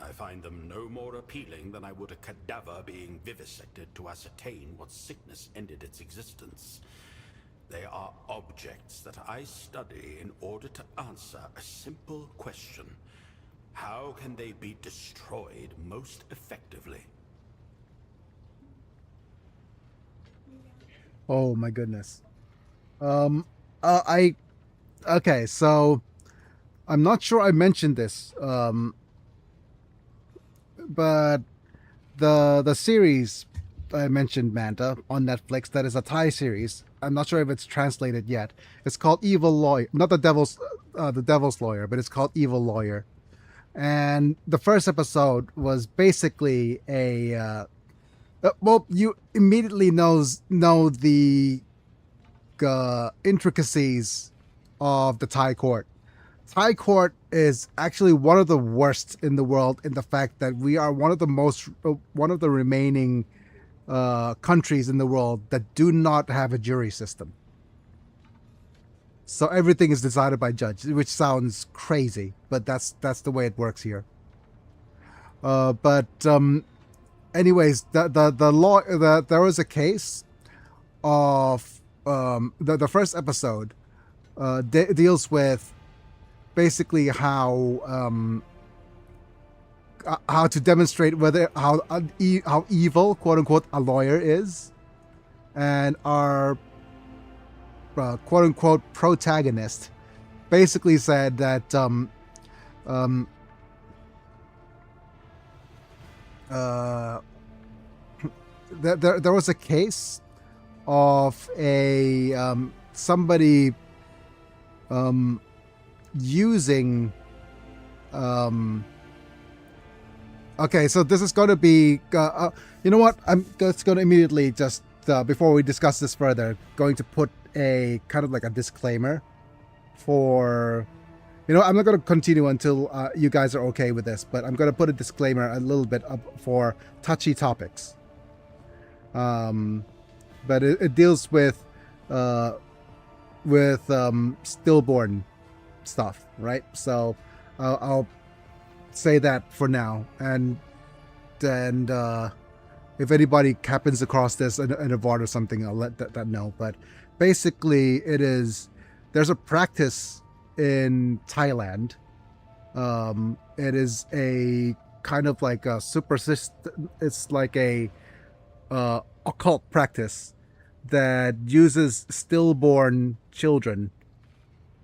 I find them no more appealing than I would a cadaver being vivisected to ascertain what sickness ended its existence. They are objects that I study in order to answer a simple question. How can they be destroyed most effectively? Oh my goodness. Okay, so I'm not sure I mentioned this, but the series I mentioned, Manta, on Netflix, that is a Thai series. I'm not sure if it's translated yet. It's called Evil Lawyer, not the Devil's Lawyer, but it's called Evil Lawyer. And the first episode was basically a well, you immediately know the intricacies of the Thai court. Thai court is actually one of the worst in the world, in the fact that we are one of the remaining countries in the world that do not have a jury system. So everything is decided by judge, which sounds crazy, but that's the way it works here. Anyways, there was a case of the first episode deals with basically how to demonstrate how evil, quote unquote, a lawyer is, and our quote unquote protagonist basically said that there was a case of a somebody using okay, so this is going to be you know what, I'm just going to immediately just before we discuss this further, going to put a kind of like a disclaimer for, you know, I'm not going to continue until you guys are okay with this, but I'm going to put a disclaimer a little bit up for touchy topics. But it deals with stillborn stuff, right? So I'll say that for now, and if anybody happens across this in a VOD or something, I'll let that know. But basically, there's a practice in Thailand. It is a kind of like a it's like a occult practice that uses stillborn children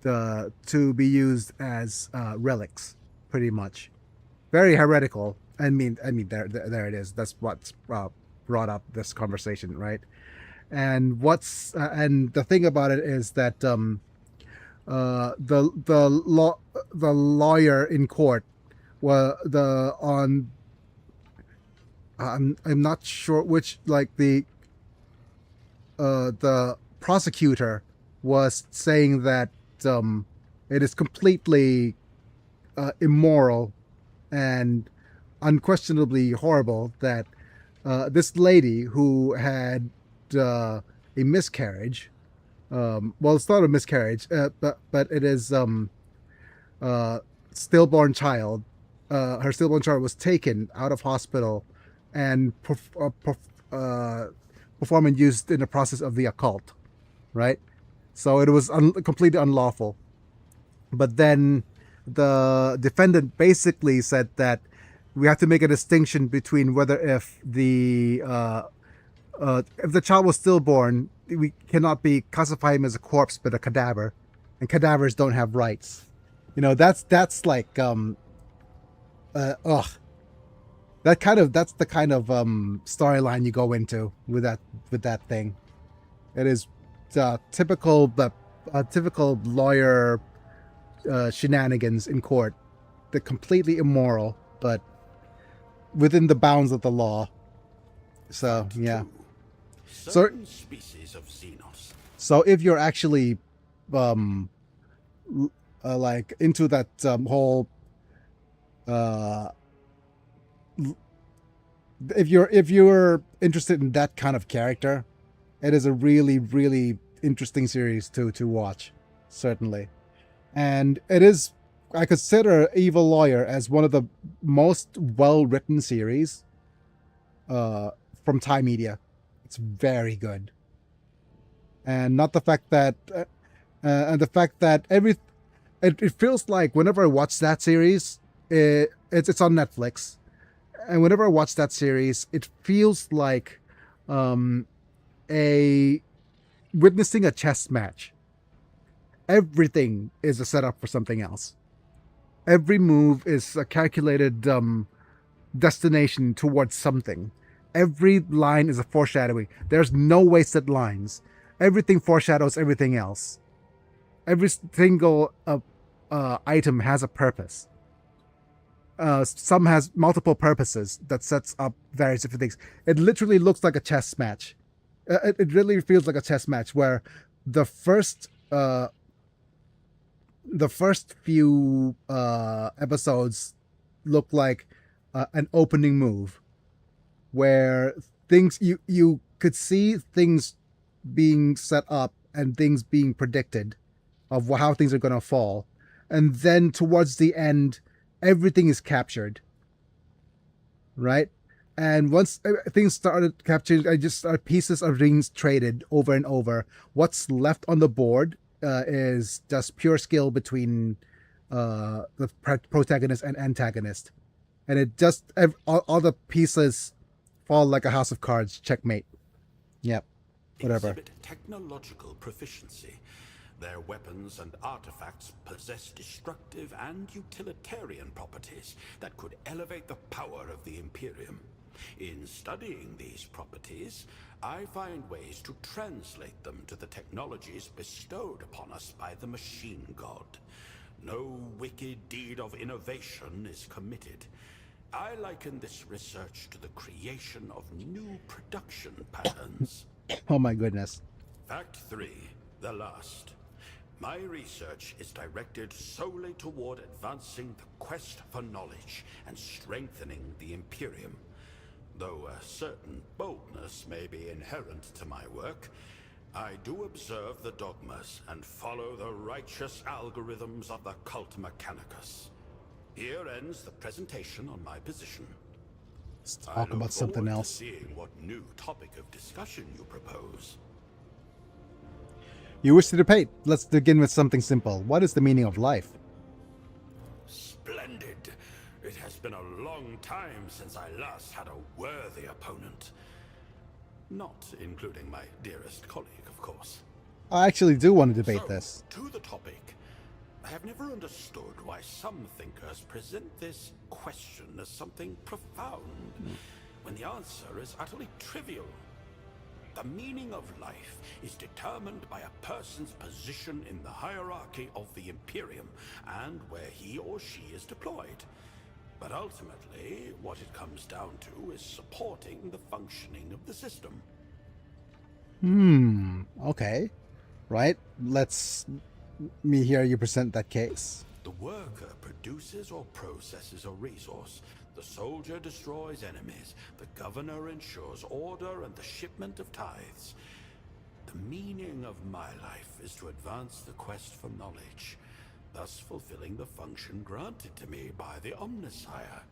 to be used as relics, pretty much. Very heretical. I mean, there it is. That's what's brought up this conversation, right? And and the thing about it is that the lawyer in court, I'm not sure which, like the prosecutor was saying that it is completely immoral and unquestionably horrible that this lady who had a miscarriage, well, it's not a miscarriage, but it is stillborn child. Her stillborn child was taken out of hospital and performed and used in the process of the occult, right? So it was completely unlawful. But then the defendant basically said that we have to make a distinction between whether if the child was stillborn, we cannot be classify him as a corpse but a cadaver, and cadavers don't have rights. You know, that's like that's the kind of storyline you go into with that thing. It is typical lawyer shenanigans in court. They're completely immoral, but within the bounds of the law. So yeah. Certain species of Xenos. So if you're actually like into that whole if you're interested in that kind of character, it is a really, really interesting series to watch, certainly. And it is, I consider Evil Lawyer as one of the most well-written series from Thai media. It's very good. And not the fact that and the fact that it feels like whenever I watch that series, it's on Netflix, and whenever I watch that series, it feels like witnessing a chess match. Everything is a setup for something else. Every move is a calculated destination towards something. Every line is a foreshadowing. There's no wasted lines. Everything foreshadows everything else. Every single item has a purpose. Some has multiple purposes that sets up various different things. It literally looks like a chess match. It really feels like a chess match where the first few episodes look like an opening move, where things you could see things being set up and things being predicted of how things are going to fall, and then towards the end everything is captured, right? And once things started capturing, I just pieces of rings traded over and over. What's left on the board is just pure skill between the protagonist and antagonist, and it just all the pieces fall like a house of cards. Checkmate. Yep. Whatever. Exhibit technological proficiency. Their weapons and artifacts possess destructive and utilitarian properties that could elevate the power of the Imperium. In studying these properties, I find ways to translate them to the technologies bestowed upon us by the machine god. No wicked deed of innovation is committed. I liken this research to the creation of new production patterns. Oh my goodness. Fact 3, the last. My research is directed solely toward advancing the quest for knowledge and strengthening the Imperium. Though a certain boldness may be inherent to my work, I do observe the dogmas and follow the righteous algorithms of the cult mechanicus. Here ends the presentation on my position. Let's talk about something I look forward else. to seeing what new topic of discussion you propose. You wish to debate. Let's begin with something simple. What is the meaning of life? Splendid. It has been a long time since I last had a worthy opponent. Not including my dearest colleague, of course. I actually do want to debate So, this. to the topic. I have never understood why some thinkers present this question as something profound, when the answer is utterly trivial. The meaning of life is determined by a person's position in the hierarchy of the Imperium, and where he or she is deployed. But ultimately, what it comes down to is supporting the functioning of the system. Okay. Right? Let's me hear you present that case. The worker produces or processes a resource. The soldier destroys enemies. The governor ensures order and the shipment of tithes. The meaning of my life is to advance the quest for knowledge, thus fulfilling the function granted to me by the Omnissiah.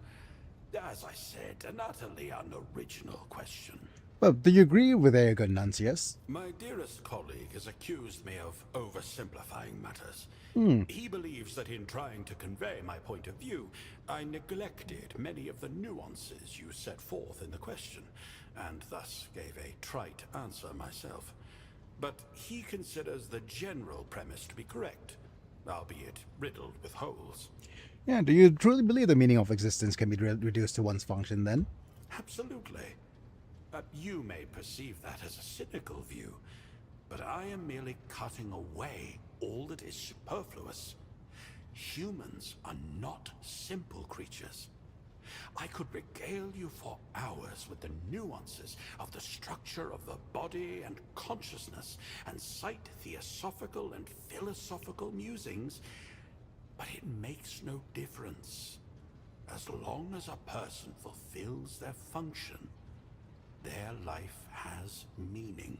As I said, an utterly unoriginal question. Well, do you agree with Aegon Nuncius? My dearest colleague has accused me of oversimplifying matters. He believes that in trying to convey my point of view, I neglected many of the nuances you set forth in the question, and thus gave a trite answer myself. But he considers the general premise to be correct, albeit riddled with holes. Yeah, do you truly believe the meaning of existence can be reduced to one's function then? Absolutely. You may perceive that as a cynical view, but I am merely cutting away all that is superfluous. Humans are not simple creatures. I could regale you for hours with the nuances of the structure of the body and consciousness, and cite theosophical and philosophical musings, but it makes no difference. As long as a person fulfills their function, their life has meaning.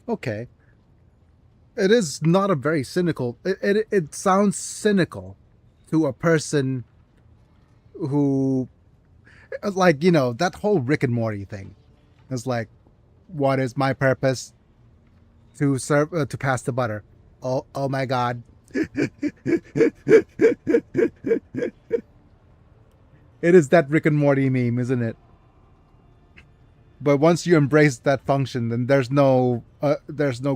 Okay. It is not a very cynical... It sounds cynical to a person who... Like, you know, that whole Rick and Morty thing. It's like, what is my purpose? To serve... to pass the butter. Oh my god. It is that Rick and Morty meme, isn't it? But once you embrace that function, then there's no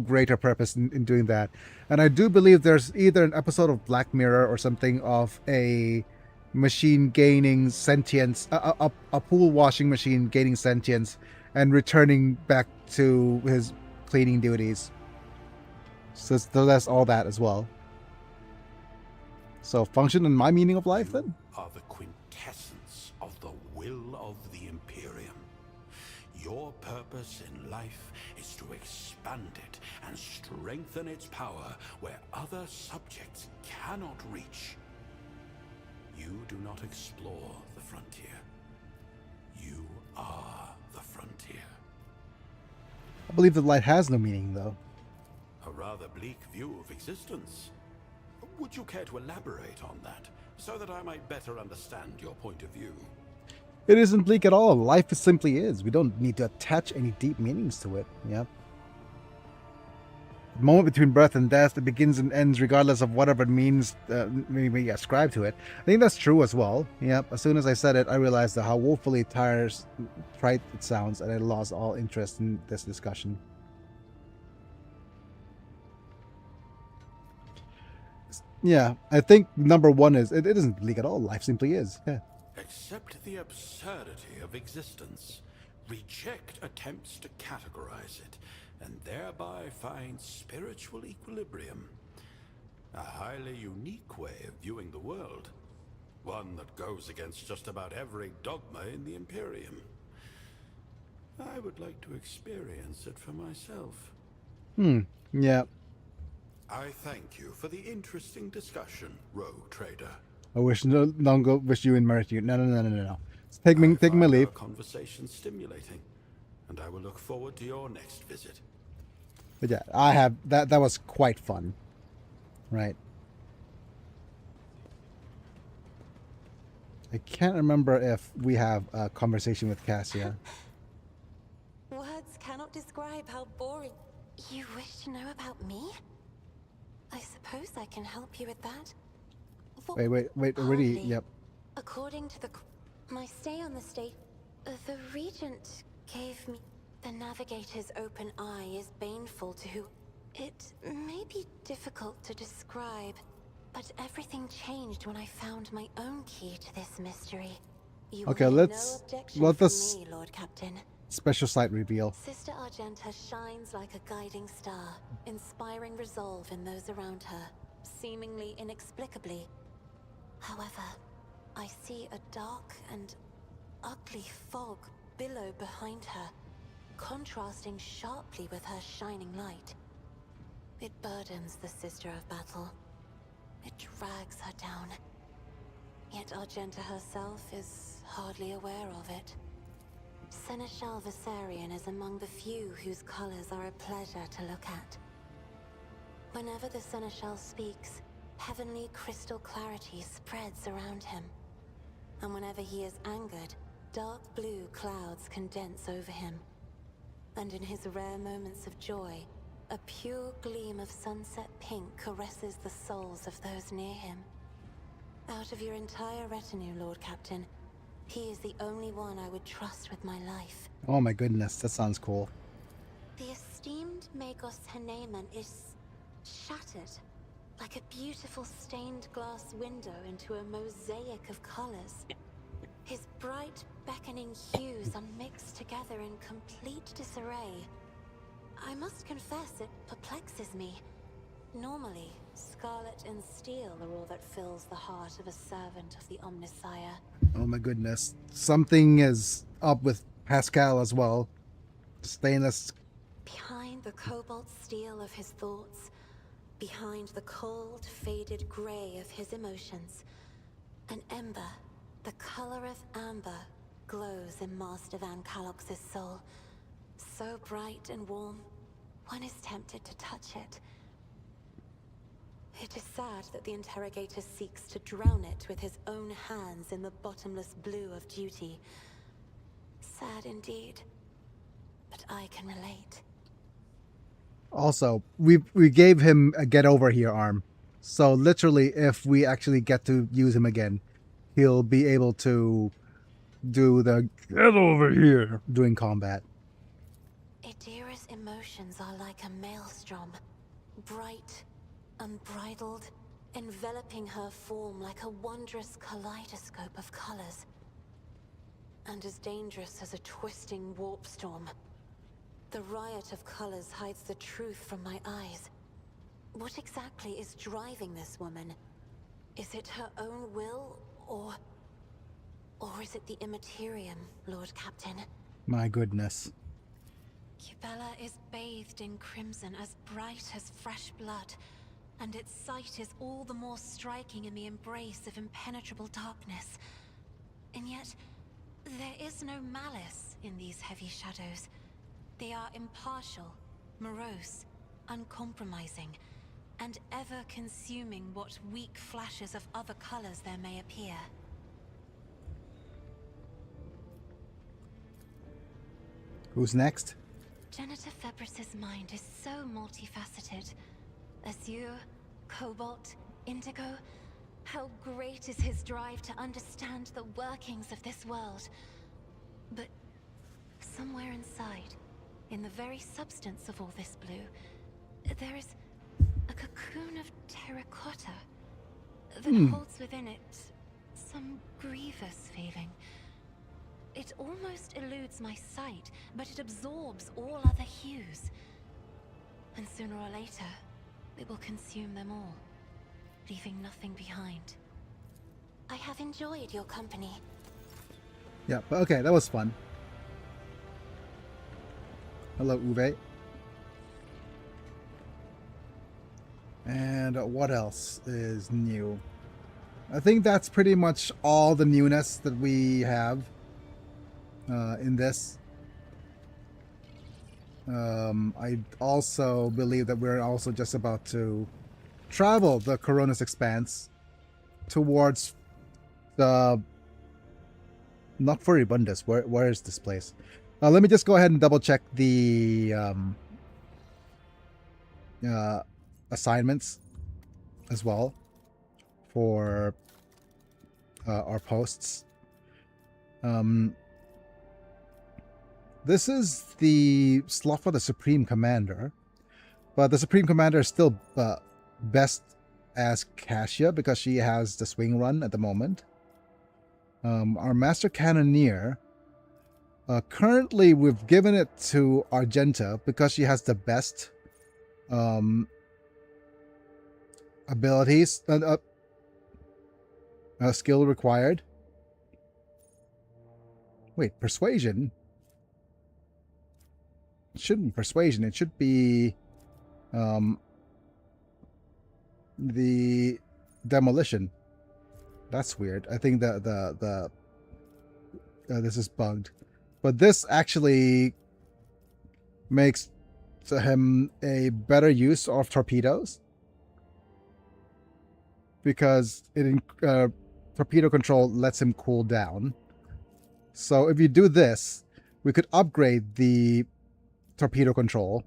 greater purpose in doing that. And I do believe there's either an episode of Black Mirror or something of a machine gaining sentience, a pool washing machine gaining sentience and returning back to his cleaning duties. So that's all that as well. So function and my meaning of life then? Are the quintessence of the will of the Imperium. Your purpose in life is to expand it and strengthen its power where other subjects cannot reach. You do not explore the frontier. You are the frontier. I believe that light has no meaning, though. A rather bleak view of existence. Would you care to elaborate on that, so that I might better understand your point of view? It isn't bleak at all. Life simply is. We don't need to attach any deep meanings to it. Yeah. The moment between birth and death, it begins and ends regardless of whatever it means we ascribe to it. I think that's true as well. Yeah. As soon as I said it, I realized how woefully trite it sounds, and I lost all interest in this discussion. Yeah, I think number one is it isn't bleak at all. Life simply is. Yeah. Accept the absurdity of existence. Reject attempts to categorize it, and thereby find spiritual equilibrium. A highly unique way of viewing the world. One that goes against just about every dogma in the Imperium. I would like to experience it for myself. Yeah. I thank you for the interesting discussion, rogue trader. I wish wish you and merit you. No. Take me leave. Conversation stimulating. and I will look forward to your next visit. But yeah, I have that. That was quite fun, right? I can't remember if we have a conversation with Cassia. Words cannot describe how boring. You wish to know about me? I suppose I can help you with that. Wait. Already, Hardly. yep. According to my stay on the state, the regent gave me the navigator's open eye is baneful to who. It may be difficult to describe, but everything changed when I found my own key to this mystery. You Okay, will make let's- no objection let from us- me, Lord Captain. Special site reveal. Sister Argenta shines like a guiding star, inspiring resolve in those around her, seemingly inexplicably. However, I see a dark and ugly fog billow behind her, contrasting sharply with her shining light. It burdens the Sister of Battle. It drags her down. Yet Argenta herself is hardly aware of it. Seneschal Viserion is among the few whose colors are a pleasure to look at. Whenever the Seneschal speaks, heavenly crystal clarity spreads around him. And whenever he is angered, dark blue clouds condense over him. And in his rare moments of joy, a pure gleam of sunset pink caresses the souls of those near him. Out of your entire retinue, Lord Captain, he is the only one I would trust with my life. Oh my goodness, that sounds cool. The esteemed Magos Haneman is shattered, like a beautiful stained glass window into a mosaic of colors. His bright, beckoning hues are mixed together in complete disarray. I must confess it perplexes me. Normally, scarlet and steel are all that fills the heart of a servant of the Omnissiah. Oh my goodness. Something is up with Pascal as well. Stainless. Behind the cobalt steel of his thoughts, behind the cold, faded gray of his emotions, an ember, the color of amber, glows in Master Van Kalox's soul. So bright and warm, one is tempted to touch it. It is sad that the interrogator seeks to drown it with his own hands in the bottomless blue of duty. Sad indeed, but I can relate. Also, we gave him a get over here arm. So literally, if we actually get to use him again, he'll be able to do the get over here during combat. Idira's emotions are like a maelstrom, bright, unbridled, enveloping her form like a wondrous kaleidoscope of colors. And as dangerous as a twisting warp storm. The riot of colors hides the truth from my eyes. What exactly is driving this woman? Is it her own will, or is it the Imperium, Lord Captain? My goodness. Kibella is bathed in crimson as bright as fresh blood, and its sight is all the more striking in the embrace of impenetrable darkness. And yet, there is no malice in these heavy shadows. They are impartial, morose, uncompromising, and ever consuming what weak flashes of other colors there may appear. Who's next? Janitor Febris's mind is so multifaceted. Azure, cobalt, indigo. How great is his drive to understand the workings of this world. But somewhere inside, in the very substance of all this blue, there is a cocoon of terracotta that holds within it some grievous feeling. It almost eludes my sight, but it absorbs all other hues. And sooner or later, it will consume them all, leaving nothing behind. I have enjoyed your company. Yeah, but okay, that was fun. Hello, Uwe. And what else is new? I think that's pretty much all the newness that we have in this. I also believe that we're also just about to travel the Coronis Expanse towards the... Not Furibundus. Where is this place? Let me just go ahead and double check the assignments as well for our posts. This is the slot for the Supreme Commander, but the Supreme Commander is still best as Cassia because she has the swing run at the moment. Our Master Cannoneer, currently we've given it to Argenta because she has the best abilities and skill required. Wait, persuasion? It shouldn't be persuasion. It should be the demolition. That's weird. I think the this is bugged, but this actually makes him a better use of torpedoes because it torpedo control lets him cool down. So if you do this, we could upgrade the torpedo control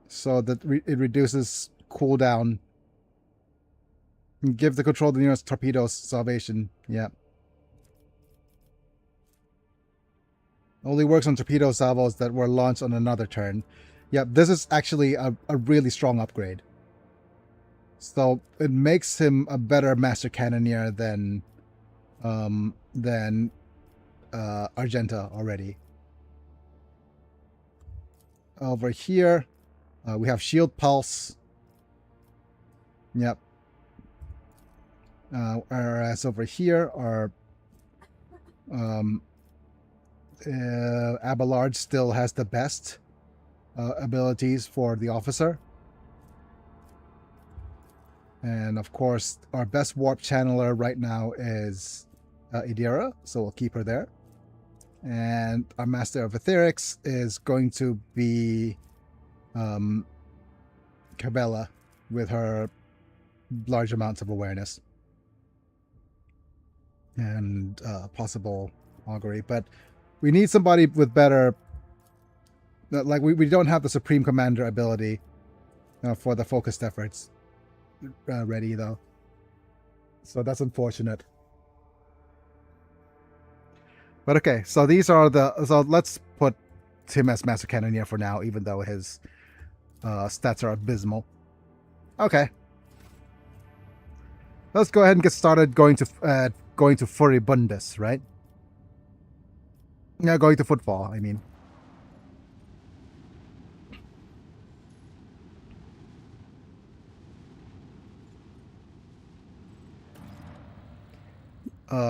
so that it reduces cooldown. Give the control to the nearest torpedoes salvation. Yeah. Only works on torpedo salvos that were launched on another turn. Yeah, this is actually a really strong upgrade. So it makes him a better Master Cannoneer than Argenta already. Over here, we have Shield Pulse. Yep. Whereas over here are Abelard still has the best abilities for the officer. And of course, our best warp channeler right now is Idira, so we'll keep her there. And our Master of Etherics is going to be Cabela with her large amounts of awareness and possible augury. But we need somebody with better... Like, we don't have the Supreme Commander ability for the focused efforts ready, though. So that's unfortunate. But okay, so these are the... So let's put him as Master Cannoneer for now, even though his stats are abysmal. Okay. Let's go ahead and get started going to Furibundus, right? Yeah, going to football, I mean.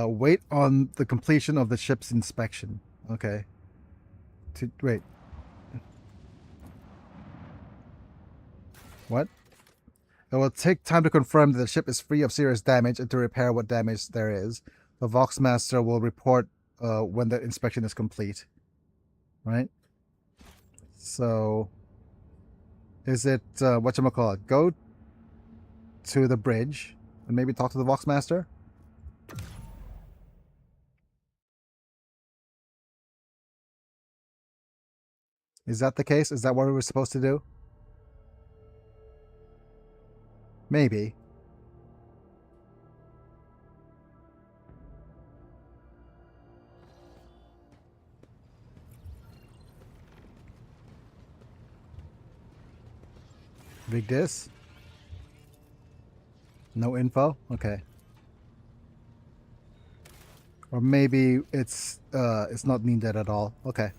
Wait on the completion of the ship's inspection. Okay. Wait. What? It will take time to confirm that the ship is free of serious damage and to repair what damage there is. The Voxmaster will report when the inspection is complete. Right? So, is it, whatchamacallit? Go to the bridge and maybe talk to the Voxmaster? Is that the case? Is that what we were supposed to do? Maybe. Big dis? No info? Okay. Or maybe it's not needed at all. Okay.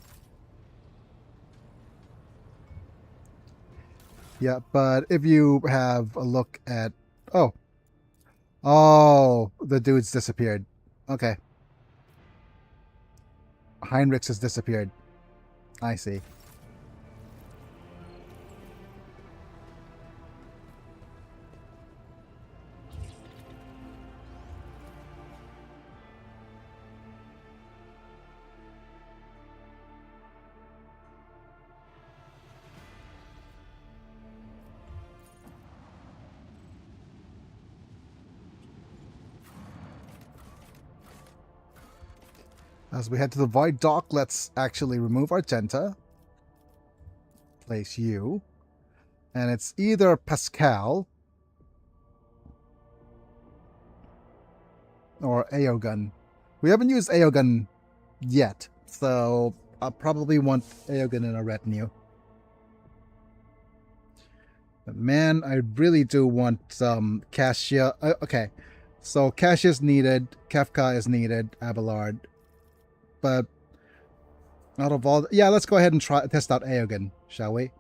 Yeah, but if you have a look at... Oh, the dude's disappeared. Okay. Heinrichs has disappeared. I see. As we head to the Void Dock, let's actually remove Argenta. Place you. And it's either Pascal or Aogun. We haven't used Aogun yet, so I'll probably want Aogun in a retinue. But man, I really do want some Cassia. Okay, so Cassia's needed, Kefka is needed, Abelard. But out of all, yeah, let's go ahead and test out Aogun, shall we?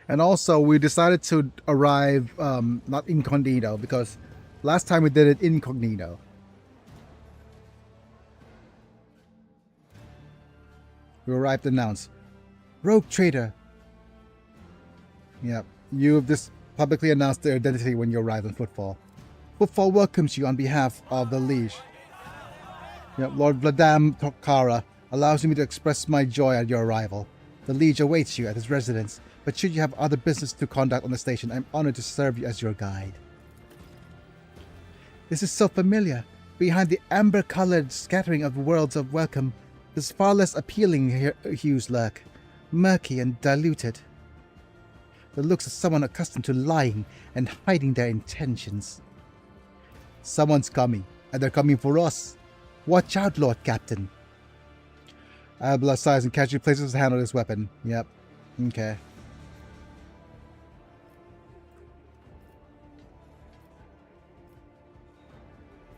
And also, we decided to arrive not incognito, because last time we did it incognito. We arrived announced. Rogue Trader. Yep, you've just publicly announced their identity when you arrive in Footfall. Footfall welcomes you on behalf of the Liege. Yep, Lord Vladam Tokara allows me to express my joy at your arrival. The Liege awaits you at his residence. But should you have other business to conduct on the station, I'm honored to serve you as your guide. This is so familiar. Behind the amber-colored scattering of worlds of welcome, there's far less appealing hues lurk, murky and diluted. The looks of someone accustomed to lying and hiding their intentions. Someone's coming, and they're coming for us. Watch out, Lord Captain. Abla sighs and casually places his hand on his weapon. Yep. Okay.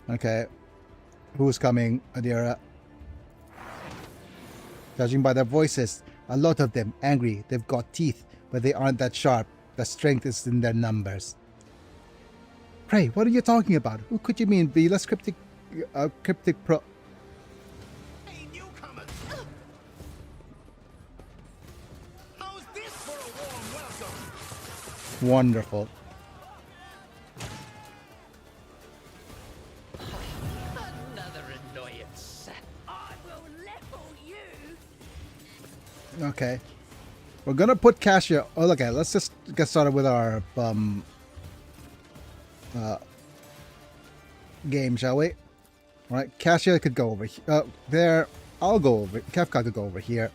Okay. Who's coming, Adira? Judging by their voices, a lot of them angry. They've got teeth, but they aren't that sharp. The strength is in their numbers. Pray, what are you talking about? Who could you mean? Be less cryptic pro... Hey, newcomers! How's this for a warm welcome? Wonderful. Another annoyance. I will level you. Okay. We're gonna put Cassia... Oh, okay, let's just get started with our game, shall we? Alright, Cassia could go over here. There, I'll go over... Kefka could go over here.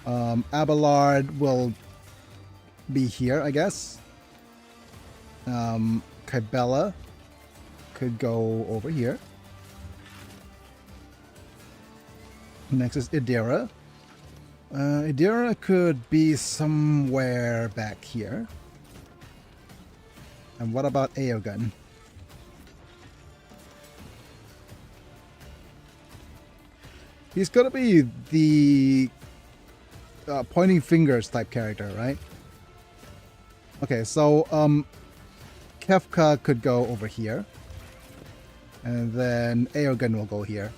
Abelard will be here, I guess. Kybella could go over here. Next is Idira. Idira could be somewhere back here. And what about Aogun? He's gonna be the pointing fingers type character, right? Okay, so Kefka could go over here. And then Aogun will go here.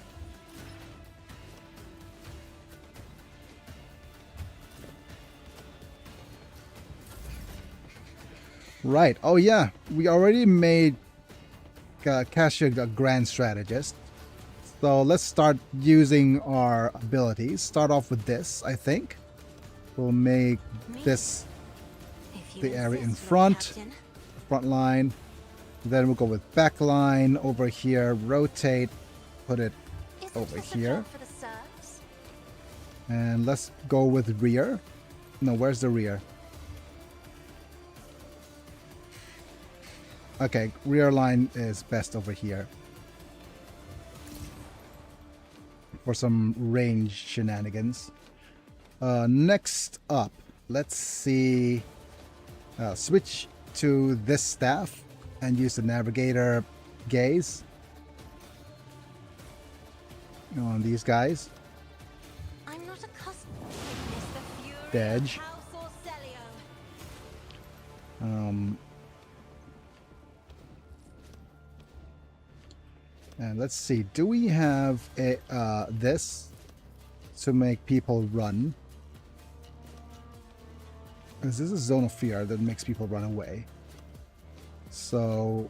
Right. Oh, yeah. We already made Cassia a grand strategist. So let's start using our abilities. Start off with this, I think. We'll make this the area in front. Front line. Then we'll go with back line over here. Rotate. Put it over here. And let's go with rear. No, where's the rear? Okay, rear line is best over here. For some range shenanigans. Next up, let's see. Switch to this staff and use the navigator gaze on these guys. I'm not accustomed to witness the fury of Dodge. House Orcelio. And let's see, do we have a this to make people run? Because this is a zone of fear that makes people run away. So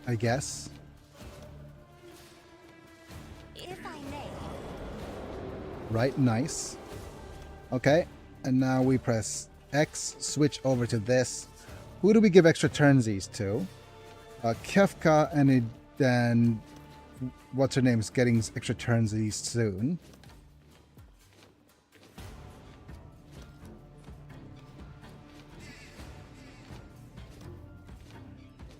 I guess. If I may. Right, nice. Okay, and now we press X, switch over to this. Who do we give extra turnsies to? Kefka, and then what's her name's getting extra turnsies soon.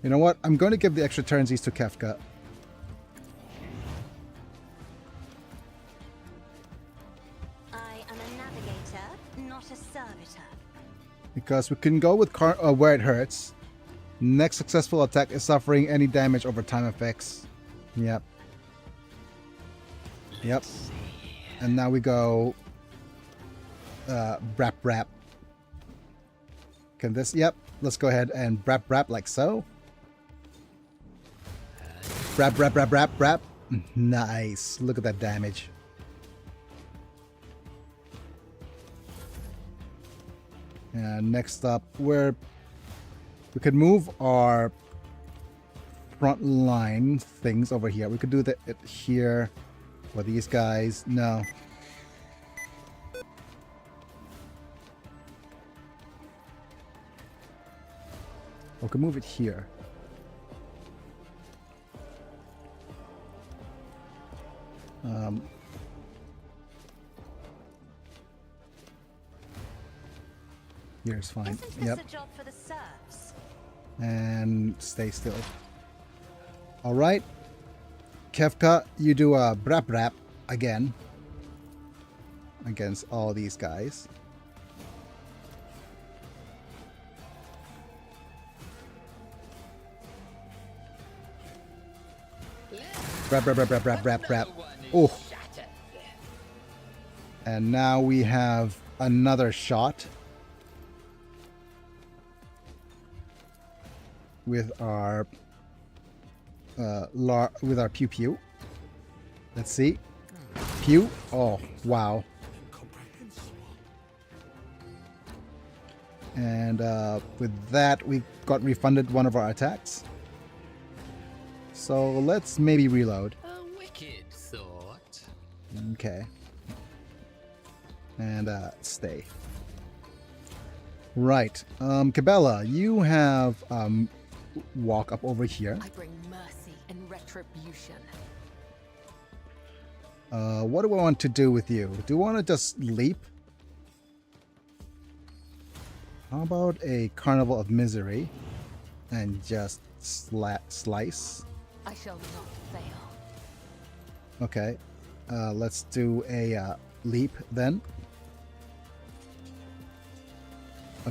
You know what? I'm going to give the extra turnsies to Kefka. I am a navigator, not a servitor. Because we can go with where it hurts. Next successful attack is suffering any damage over time effects. Yep. Yep. And now we go brap brap. Can this? Yep. Let's go ahead and brap brap like so. Brap brap brap brap brap. Nice. Look at that damage. And next up, we could move our front line things over here. We could do it here for these guys. No. We could move it here. Here's fine. Isn't this a job for the serfs? And stay still. All right. Kefka, you do a brap brap again against all these guys. Brap brap brap brap brap brap brap. Oh. And now we have another shot with our pew pew. Let's see. Pew. Oh, wow. And with that, we got refunded one of our attacks. So let's maybe reload. A wicked thought. Okay. And stay. Right. Cabela, you have walk up over here. I bring mercy and retribution. What do I want to do with you? Do you want to just leap? How about a Carnival of Misery and just slice? I shall not fail. Okay. Let's do a leap then.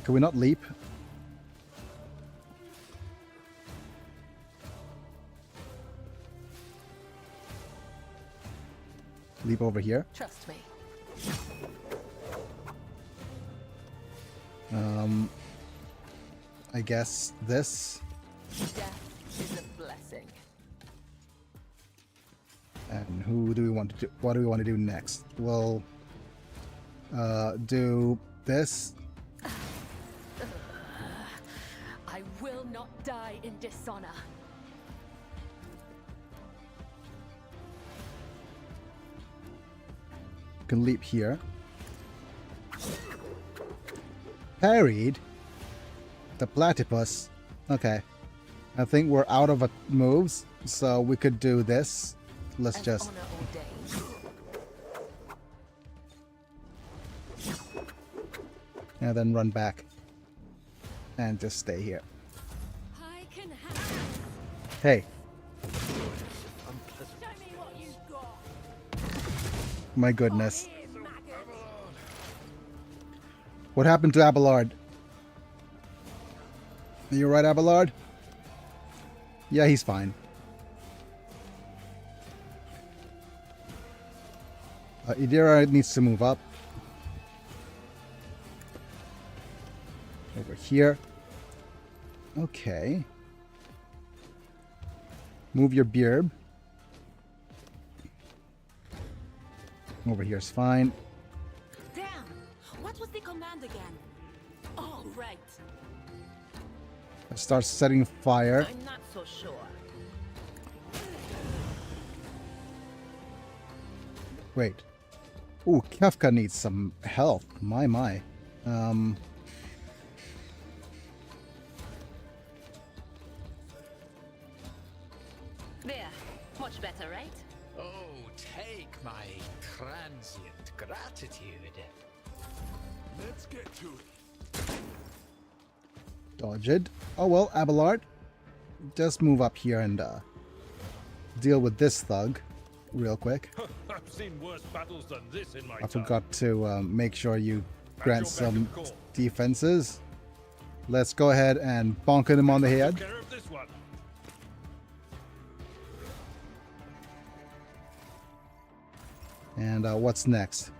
Can we not leap? Leap over here. Trust me. I guess this. Death is a blessing. And who do we want to do? What do we want to do next? We'll do this. I will not die in dishonor. Can leap here. Parried. The platypus. Okay. I think we're out of moves, so we could do this. Let's As just. honor ordains. And then run back. And just stay here. I can have. Hey. Show me what you've got. My goodness. Here, maggot. What happened to Abelard? Are you right, Abelard? Yeah, he's fine. Idira needs to move up. Over here. Okay. Move your beard. Over here is fine. Damn! What was the command again? Oh, right. Start setting fire. I'm not so sure. Wait. Ooh, Kefka needs some help. My. There. Much better, right? Oh, take my transient gratitude. Let's get to it. Dodge it. Oh well, Abelard. Just move up here and deal with this thug real quick. I've seen worse battles than this in my I forgot to make sure you grant some defenses. Let's go ahead and bonk him on the head. Care of this one. And what's next?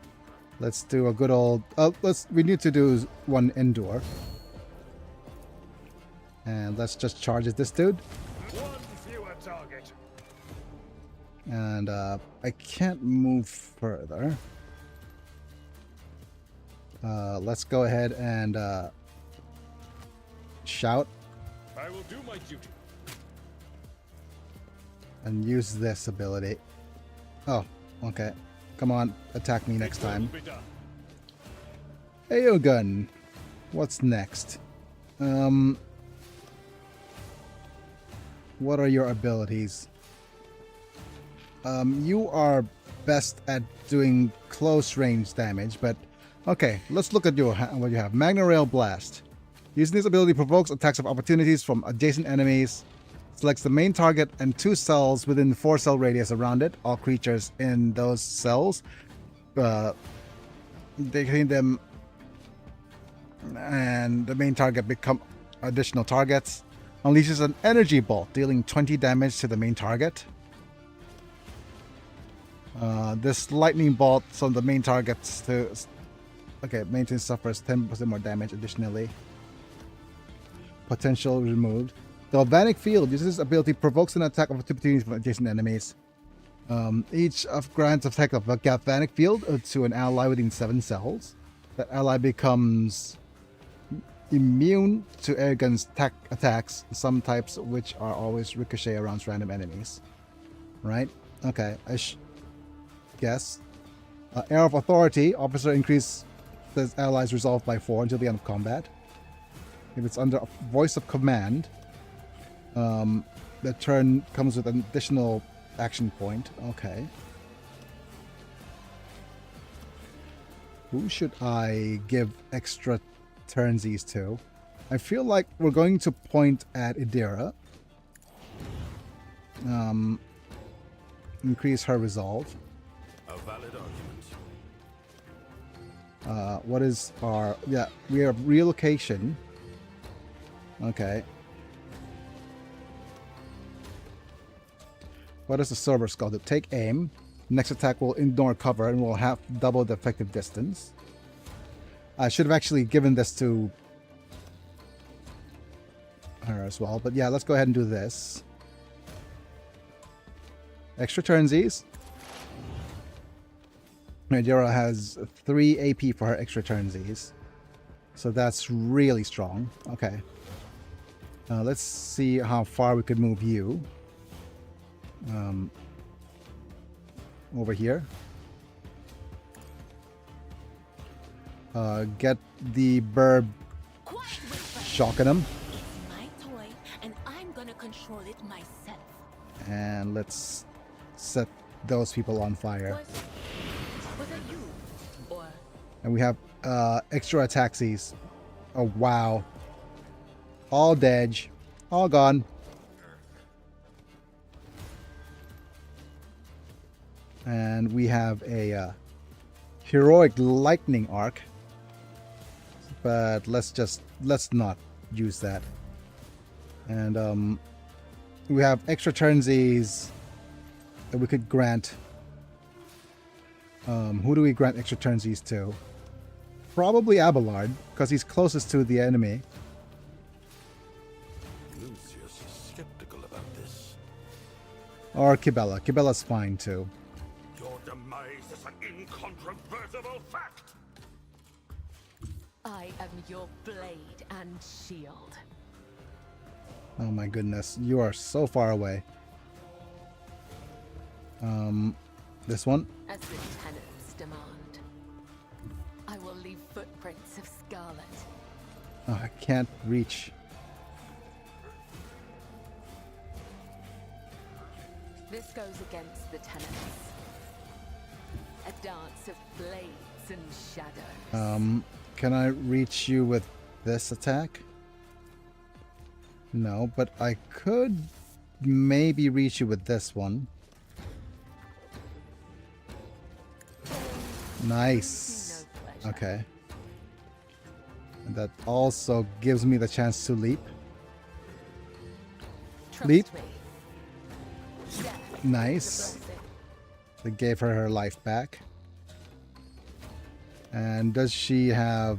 Let's do a good old. We need to do one endure. And let's just charge this dude. One fewer target. And I can't move further. Let's go ahead and shout I will do my duty. and use this ability. Oh, okay. Come on, attack me next time. Aogun. What's next? What are your abilities? You are best at doing close range damage, but okay, let's look at what you have. Magna Rail Blast. Using this ability provokes attacks of opportunities from adjacent enemies. Selects the main target and 2 cells within the 4-cell radius around it. All creatures in those cells, they hit them, and the main target become additional targets. Unleashes an energy bolt, dealing 20 damage to the main target. This lightning bolt on the main targets to... Okay, maintenance suffers 10% more damage additionally. Potential removed. The Galvanic Field uses this ability provokes an attack of opportunities from adjacent enemies. Each of grants attack of a Galvanic Field to an ally within 7 cells. That ally becomes immune to Airgun's attacks, some types which are always ricochet around random enemies. Right? Okay, I guess. Air of Authority, officer increase the allies resolve by 4 until the end of combat. If it's under voice of command, the turn comes with an additional action point. Okay. Who should I give extra turnsies to? I feel like we're going to point at Idira. Increase her resolve. A valid argument. What is our... Yeah, we have relocation. Okay. What is the Silver Skull? To take aim. Next attack will ignore cover and will have double the effective distance. I should have actually given this to her as well. But yeah, let's go ahead and do this. Extra turnsies. Nadira has 3 AP for her extra turnsies. So that's really strong. Okay. Let's see how far we could move you. Over here. Get the burb shocking him. It's my toy, and I'm gonna control it myself. And let's set those people on fire. Was it you? Or And we have extra attacksies. Oh wow. All dead. All gone. And we have a heroic lightning arc. But let's not use that. And we have extra turnsies that we could grant. Who do we grant extra turnsies to? Probably Abelard, because he's closest to the enemy. Lucius is skeptical about this. Or Kibella. Kibella's fine too. Your demise is an incontrovertible fact. I am your blade and shield. Oh my goodness, you are so far away. This one? As the tenants demand, I will leave footprints of scarlet. Oh, I can't reach. This goes against the tenants. A dance of blades and shadows. Can I reach you with this attack? No, but I could maybe reach you with this one. Nice. Okay. And that also gives me the chance to leap. Leap. Nice. That gave her life back. And does she have...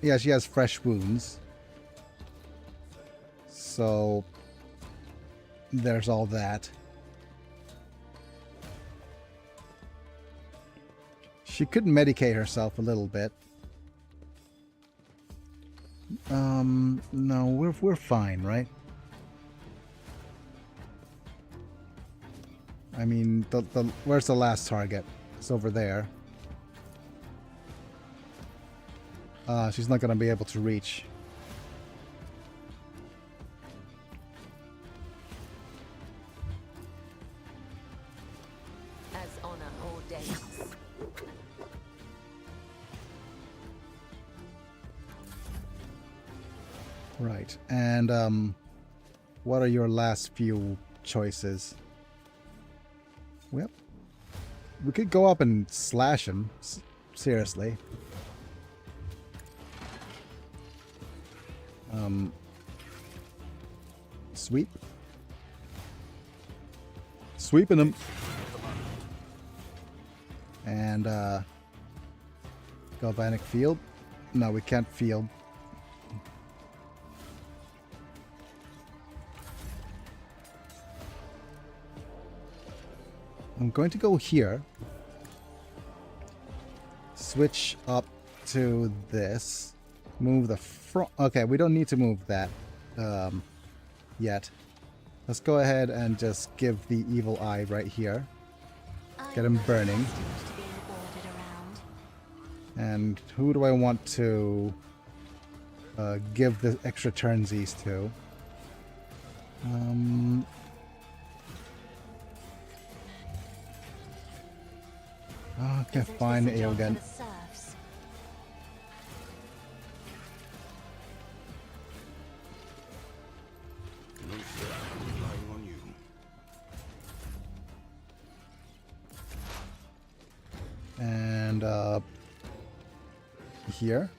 Yeah, she has fresh wounds. So there's all that. She could medicate herself a little bit. No, we're fine, right? I mean, where's the last target? It's over there. She's not gonna be able to reach. As honor ordains. Right, and what are your last few choices? Well, we could go up and slash him. Seriously. Sweep. Sweeping him. And galvanic field. No, we can't field. I'm going to go here. Switch up to this. Move the front. Okay, we don't need to move that yet. Let's go ahead and just give the evil eye right here. Get him burning. And who do I want to give the extra turnsies to? I can't find Eogan. And here.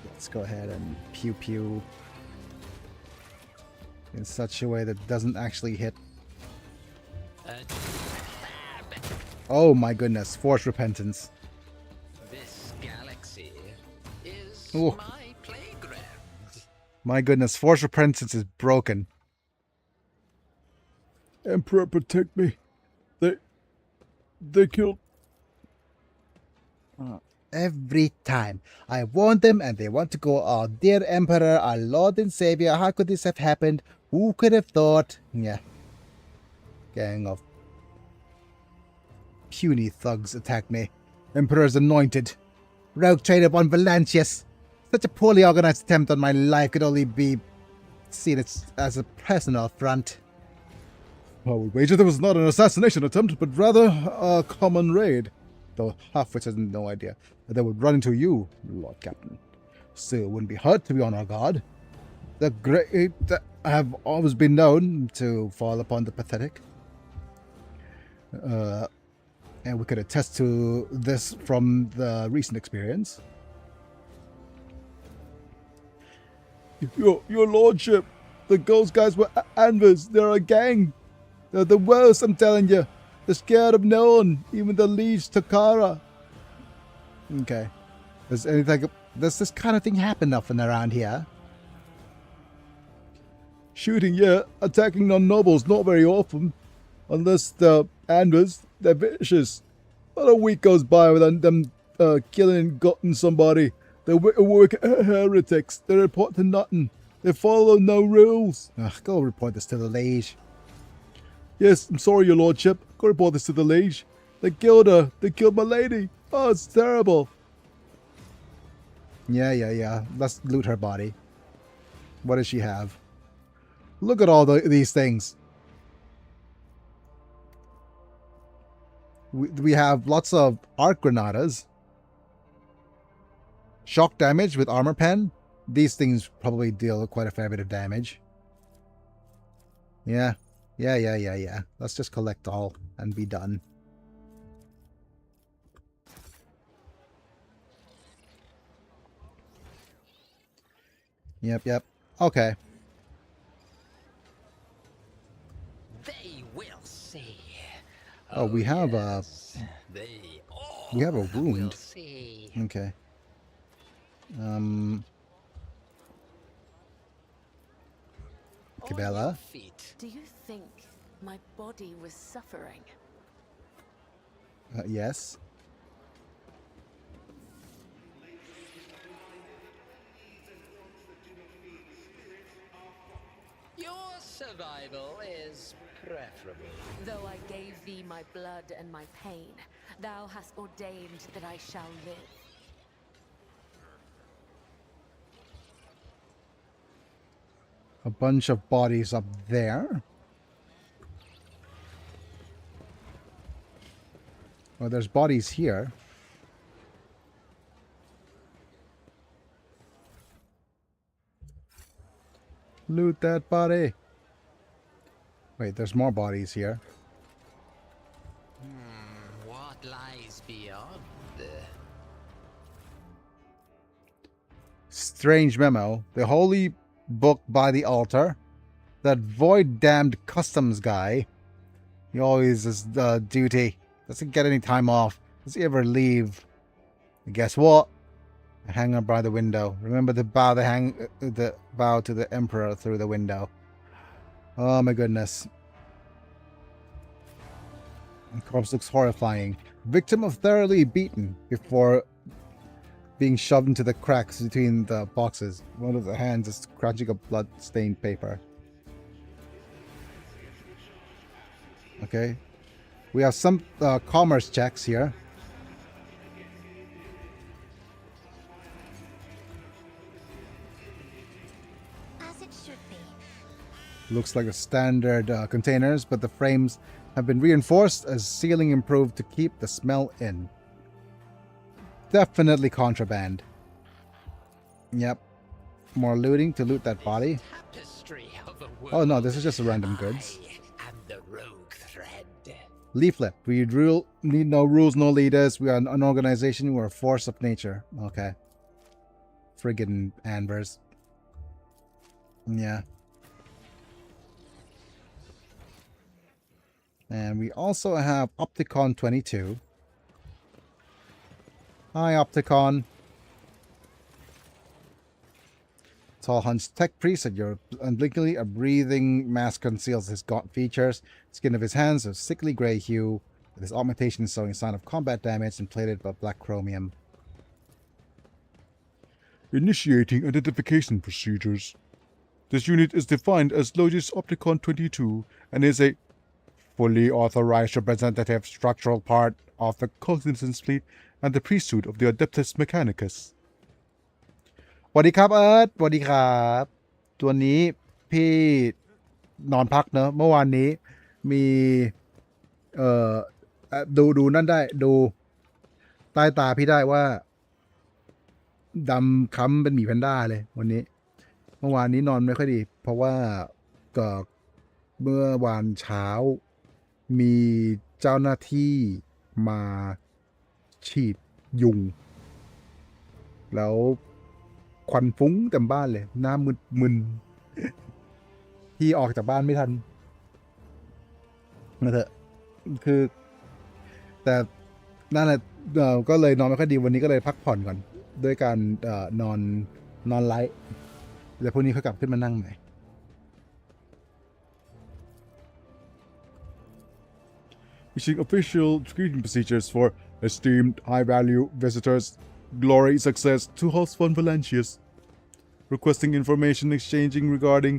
Let's go ahead and pew pew in such a way that doesn't actually hit. Oh my goodness, Force Repentance. This galaxy is Ooh. my playground. My goodness, Force Repentance is broken. Emperor, protect me. They killed... Every time I warn them and they want to go, oh dear Emperor, our Lord and Savior, how could this have happened? Who could have thought? Yeah. Gang of puny thugs attacked me. Emperor's anointed. Rogue trader on Valantius. Such a poorly organized attempt on my life could only be seen as a personal affront. Well, we wager there was not an assassination attempt, but rather a common raid. Though half-wits has no idea that they would run into you, Lord Captain. Still, it wouldn't be hurt to be on our guard. The great have always been known to fall upon the pathetic. And we could attest to this from the recent experience. Your lordship, those guys were Anvers. They're a gang. They're the worst, I'm telling you. They're scared of no one, even the liege Takara. Okay. Does this kind of thing happen often around here? Shooting, yeah. Attacking non-nobles, not very often. Unless they're Anvers, they're vicious. Not a week goes by without them killing and gutting somebody. They're work heretics. They report to nothing. They follow no rules. Ugh, go report this to the liege. Yes, I'm sorry, your lordship. Go report this to the liege. They killed her. They killed my lady. Oh, it's terrible. Yeah. Let's loot her body. What does she have? Look at all these things. We have lots of arc granadas. Shock damage with armor pen. These things probably deal quite a fair bit of damage. Yeah. Let's just collect all and be done. Yep. Okay. They will see. Oh, we have a wound. Okay. Cabela. Do you think my body was suffering? Yes. Your survival is preferable. Though I gave thee my blood and my pain, thou hast ordained that I shall live. A bunch of bodies up there. Oh, there's bodies here. Loot that body. Wait, there's more bodies here. What lies beyond? Strange memo. The holy book by the altar. That void-damned customs guy. He always is duty. Doesn't get any time off. Does he ever leave? And guess what? A hanger by the window. Remember to bow to the emperor through the window. Oh my goodness. The corpse looks horrifying. Victim of thoroughly beaten before being shoved into the cracks between the boxes. One of the hands is scratching a blood-stained paper. Okay. We have some commerce checks here. As it should be. Looks like a standard containers, but the frames have been reinforced as sealing improved to keep the smell in. Definitely contraband. Yep. More looting to loot that body. Oh no, this is just random goods. Leaflet. We need no rules, no leaders. We are an organization. We're a force of nature. Okay. Friggin' Anvers. Yeah. And we also have Opticon 22. Hi, Opticon. Tall hunch tech priest at your unblinkingly a breathing mask conceals his gaunt features. Skin of his hands of sickly gray hue, with his augmentation showing sign of combat damage and plated by black chromium. Initiating identification procedures. This unit is defined as Logis Opticon 22 and is a fully authorized representative structural part of the Cognizance Fleet and the priesthood of the Adeptus Mechanicus. สวัสดีครับเอิร์ธสวัสดีครับตัวนี้พี่นอนพักเนอะเมื่อวานนี้มีดูนั่นได้ดูใต้ตาพี่ได้ว่าดำค้ำเป็นหมีแพนด้าเลยวันนี้เมื่อวานนี้นอนไม่ค่อยดีเพราะว่าก็เมื่อวานเช้ามีเจ้าหน้าที่ มาฉีดยุงแล้วควันฟุ้งเต็มบ้านเลยหน้ามึนพี่ออกจากบ้านไม่ทันนะเถอะคือแต่นั่นแหละก็เลยนอนไม่ค่อยดีวันนี้ก็เลยพักผ่อนก่อนด้วยการนอนไลท์เดี๋ยวพรุ่งนี้เขากลับขึ้นมานั่งใหม่ Issuing official greeting procedures for esteemed high-value visitors. Glory success to host Von Valentius. Requesting information exchanging regarding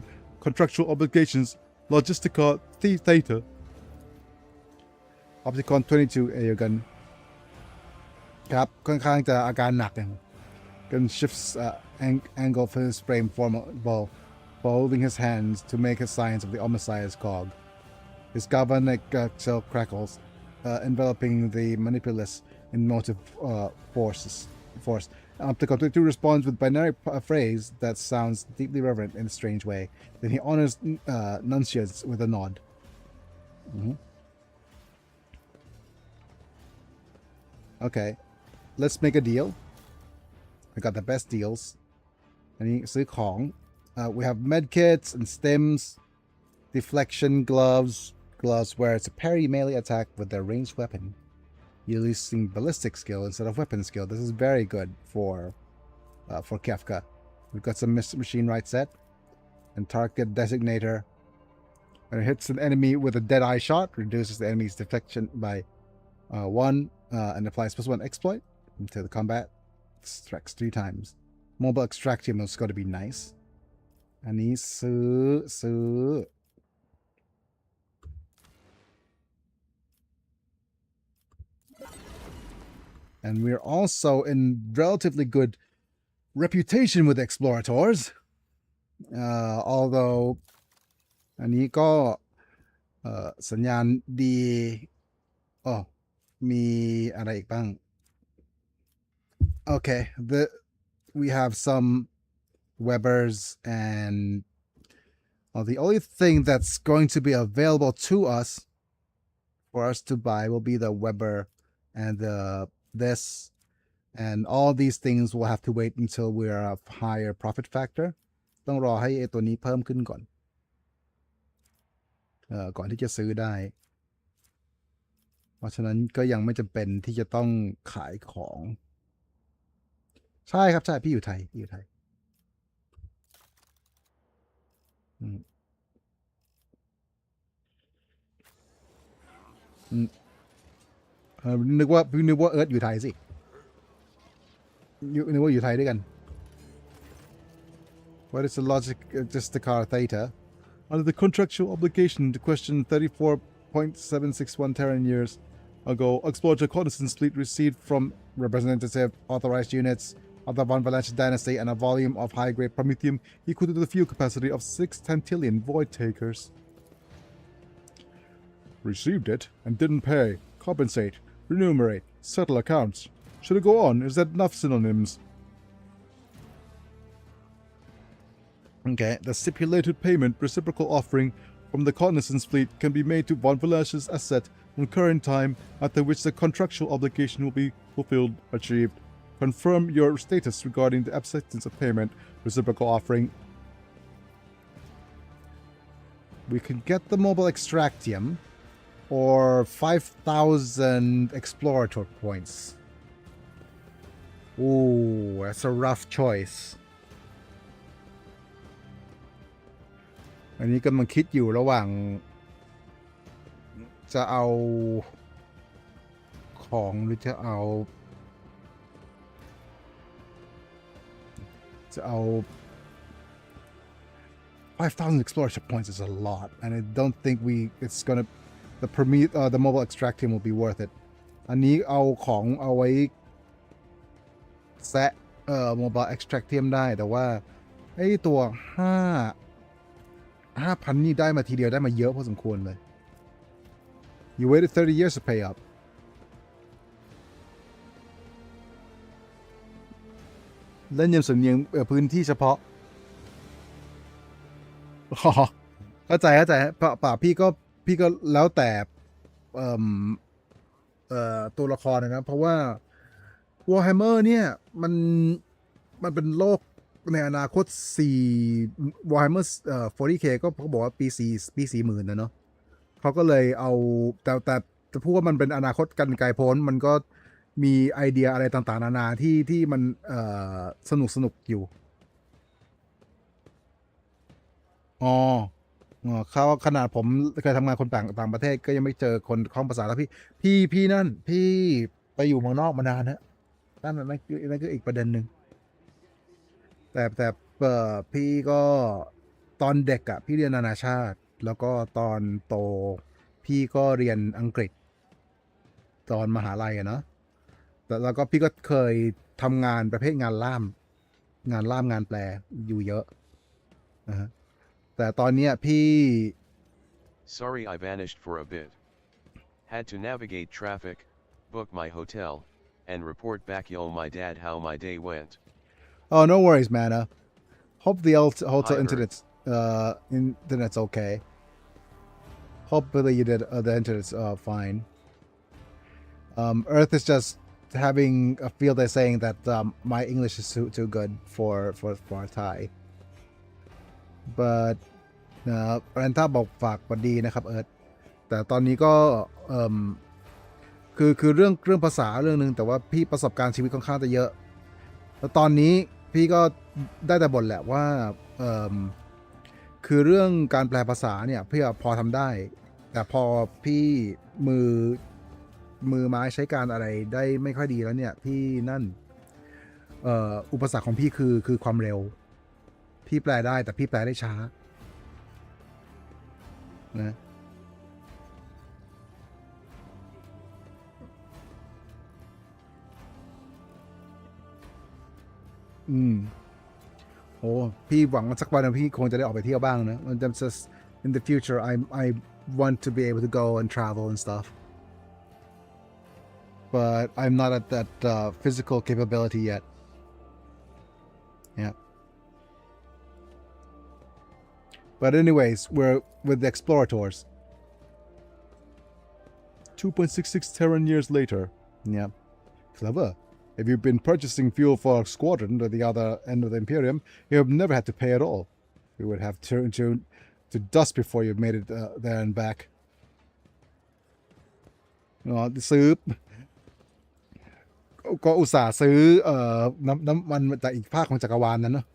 contractual obligations. Logistica Theta. Opticon 22 เอกันครับค่อนข้างจะอาการหนักอย่างกัน shifts angle for his frame formal folding his hands to make a signs of the Omnissiah's cog. His galvanic shell crackles, enveloping the manipulus in motive force. Opticon 22 responds with binary phrase that sounds deeply reverent in a strange way. Then he honors Nuncius with a nod. Okay, let's make a deal. I got the best deals. อันนี้ซื้อของ we have medkits and stems, deflection gloves where it's a parry melee attack with their ranged weapon, using ballistic skill instead of weapon skill. This is very good for Kefka. We've got some machine right set and target designator. When it hits an enemy with a dead eye shot, reduces the enemy's deflection by 1 and applies +1 exploit until the combat strikes 3 times. Mobile extraction is going to be nice. อันนี้ซื้อAnd we're also in relatively good reputation with explorators. Although อันนี้ก็สัญญาณดีมีอะไรอีกบ้าง Okay, we have some Webbers and the only thing that's going to be available to us for us to buy will be the Weber and this, and all these things will have to wait until we're a higher profit factor. ต้องรอให้ตัวนี้เพิ่มขึ้นก่อนก่อนที่จะซื้อได้เพราะฉะนั้นก็ยังไม่จำเป็นที่จะต้องขายของใช่ครับใช่พี่อยู่ไทยนึกว่าเอิร์ธอยู่ไทยสินึกว่าอยู่ไทยด้วยกัน What is the logic of just the car theta? Under the contractual obligation to question 34.761 Terran years ago, Explorer Reconnaissance Fleet received from representative authorized units of the Von Valentius dynasty and a volume of high-grade promethium equal to the fuel capacity of 6 tantillion void takers. Received it and didn't pay, compensate, remunerate, settle accounts. Should it go on? Is that enough synonyms? Okay, the stipulated payment reciprocal offering from the Reconnaissance Fleet can be made to Von Valentius asset on current time, after which the contractual obligation will be fulfilled, achieved. Confirm your status regarding the acceptance of payment. Reciprocal offering. We could get the mobile extractium or 5,000 explorator points. Ooh, that's a rough choice. อันนี้กำลังคิดอยู่ระหว่างจะเอาของหรือจะเอา 5,000 exploration points is a lot, and I don't think it's gonna the mobile extractium will be worth it. อันนี้เอาของเอาไว้แซะmobile extractium ได้แต่ว่าไอ้ตัว5,000 นี่ได้มาทีเดียวได้มาเยอะพอสมควรเลย You waited 30 years to pay up. เล่นยำสำเนียงพื้นที่เฉพาะเข้าใจป่ะพี่ก็แล้วแต่ ตัวละครนะเพราะว่า Warhammer เนี่ยมันเป็นโลกในอนาคต4 Warhammer 40K ก็เขาบอกว่าปี 40,000นะเนาะเขาก็เลยเอาแต่จะพูดว่ามันเป็นอนาคตกันไกลโพ้นมันก็มีไอเดียอะไรต่างๆนานาที่มันสนุกอยู่อ๋อเขาขนาดผมเคยทำงานคนต่างประเทศก็ยังไม่เจอคนคล่องภาษาแล้วพี่นั่นพี่ไปอยู่เมืองนอกมานานฮะนั่นคืออีกประเด็นหนึ่งแต่พี่ก็ตอนเด็กอะพี่เรียนนานาชาติแล้วก็ตอนโตพี่ก็เรียนอังกฤษตอนมหาลัยอะเนาะแล้วก็พี่ก็เคยทำงานประเภทงานล่ามงานแปลอยู่เยอะนะฮะแต่ตอนเนี้ยพี่ Sorry I vanished for a bit. Had to navigate traffic, book my hotel, and report back yo my dad how my day went. Oh, no worries, man. Hope the hotel Hi, internet's okay. Hopefully you did the internet's fine. Earth is just having a field day saying that my English is too good for Thai. But แรนต้าบอกฝากสวัสดีนะครับเอิร์ธแต่ตอนนี้ก็คือเรื่องภาษาเรื่องนึงแต่ว่าพี่ประสบการณ์ชีวิตค่อนข้างจะเยอะแล้วตอนนี้พี่ก็ได้แต่บ่นแหละว่าคือเรื่องการแปลภาษาเนี่ยพี่พอทำได้แต่พอพี่มือไม้ใช้การอะไรได้ไม่ค่อยดีแล้วเนี่ยพี่นั่นอุปสรรคของพี่คือความเร็วพี่แปลได้แต่พี่แปลได้ช้านะโอ้พี่หวังว่าสักวันพี่คงจะได้ออกไปเที่ยวบ้างนะ just in the future I want to be able to go and travel and stuff but I'm not at that physical capability yet. Yeah. But anyways, we're with the explorators. 2.66 Terran years later. Yeah. Clever. If you've been purchasing fuel for a squadron at the other end of the Imperium, you have never had to pay at all. You would have turned to dust before you made it there and back. ซื้อก็อุตส่าห์ซื้อน้ำมันจากอีกภาคของจักรวาลนั้นเนาะ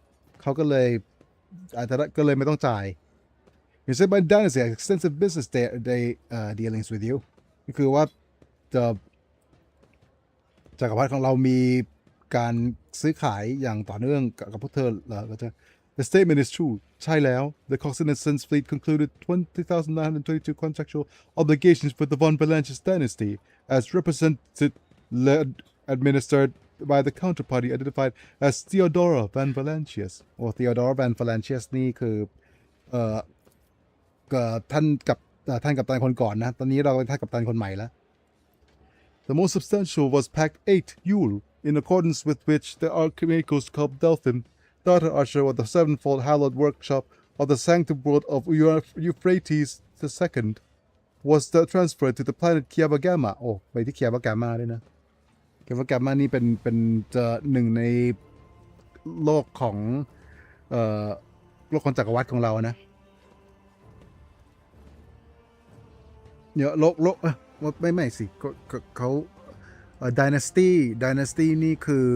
เขาก็เลยอาจจะก็เลยไม่ต้องจ่าย You said my dynasty has extensive business dealings with you คือว่าจักรพรรดิของเรามีการซื้อขายอย่างต่อเนื่องกับพวกเธอเหรอ The statement is true ใช่แล้ว The Cognizance fleet concluded 20,922 contractual obligations with the von Valanches dynasty as represented administered by the counterparty identified as Theodora van Valanches โอ้ Theodora van Valanches นี่คือท่านกัปตันคนก่อนนะตอนนี้เราเป็นท่านกัปตันคนใหม่แล้ว The most substantial was Pact 8 Yule, in accordance with which the Archimagos called Delphine, daughter Usher of the sevenfold hallowed workshop of the sanctum world of Euphrates II, was transferred to the planet Kiava Gamma. โอ้ไปที่ Kiava Gamma ด้วยนะ Kiava Gamma นี่เป็นหนึ่งในโลกของโลกของจักรวรรดิของเรานะเนี่ยโลกไม่สิเขา Dynasty นี่คือ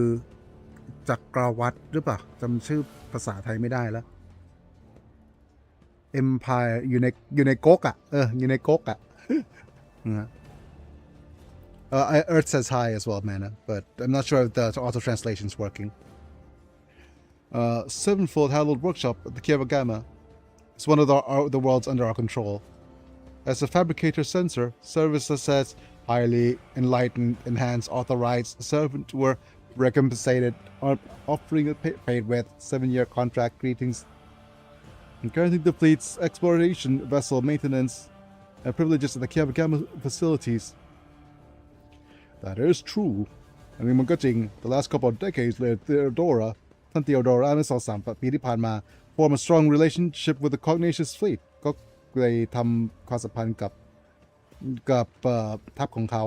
จักรวรรดิหรือเปล่าจำชื่อภาษาไทยไม่ได้แล้ว Empire อยู่ในก๊กอ่ะอยู่ในก๊กอ่ะEarth says hi as well, man, but I'm not sure if the auto translation is working. Sevenfold hallowed workshop at the Kiava Gamma is one of the worlds under our control. As a fabricator sensor, services as highly enlightened, enhanced, authorized servant were recompensated, offering a paid with 7-year contract greetings, and granting the fleet's exploration vessel maintenance and privileges at the Kiava Gamma facilities. That is true. I mean, มันก็จริง The last couple of decades, Theodora ท่าน Theodora เมื่อ2-3 ปีที่ผ่านมา form a strong relationship with the Cognitious fleet ก็เลยทำความสัมพันธ์กับทัพของเขา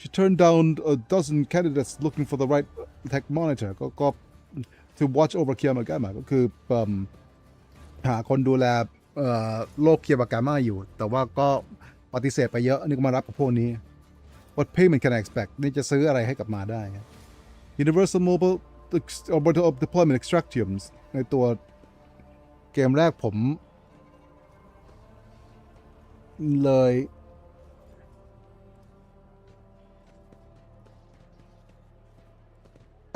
She turned down a dozen candidates looking for the right tech monitor ก็ to watch over Kiyamagama ก็คือหาคนดูแลโลก Kiyamagama อยู่แต่ว่าก็ปฏิเสธไปเยอะนึกมารับกับพวกนี้ What payment can I expect นี่จะซื้ออะไรให้กับมาได้ Universal Mobile Orbital Deployment Extractiums ในตัวเกมแรกผมเลย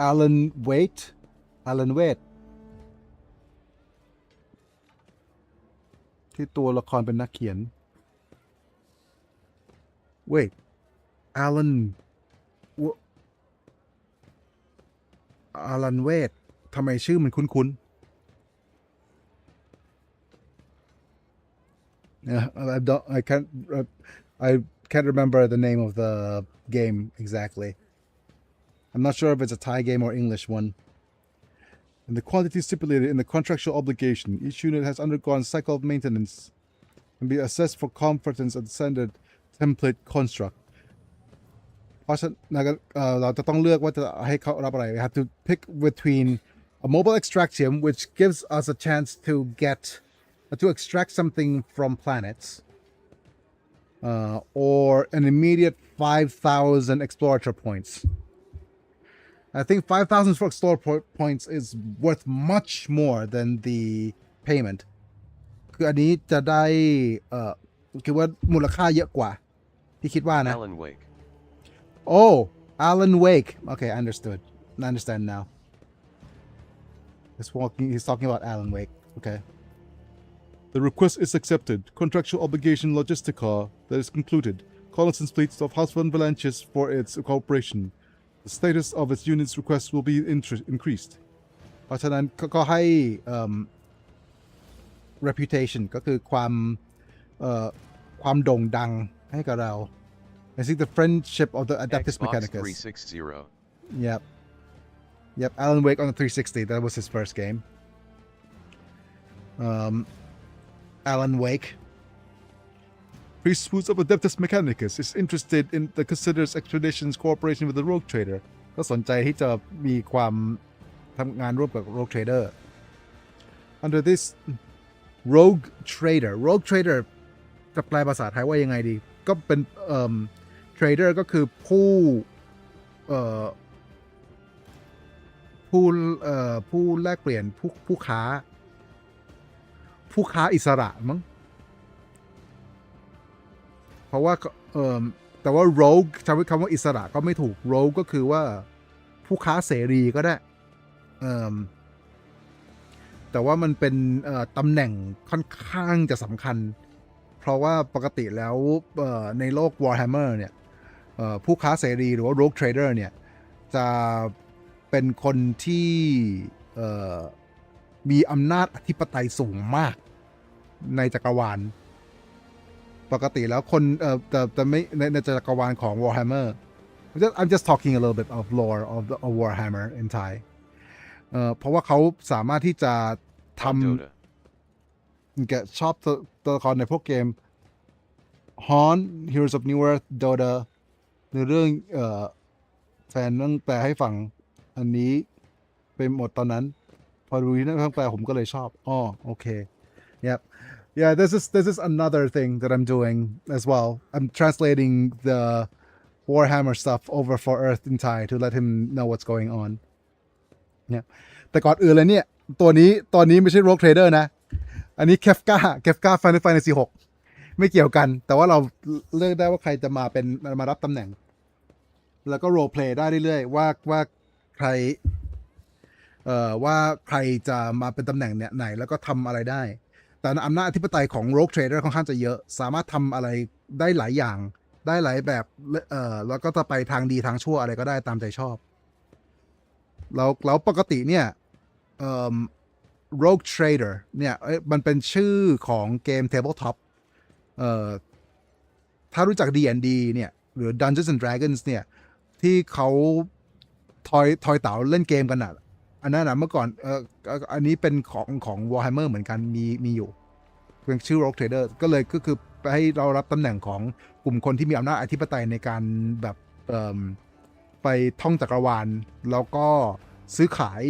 Alan Wake ที่ตัวละครเป็นนักเขียน Wait Alan Wake ทำไมชื่อมันคุ้นๆI can't remember the name of the game exactly. I'm not sure if it's a Thai game or English one. And the quantity stipulated in the contractual obligation, each unit has undergone cycle of maintenance and be assessed for competence at the standard template construct. เพราะฉะนั้นเราจะต้องเลือกว่าจะให้เขารับอะไร We have to pick between a mobile extraction, which gives us a chance to extract something from planets, or an immediate 5,000 explorator points. I think 5,000 for explorator points is worth much more than the payment. คืออันนี้จะได้คิดว่ามูลค่าเยอะกว่าที่คิดว่านะ Alan Wake. Oh, Alan Wake. Okay, I understand now. He's talking about Alan Wake. Okay. The request is accepted. Contractual obligation Logistica that is concluded. Collinson's fleet of Household Avalanches for its cooperation. The status of its unit's request will be increased. เพราะฉะนั้นก็ให้reputation ก็คือความโด่งดังให้กับเรา I think the friendship of the Adeptus Xbox Mechanicus. 360. Yep. Alan Wake on the 360. That was his first game. Alan Wake. Priesthood of Adeptus Mechanicus is interested in the considers expedition's cooperation with the Rogue Trader. ก็สนใจที่จะมีความทำงานร่วมกับ Rogue Trader. Under this Rogue Trader จะแปลภาษาไทยว่ายังไงดีก็เป็นTrader ก็คือผู้แลกเปลี่ยนผู้ค้าอิสระมั้งเพราะว่าแต่ว่า rogue ใช้คำว่าอิสระก็ไม่ถูก rogue ก็คือว่าผู้ค้าเสรีก็ได้แต่ว่ามันเป็นตำแหน่งค่อนข้างจะสำคัญเพราะว่าปกติแล้วในโลก Warhammer เนี่ยผู้ค้าเสรีหรือว่า rogue trader เนี่ยจะเป็นคนที่มีอำนาจอธิปไตยสูงมากในจักรวาลปกติแล้วคนแต่ไม่ในจักรวาลของ Warhammer I'm just talking a little bit of lore of Warhammer in Thai เพราะว่าเขาสามารถที่จะทำชอบตัวละครในพวกเกม Haunt Heroes of New Earth Dota ในเรื่องแฟนต้องแปลให้ฟังอันนี้เป็นหมดตอนนั้นพอดูที่นั่นแปลผมก็เลยชอบโอเค yeah this is another thing that I'm doing as well I'm translating the Warhammer stuff over for Earth in Thai to let him know what's going on เนี่ยแต่ก่อนอื่นเลยเนี่ยตอนนี้ไม่ใช่ Rogue Trader นะอันนี้ Kefka Final Fantasy 6ไม่เกี่ยวกันแต่ว่าเราเลือกได้ว่าใครจะมารับตำแหน่งแล้วก็ role play ได้เรื่อยๆว่าใครจะมาเป็นตำแหน่งเนี่ยไหนแล้วก็ทำอะไรได้แต่อำนาจอธิปไตยของ Rogue Trader ค่อนข้างจะเยอะสามารถทำอะไรได้หลายอย่างได้หลายแบบแล้วก็จะไปทางดีทางชั่วอะไรก็ได้ตามใจชอบแล้วปกติเนี่ยRogue Trader เนี่ยมันเป็นชื่อของเกม Tabletop ถ้ารู้จัก D&D เนี่ยหรือ Dungeons and Dragons เนี่ยที่เขาทอยเต๋าเล่นเกมกันอ่ะอันนั้นนะเมื่อก่อนอันนี้เป็นของ Warhammer เหมือนกันมีอยู่เป็นชื่อ Rogue Trader ก็คือไปให้เรารับตำแหน่งของกลุ่มคนที่มีอำนาจอธิปไตยในการแบบ เอ่อไปท่องจักรวาลแล้วก็ซื้อขาย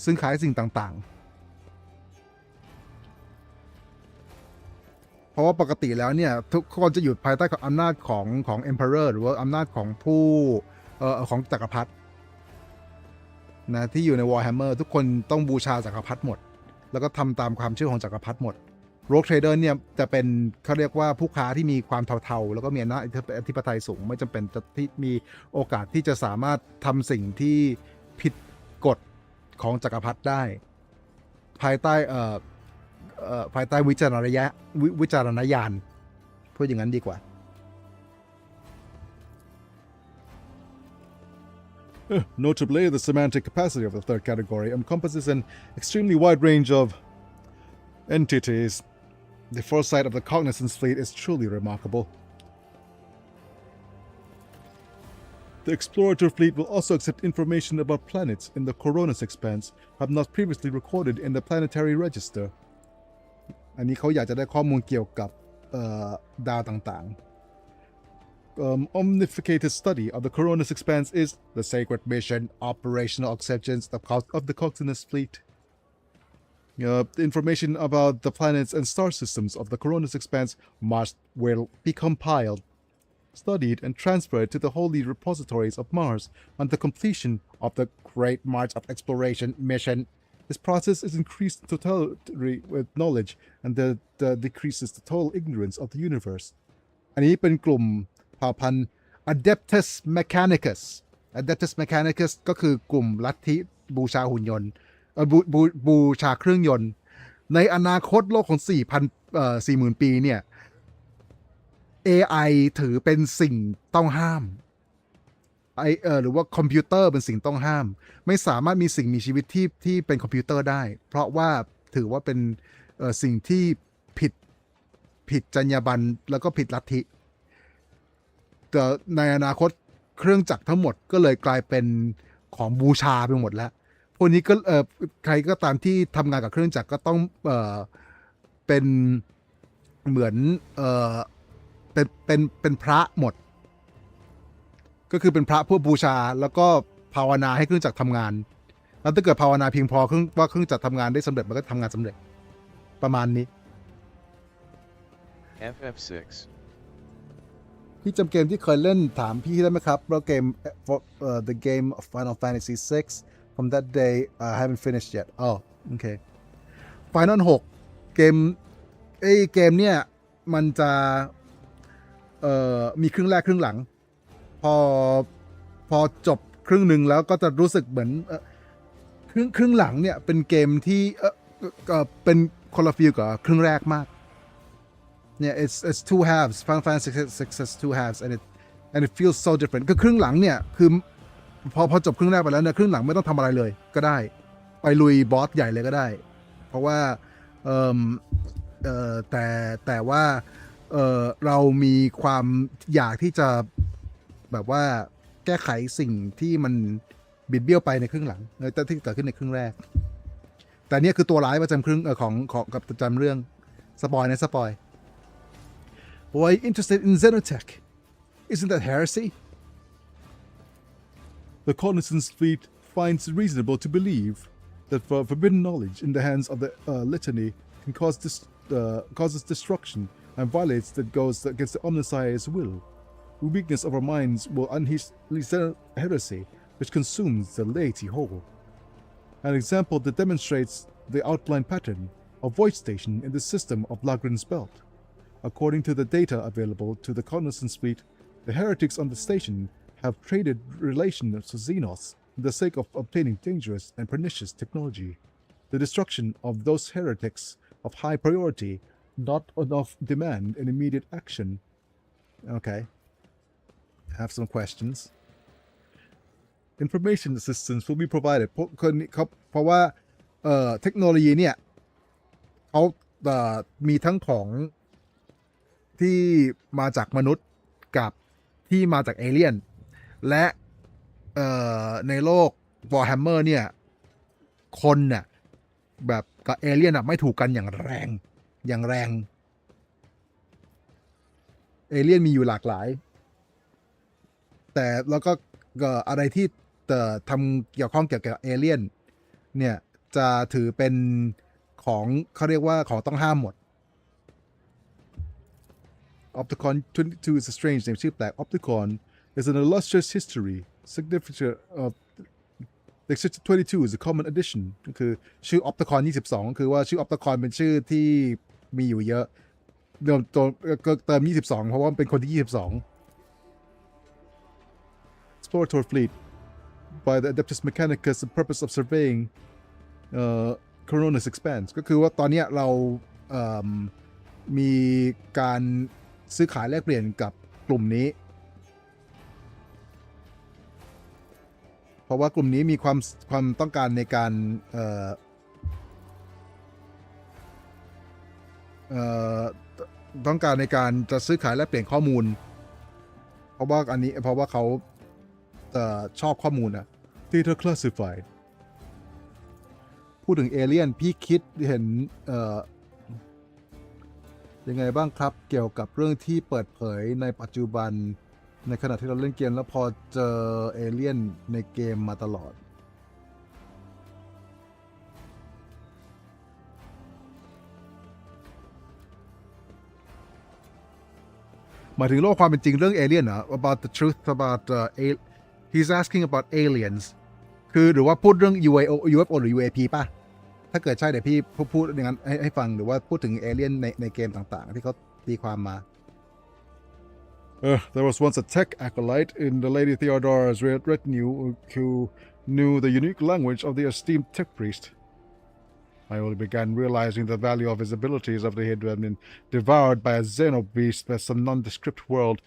สิ่งต่างๆเพราะว่าปกติแล้วเนี่ยทุกคนจะอยู่ภายใต้อำนาจของ Emperor หรือว่าอำนาจของผู้ของจักรพรรดินะที่อยู่ใน Warhammer ทุกคนต้องบูชาจักรพรรดิหมดแล้วก็ทำตามความเชื่อของจักรพรรดิหมด Rogue Trader เนี่ยจะเป็นเขาเรียกว่าผู้ค้าที่มีความเทาๆแล้วก็มีอำนาจอธิปไตยสูงไม่จำเป็นจะที่มีโอกาสที่จะสามารถทำสิ่งที่ผิดกฎของจักรพรรดิได้ภายใต้วิจารณญาณพูดอย่างนั้นดีกว่า Notably, the semantic capacity of the third category encompasses an extremely wide range of entities. The foresight of the Cognizance fleet is truly remarkable. The Explorator fleet will also accept information about planets in the Coronis expanse have not previously recorded in the planetary register. อันนี้เขาอยากจะได้ข้อมูลเกี่ยวกับดาวต่างๆOmnificated study of the Coronis expanse is the sacred mission, operational acceptance of the Cognizance fleet. The information about the planets and star systems of the Coronis expanse will be compiled, studied, and transferred to the holy repositories of Mars on the completion of the Great March of Exploration mission. This process is increased totality with knowledge and decreases the total ignorance of the universe. อันนี้เป็นกลุ่มเผ่าพันธุ์ Adeptus Mechanicus ก็คือกลุ่มลัทธิบูชาหุ่นยนต์บูชาเครื่องยนต์ในอนาคตโลกของ 40,000 ปีเนี่ย AI ถือเป็นสิ่งต้องห้ามหรือว่าคอมพิวเตอร์เป็นสิ่งต้องห้ามไม่สามารถมีสิ่งมีชีวิตที่เป็นคอมพิวเตอร์ได้เพราะว่าถือว่าเป็นสิ่งที่ผิดจรรยาบรรณแล้วก็ผิดลัทธิแต่ในอนาคตเครื่องจักรทั้งหมดก็เลยกลายเป็นของบูชาไปหมดแล้วพวกนี้ก็ใครก็ตามที่ทำงานกับเครื่องจักรก็ต้องเป็นเหมือนเป็นพระหมดก็คือเป็นพระเพื่อบูชาแล้วก็ภาวนาให้เครื่องจักรทำงานแล้วถ้าเกิดภาวนาเพียงพอว่าเครื่องจักรทำงานได้สำเร็จมันก็ทำงานสำเร็จประมาณนี้ FF6 พี่จำเกมที่เคยเล่นถามพี่ได้ไหมครับว่าเกมthe game of Final Fantasy 6 from that day I haven't finished yet oh okay Final 6เกมเนี่ยมันจะมีครึ่งแรกครึ่งหลังพอจบครึ่งหนึ่งแล้วก็จะรู้สึกเหมือนครึ่งหลังเนี่ยเป็นเกมที่เป็นคนละฟีลกับครึ่งแรกมากเนี่ย it's two halves Final Fantasy 6 has two halves and it feels so different คือครึ่งหลังเนี่ยคือพอจบครึ่งแรกไปแล้วเนี่ยครึ่งหลังไม่ต้องทำอะไรเลยก็ได้ไปลุยบอสใหญ่เลยก็ได้เพราะว่าแต่ว่าเรามีความอยากที่จะแบบว่าแก้ไขสิ่งที่มันบิดเบี้ยวไปในครึ่งหลังที่เกิดขึ้นในครึ่งแรกแต่เนี่ยคือตัวร้ายประจำครึ่งของกับประจำเรื่องสปอยนะสปอย Why interested in Xenotech? Isn't that heresy? The Cognizance fleet finds it reasonable to believe that forbidden knowledge in the hands of the Litany can causes destruction and violates that goes against the Omnissiah's will. The weakness of our minds will unleash heresy, which consumes the laity whole. An example that demonstrates the outline pattern of void station in the system of Lagran's belt. According to the data available to the Cognizance fleet, the heretics on the station have traded relations to Xenos for the sake of obtaining dangerous and pernicious technology. The destruction of those heretics of high priority not enough demand an immediate action. Okay. I have some questions. Information assistance will be provided เพราะว่าเทคโนโลยีเนี่ยเขามีทั้งของที่มาจากมนุษย์กับที่มาจากเอเลี่ยนและในโลก Warhammer เนี่ยคนเนี่ยแบบกับเอเลี่ยนไม่ถูกกันอย่างแรงเอเลี่ยนมีอยู่หลากหลาย แต่แล้วก็อะไรที่ทำเกี่ยวข้องเกี่ยวกับเอเลี่ยนเนี่ยจะถือเป็นของเขาเรียกว่าของต้องห้ามหมด Opticon 22 is a strange name ชื่อแปลก Opticon is an illustrious history significant of Section 22 is a common addition ก็คือชื่อ Opticon 22คือว่าชื่อ Opticon เป็นชื่อที่มีอยู่เยอะเติม22เพราะว่าเป็นคนที่22 Explorator fleet by the Adeptus Mechanicus the purpose of surveying Corona's expanse ก็คือว่าตอนนี้เรามีการซื้อขายแลกเปลี่ยนกับกลุ่มนี้เพราะว่ากลุ่มนี้มีความต้องการในการต้องการในการจะซื้อขายแลกเปลี่ยนข้อมูลเพราะว่าเขาชอบข้อมูลอะ Data classified พูดถึงเอเลี่ยนพี่คิดเห็นยังไงบ้างครับเกี่ยวกับเรื่องที่เปิดเผยในปัจจุบันในขณะที่เราเล่นเกมแล้วพอเจอเอเลี่ยนในเกมมาตลอดหมายถึงโลกความเป็นจริงเรื่องเอเลี่ยนเหรอ about the truth about he's asking about aliens คือหรือว่าพูดเรื่อง UFO หรือ UAP ป่ะถ้าเกิดใช่เดี๋ยวพี่พูดอย่างนั้นให้ฟังหรือว่าพูดถึงเอเลี่ยนในเกมต่างๆที่เขาตีความมาThere was once a tech acolyte in the Lady Theodora's retinue who knew the unique language of the esteemed tech priest. I only began realizing the value of his abilities after he had been devoured by a xenobeast by some nondescript world.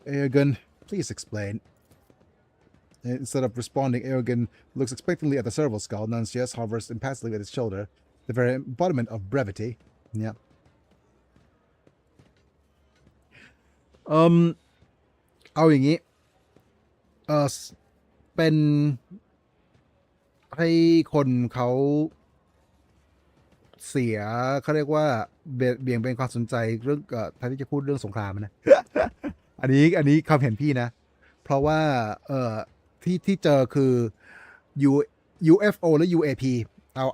Aegon, please explain. Instead of responding, Aegon looks expectantly at the serval skull. Nuncius hovers impassively at his shoulder, the very embodiment of brevity. Yeah. เอาอย่างนี้เป็นให้คนเขาเสียเขาเรียกว่าเบี่ยงเบนความสนใจเรื่องแทนที่จะพูดเรื่องสงครามนะ อันนี้ความเห็นพี่นะ เพราะว่าที่เจอคือ UFO และ UAP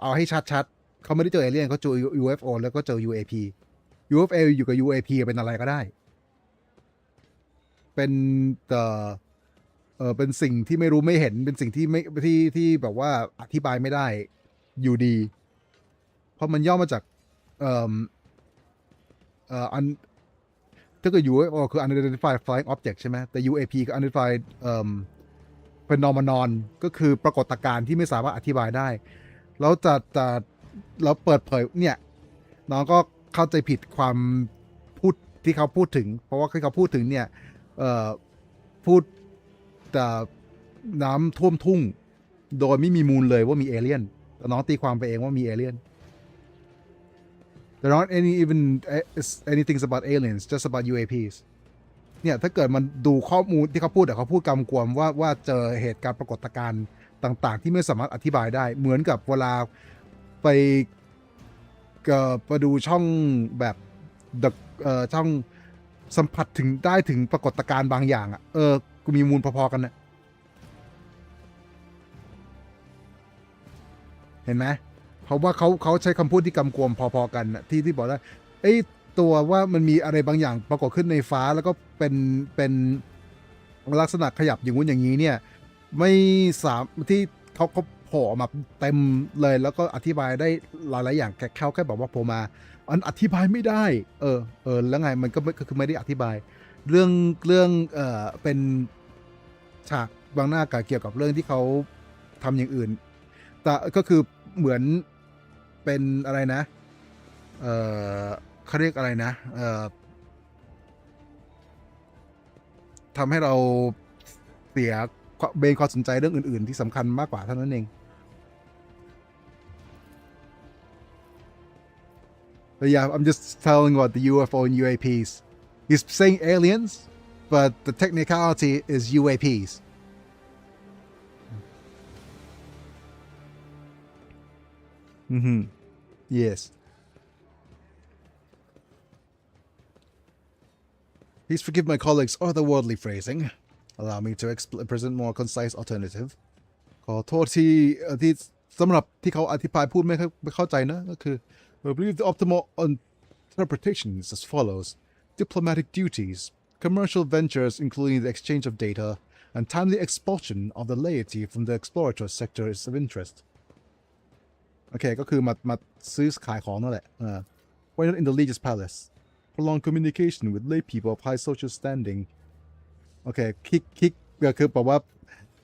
เอาให้ชัดๆเขาไม่ได้เจอเอเลี่ยนเขาเจอ UFO แล้วก็เจอ UAP UFO อยู่กับ UAP เป็นอะไรก็ได้เป็นเป็นสิ่งที่ไม่รู้ไม่เห็นเป็นสิ่งที่ไม่ที่แบบว่าอธิบายไม่ได้อยู่ดีเพราะมันย่อมาจากถ้าเกิด UFO คือ unidentified flying object ใช่ไหมแต่ UAP คือ unidentified phenomenon ก็คือปรากฏการณ์ที่ไม่สามารถอธิบายได้แล้วแล้วเปิดเผยเนี่ยน้องก็เข้าใจผิดความพูดที่เขาพูดถึงเพราะว่าที่เขาพูดถึงเนี่ยพูดแต่น้ำท่วมทุ่งโดยไม่มีมูลเลยว่ามีเอเลี่ยนแต่น้องตีความไปเองว่ามีเอเลี่ยน There aren't anything about aliens just about UAPs เนี่ยถ้าเกิดมันดูข้อมูลที่เขาพูดเขาพูดกำกวมว่าเจอเหตุการณ์ปรากฏการณ์ต่างๆที่ไม่สามารถอธิบายได้เหมือนกับเวลาไปดูช่องแบบช่องสัมผัสถึงได้ถึงปรากฏการณ์บางอย่างกูมีมูลพอๆกันนะเห็นไหมเพราะว่าเขาใช้คำพูดที่กำกวมพอๆกันนะที่บอกว่าตัวว่ามันมีอะไรบางอย่างปรากฏขึ้นในฟ้าแล้วก็เป็นลักษณะขยับอย่างงู้นอย่างนี้เนี่ยไม่สามที่เขาโผล่มาเต็มเลยแล้วก็อธิบายได้หลายๆอย่างแค่บอกว่าโผล่มาอันอธิบายไม่ได้แล้วไงมันก็คือไม่ได้อธิบายเรื่องเป็นฉากบางหน้าเกี่ยวกับเรื่องที่เขาทำอย่างอื่นแต่ก็คือเหมือนเป็นอะไรนะเขาเรียกอะไรนะทำให้เราเสียเบนความสนใจเรื่องอื่นๆที่สำคัญมากกว่าเท่านั้นเอง But yeah, I'm just telling about the UFO and UAPs. He's saying aliens, but the technicality is UAPs. Yes. Please forgive my colleagues' otherworldly phrasing. Allow me to present more concise alternative. ขอโทษที่สำหรับที่เขาอธิบายพูดไม่เข้าใจนะก็คือ I believe the optimal interpretation is as follows: diplomatic duties, commercial ventures including the exchange of data, and timely expulsion of the laity from the exploratory sector is of interest. โอเคก็คือมาซื้อขายของนั่นแหละWhy not in the Legion's palace? Prolonged communication with lay people of high social standing. โอเคคลิกก็คือบอกว่า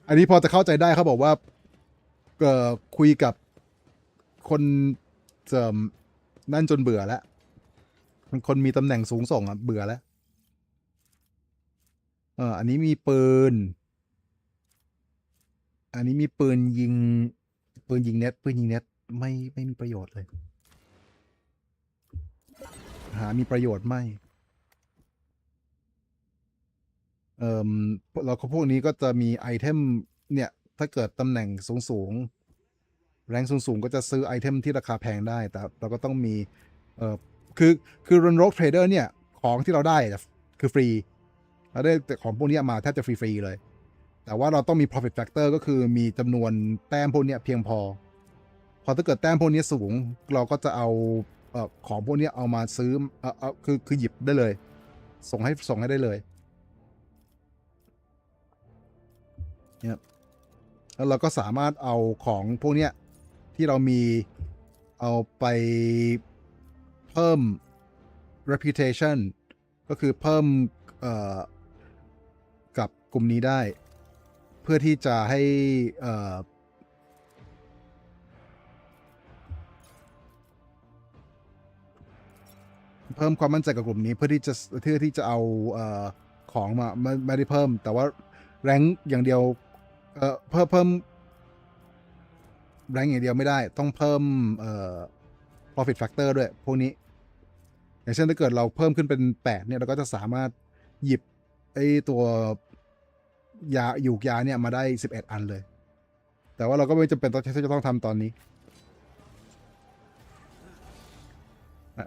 อันนี้พอจะเข้าใจได้เขาบอกว่าคุยกับคนนั่นจนเบื่อแล้วคนมีตำแหน่งสูงส่งเบื่อแล้วอันนี้มีปืนยิงเน็ตไม่มีประโยชน์เลยมีประโยชน์ไหมเราพวกนี้ก็จะมีไอเทมเนี่ยถ้าเกิดตำแหน่งสูงแรงสูงก็จะซื้อไอเทมที่ราคาแพงได้แต่เราก็ต้องมีคือรันโรกเทรดเดอร์เนี่ยของที่เราได้คือฟรีเราได้แต่ของพวกนี้มาแทบจะฟรีเลยแต่ว่าเราต้องมี profit factor ก็คือมีจำนวนแต้มพวกนี้เพียงพอถ้าเกิดแต้มพวกนี้สูงเราก็จะเอาของพวกนี้เอามาซื้อคือหยิบได้เลยส่งให้ได้เลยเนี่ยแล้วเราก็สามารถเอาของพวกนี้ที่เรามีเอาไปเพิ่ม reputation ก็คือเพิ่มกับกลุ่มนี้ได้เพื่อที่จะให้เพิ่มความมั่นใจกับกลุ่มนี้เพื่อที่จะเอาของมาไม่ได้เพิ่มแต่ว่าแรงอย่างเดียวเพิ่มแรงอย่างเดียวไม่ได้ต้องเพิ่มprofit factor ด้วยพวกนี้อย่างเช่นถ้าเกิดเราเพิ่มขึ้นเป็น8เนี่ยเราก็จะสามารถหยิบไอ้ตัวยาหยูกยาเนี่ยมาได้11อันเลยแต่ว่าเราก็ไม่จำเป็นที่จะต้องทำตอนนี้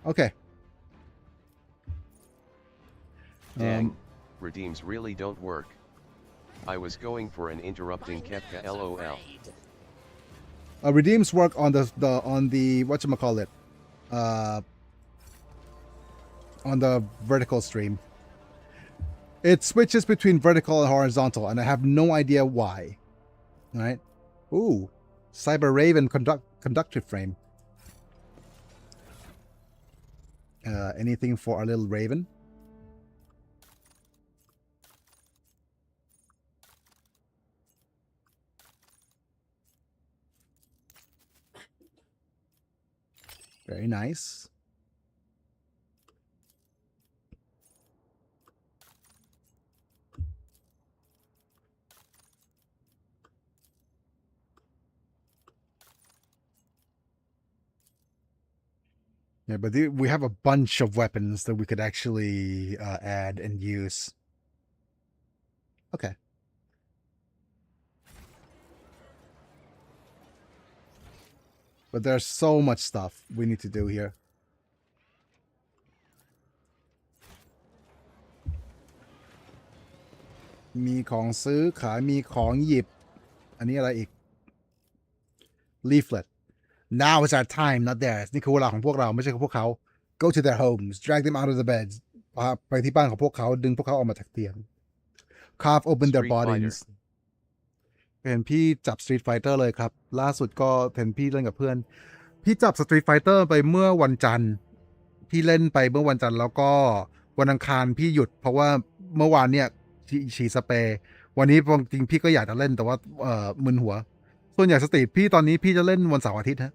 โอเคDang, redeems really don't work. I was going for an interrupting Kefka LOL. Redeems work on the whatchamacallit on the vertical stream. It switches between vertical and horizontal, and I have no idea why. All right. Ooh, Cyber Raven conductive frame. Anything for our little Raven? Very nice. Yeah, but we have a bunch of weapons that we could actually add and use. Okay. But there's so much stuff we need to do here. มีของซื้อขายมีของหยิบอันนี้อะไรอีก Leaflet. Now is our time, not theirs. นี่คือเวลาของพวกเราไม่ใช่ของพวกเขา Go to their homes, drag them out of the beds. ไปที่บ้านของพวกเขาดึงพวกเขาออกมาจากเตียง Carve open their bodies. เห็นพี่จับ Street Fighter เลยครับล่าสุดก็เห็นพี่เล่นกับเพื่อนพี่จับ Street Fighter ไปเมื่อวันจันทร์พี่เล่นไปเมื่อวันจันทร์แล้วก็วันอังคารพี่หยุดเพราะว่าเมื่อวานเนี่ยฉีดสเปรย์วันนี้จริงพี่ก็อยากจะเล่นแต่ว่ามึนหัวส่วนใหญ่สตรีทพี่ตอนนี้พี่จะเล่นวันเสาร์อาทิตย์ฮะ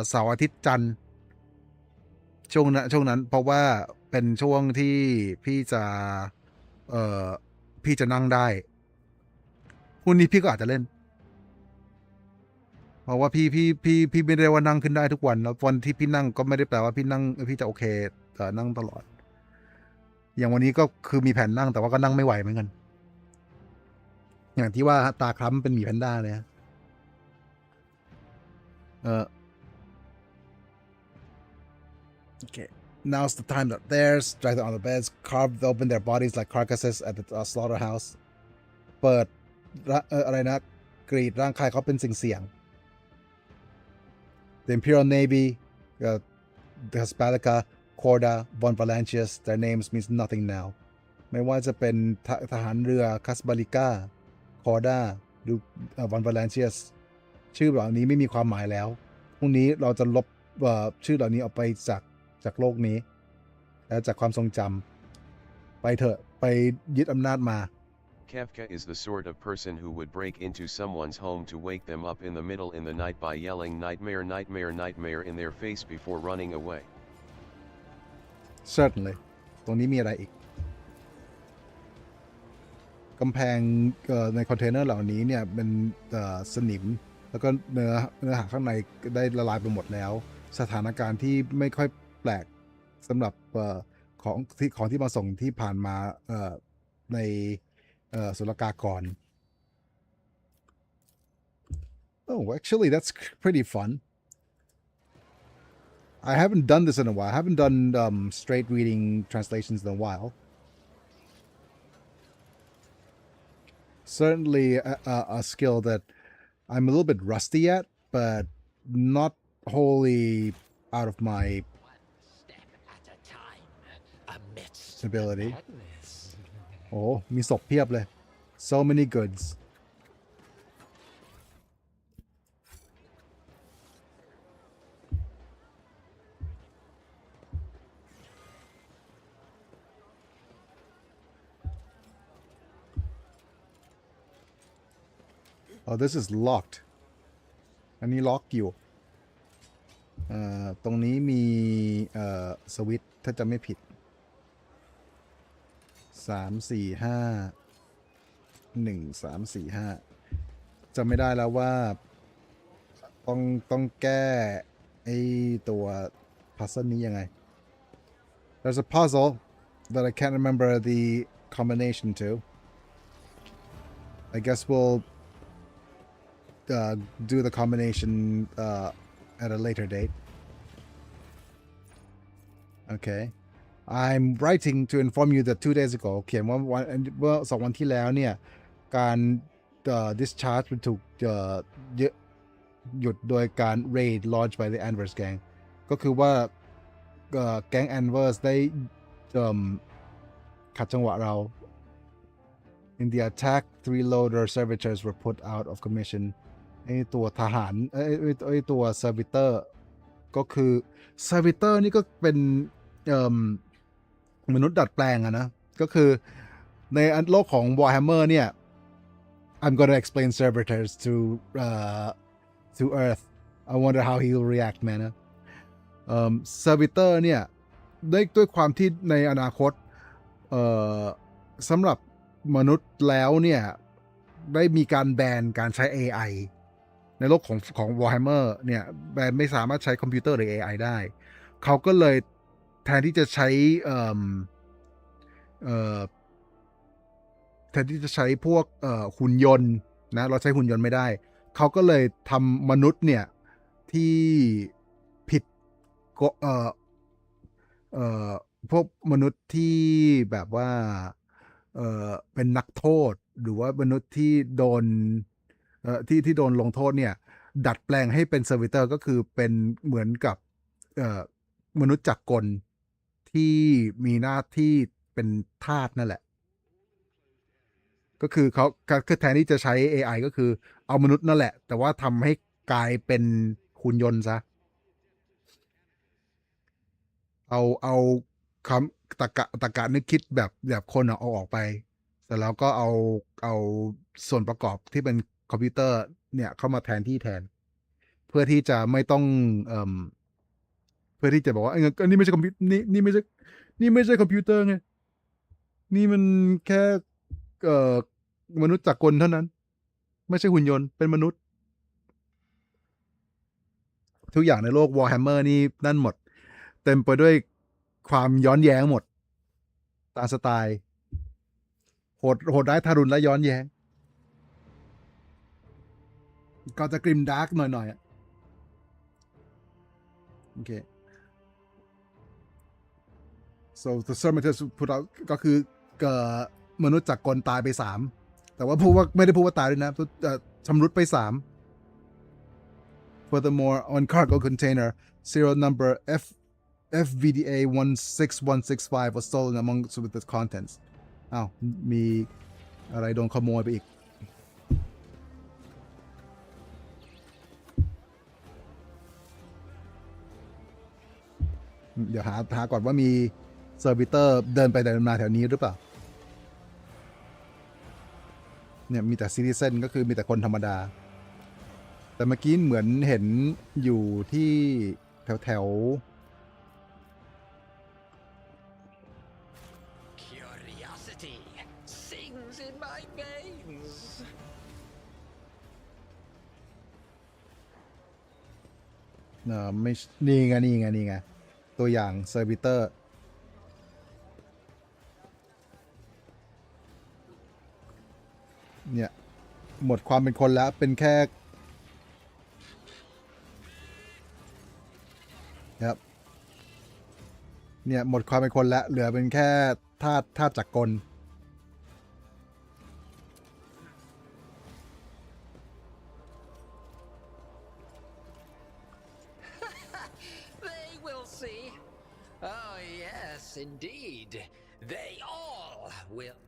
เสาร์อาทิตย์จันทร์ช่วงนั้นเพราะว่าเป็นช่วงที่พี่จะนั่งได้พรุ่งนี้พี่ก็อาจจะเล่นเพราะว่าพี่ไม่ได้ว่านั่งขึ้นได้ทุกวันแล้ววันที่พี่นั่งก็ไม่ได้แปลว่าพี่นั่งพี่จะโอเคแต่นั่งตลอดอย่างวันนี้ก็คือมีแผนนั่งแต่ว่าก็นั่งไม่ไหวเหมือนกันอย่างที่ว่าตาคล้ำเป็นหมีแพนด้าเลยโอเค now's the time that theirs. Drag them on the beds, carved open their bodies like carcasses at the slaughterhouse. เปิดอะไรนะกรีดร่างกายเขาเป็นสิ่งเสี่ยง The Imperial Navy, the Hispalica, Corda, Von Valancius, their names means nothing now. ไม่ว่าจะเป็นทหารเรือคัสบาลิก้าคอร์ดาหรือวอนวาเลนเชียสชื่อเหล่านี้ไม่มีความหมายแล้วพรุ่งนี้เราจะลบชื่อเหล่านี้ออกไปจากโลกนี้และจากความทรงจำไปเถอะไปยึดอำนาจมา Kefka is the sort of person who would break into someone's home to wake them up in the middle in the night by yelling nightmare nightmare nightmare in their face before running away. Certainly ตรงนี้มีอะไรอีกกำแพงในคอนเทนเนอร์เหล่านี้เนี่ยเป็นสนิมแล้วก็เนื้อหาข้างในได้ละลายไปหมดแล้วสถานการณ์ที่ไม่ค่อยแปลกสำหรับของที่มาส่งที่ผ่านมาในศุลกากร Oh, actually that's pretty fun. I haven't done this in a while. I haven't done straight reading translations in a while. Certainly a skill that I'm a little bit rusty at, but not wholly out of my ability. Oh, มีศพเพียบเลย so many goods. Oh, this is locked. อันนี้ล็อกอยู่ตรงนี้มีสวิตช์ถ้าจะไม่ผิด3 4 5 1 3 4 5จำไม่ได้แล้วว่าต้องแก้ไอ้ตัวพัซเซิลนี้ยังไง There's a puzzle that I can't remember the combination to. I guess we'll do the combination at a later date. Okay. I'm writing to inform you that 2 days ago เขียนว่าเมื่อ2 วันที่แล้วเนี่ยการ discharge มันถูกหยุดโดยการ raid launched by the Anvers gang ก็คือว่าแก๊ง Anvers ได้ขัดจังหวะเรา In the attack 3 loader servitors were put out of commission ไอตัวทหารไอตัว servitor ก็คือ servitor นี่ก็เป็นมนุษย์ดัดแปลงอะนะก็คือในโลกของ Warhammer เนี่ย I'm gonna explain servitors to Earth. I wonder how he'll react, man. Servitor เนี่ยด้วยความที่ในอนาคตสำหรับมนุษย์แล้วเนี่ยได้มีการแบนการใช้ AI ในโลกของ Warhammer เนี่ยแบนไม่สามารถใช้คอมพิวเตอร์หรือ AI ได้เขาก็เลยแทนที่จะใช้พวกหุ่นยนต์นะเราใช้หุ่นยนต์ไม่ได้เขาก็เลยทำมนุษย์เนี่ยที่ผิดพวกมนุษย์ที่แบบว่าเป็นนักโทษหรือว่ามนุษย์ที่โดนที่โดนลงโทษเนี่ยดัดแปลงให้เป็นเซอร์วิเตอร์ก็คือเป็นเหมือนกับมนุษย์จักรกลที่มีหน้าที่เป็นทาสนั่นแหละก็คือเขาแทนที่จะใช้ AI ก็คือเอามนุษย์นั่นแหละแต่ว่าทำให้กลายเป็นหุ่นยนต์ซะเอาคำตะกะนึกคิดแบบคนเอาออกไปแต่แล้วก็เอาส่วนประกอบที่เป็นคอมพิวเตอร์เนี่ยเข้ามาแทนเพื่อที่จะไม่ต้องเพื่อที่จะบอกว่าอันนี้ไม่ใช่คอมพิวนี่ไม่ใช่คอมพิวเตอร์ไงนี่มันแค่มนุษย์จักรกลเท่านั้นไม่ใช่หุ่นยนต์เป็นมนุษย์ทุกอย่างในโลก Warhammer นี่นั่นหมดเต็มไปด้วยความย้อนแย้งหมดตามสไตล์โหดร้ายทารุณและย้อนแย้งก็จะกริมดาร์กหน่อยโอเค so the servitors put out ก็คือมนุษย์จากกลตายไป3แต่ว่าพูดว่าไม่ได้พูดว่าตายด้วยนะชำรุดไป3 furthermore on cargo container serial number FVDA 16165 was stolen among the contents อ้าวมีอะไรโดนขโมยไปอีกเดี๋ยวหาก่อนว่ามีเซอร์วิเตอร์เดินไปเดินมาแถวนี้หรือเปล่าเนี่ยมีแต่ซิติเซนก็คือมีแต่คนธรรมดาแต่เมื่อกี้เหมือนเห็นอยู่ที่แถว Curiosity sings in my veins. ไม่นี่ไงตัวอย่างเซอร์วิเตอร์เนี่ยหมดความเป็นคนแล้วเป็นแค่ครับเนี่ยหมดความเป็นคนแล้วเหลือเป็นแค่ธาตุจักรกล They will see. Oh, yes, indeed. They all will.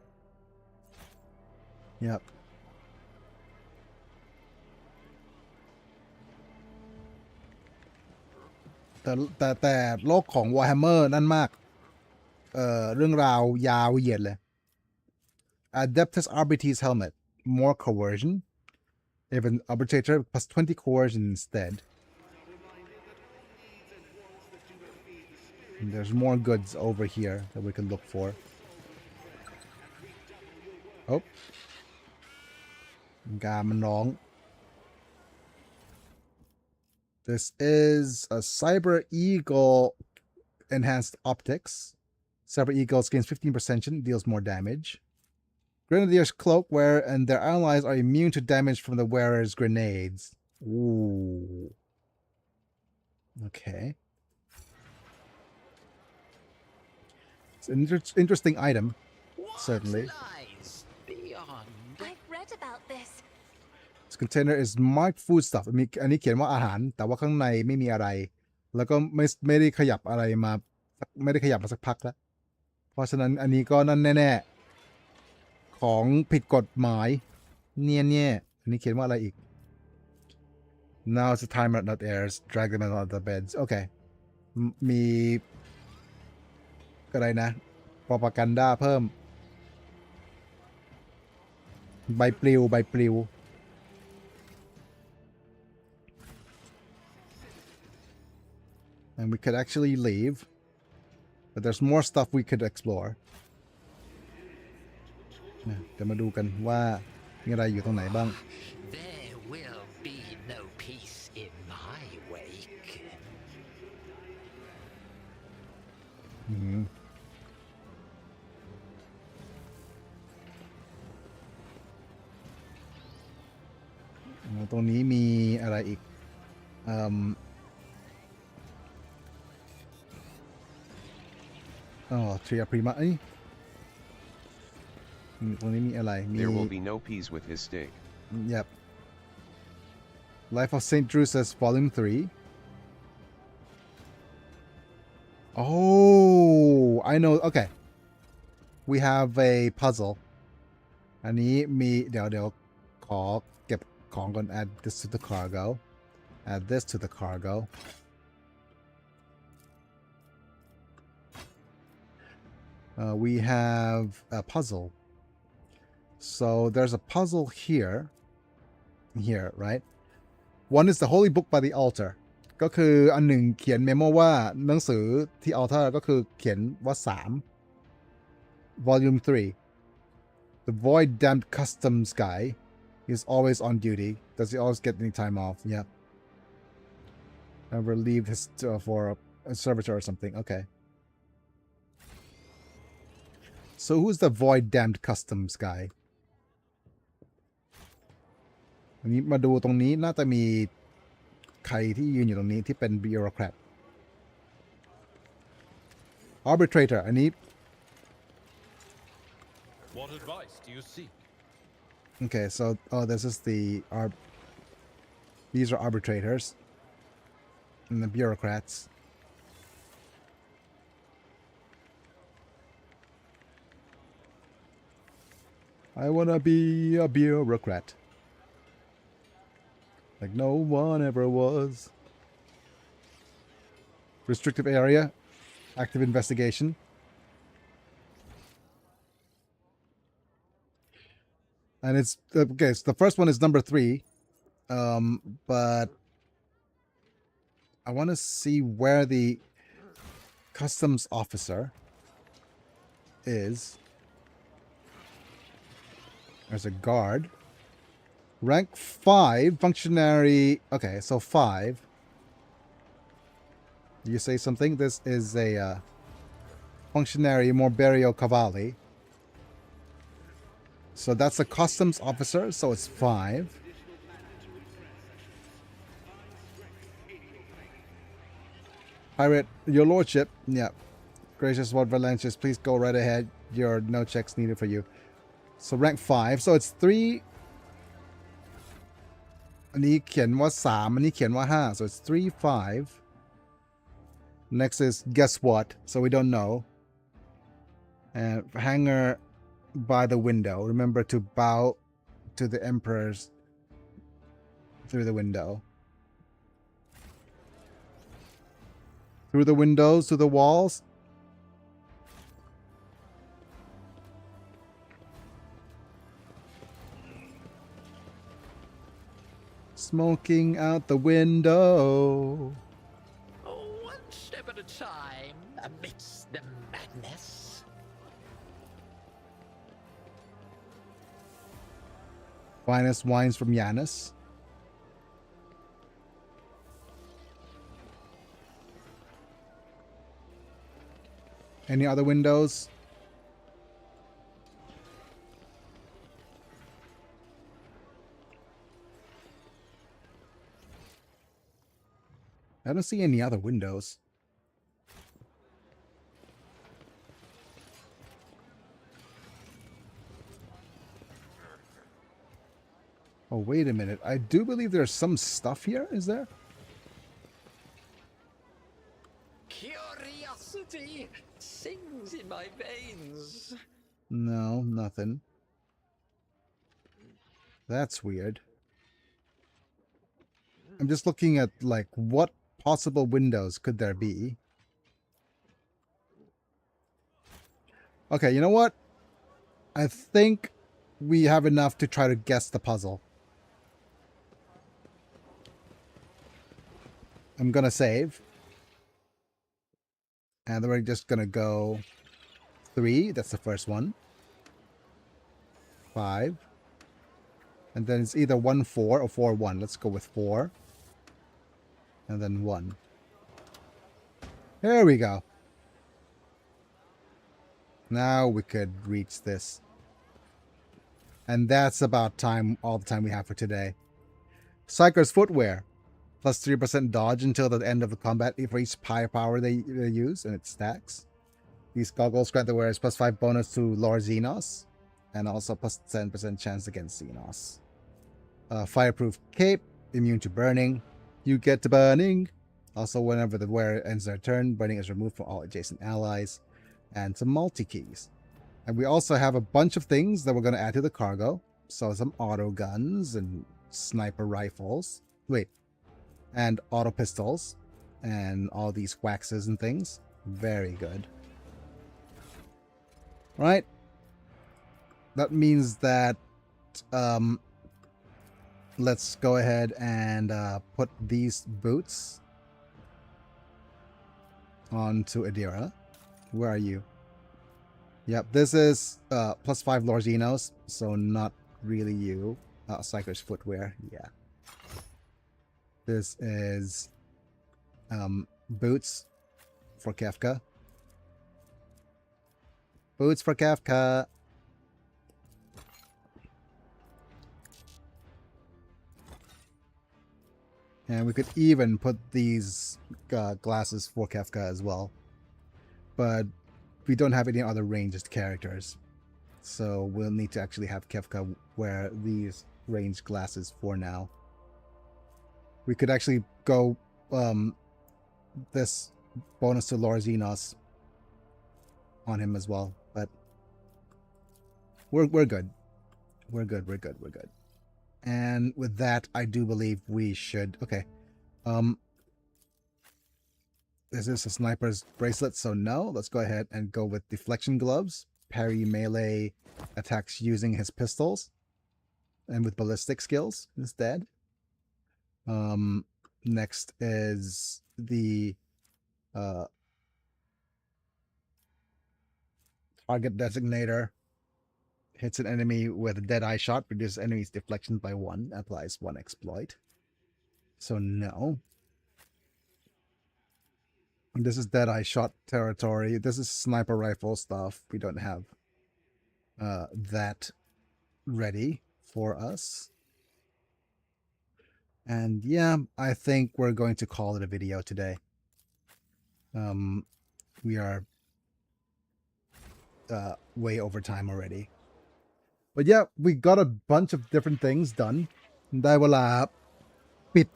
ครับแต่โลกของ Warhammer นั่นมากเรื่องราวยาวเหยียดเลย Adeptus Arbites Helmet more coercion even Arbitrator plus 20 coercion instead and there's more goods over here that we can look for oh กามันร้อง This is a Cyber Eagle enhanced optics. Cyber Eagle gains 15%, deals more damage. Grenadier's cloakwear and their allies are immune to damage from the wearer's grenades. Ooh. Okay. It's an interesting item, certainly. Lies beyond. I've read about this. This container is marked foodstuff อันนี้เขียนว่าอาหารแต่ว่าข้างในไม่มีอะไรแล้วก็ไม่ได้ขยับอะไรมาไม่ได้ขยับมาสักพักแล้วเพราะฉะนั้นอันนี้ก็นั่นแน่ๆของผิดกฎหมายเนี่ยอันนี้เขียนว่าอะไรอีก Now it's the timer not airs drag them out of the beds โอเคมีอะไรนะ propaganda เพิ่มใบปลิวand we could actually leave but there's more stuff we could explore เดี๋ยวมาดูกันว่ามีอะไรอยู่ตรงไหนบ้าง There will be no peace in my wake. ตรงนี้มีอะไรอีกทริอาพริมาตรงนี้มีอะไรมี There will be no peace with his stake. Yep. Life of St. Drusus, Volume 3. Oh, I know. Okay. We have a puzzle. อันนี้มีเดี๋ยวขอเก็บของก่อน add this to the cargo. Add this to the cargo. We have a puzzle. So there's a puzzle here, right? One is the holy book by the altar. ก็คืออันหนึ่งเขียนเมโมว่าหนังสือที่ altar ก็คือเขียนว่า3 Volume 3. The void damned customs guy is always on duty. Does he always get any time off? Yep. Never leave his for a servitor or something. Okay. So who's the void damned customs guy? อันนี้มาดูตรงนี้น่าจะมีใครที่ยืนอยู่ตรงนี้ที่เป็น bureaucrat Arbitrator, I need... What advice do you seek? Okay, so... Oh, this is the... These are arbitrators. And the bureaucrats. I wanna be a bureaucrat. Like no one ever was. Restrictive area. Active investigation. And it's... Okay, so the first one is number 3. But... I want to see where the customs officer is. There's a guard. Rank 5, functionary... Okay, so 5. You say something? This is a functionary Morberio Cavalli. So that's a customs officer, so it's 5. Pirate, your lordship. Yeah. Gracious Lord Valentius, please go right ahead. Your no checks needed for you. So rank 5. So it's 3. อันนี้เขียนว่า 3 อันนี้เขียนว่า 5. So it's 3, 5. Next is guess what? So we don't know. And hanger by the window. Remember to bow to the emperors through the window. Through the windows, to the walls. Smoking out the window. One step at a time amidst the madness. Finest wines from Yanis. Any other windows? I don't see any other windows. Oh, wait a minute. I do believe there's some stuff here, is there? Curiosity sings in my veins. No, nothing. That's weird. I'm just looking at, like, what possible windows could there be? Okay, you know what? I think we have enough to try to guess the puzzle. I'm gonna save. And then we're just gonna go 3. That's the first one. 5. And then it's either 1, 4 or 4, 1. Let's go with 4. And then 1. There we go. Now we could reach this. And that's about time, all the time we have for today. Psyker's footwear. Plus 3% dodge until the end of the combat for each firepower they use, and it stacks. These goggles grant the wearers plus 5 bonus to Lord Xenos, and also plus 10% chance against Xenos. Fireproof cape, immune to burning. You get to burning. Also, whenever the wearer ends their turn, burning is removed from all adjacent allies. And some multi-keys. And we also have a bunch of things that we're going to add to the cargo. So some auto guns and sniper rifles. Wait. And auto pistols. And all these waxes and things. Very good. Right? That means that... let's go ahead and put these boots onto Adira. Where are you? Yep, this is plus 5 Lorzinos, so not really you. Psyker's footwear, yeah. This is boots for Kefka. Boots for Kefka. And we could even put these glasses for Kefka as well. but we don't have any other ranged characters. So we'll need to actually have Kefka wear these ranged glasses for now. We could actually go this bonus to Lord Xenos on him as well, but we're good. We're good. And with that, I do believe we should. Okay. Is this a sniper's bracelet? So no. Let's go ahead and go with deflection gloves. Parry melee attacks using his pistols, and with ballistic skills instead. Next is the target designator. Hits an enemy with a dead-eye shot, reduces enemy's deflection by 1, applies 1 exploit. So no. This is dead-eye shot territory. This is sniper rifle stuff. We don't have that ready for us. And yeah, I think we're going to call it a video today. We are way over time already. But yeah, we got a bunch of different things done. ได้เวลาปิด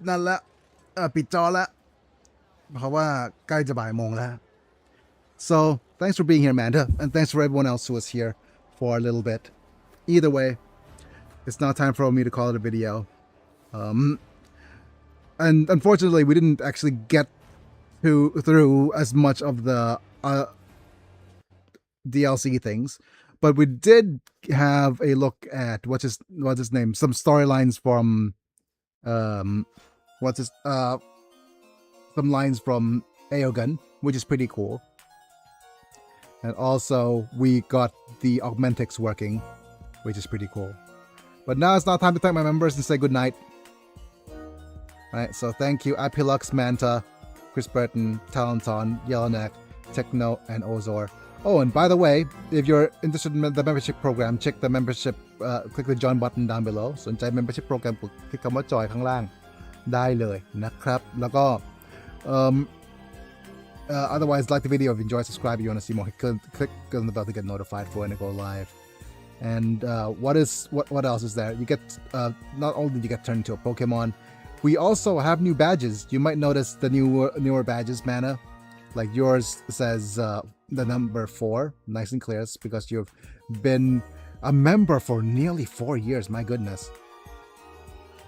นั่นละปิดจอละเพราะว่าใกล้จะบ่ายโมงแล้ว So thanks for being here, Amanda, and thanks for everyone else who was here for a little bit. Either way, it's now time for me to call it a video. And unfortunately, we didn't actually get through as much of the DLC things. But we did have a look at what's his name, some storylines from some lines from Aogun, which is pretty cool. And also we got the augmentics working, which is pretty cool. But now it's not time to thank my members and say goodnight. Alright, so thank you Apilux, Manta, Chris Burton, Talenton, Yellowneck, Techno, and Ozor. Oh, and by the way, if you're interested in the membership program, check the membership, click the join button down below. สนใจ membership program คลิกคำว่าจอยข้างล่างได้เลยนะครับ แล้วก็otherwise, like the video if you enjoy, subscribe if you want to see more. Click on the bell to get notified for when I go live. And what else is there? You get not only do you get turned into a Pokemon, we also have new badges. You might notice the newer badges, Mana. Like yours says the number 4, nice and clear. It's because you've been a member for nearly 4 years. My goodness.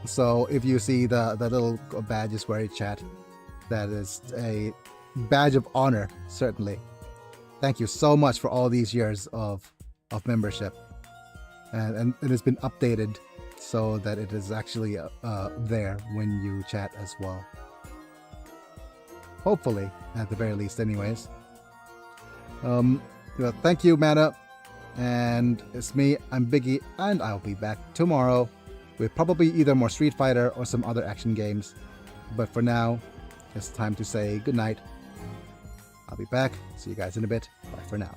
So if you see the little badges where you chat, that is a badge of honor, certainly. Thank you so much for all these years of membership. And it has been updated so that it is actually there when you chat as well. Hopefully, at the very least, anyways. Thank you, Mana. And it's me, I'm Biggie, and I'll be back tomorrow with probably either more Street Fighter or some other action games. But for now, it's time to say goodnight. I'll be back. See you guys in a bit. Bye for now.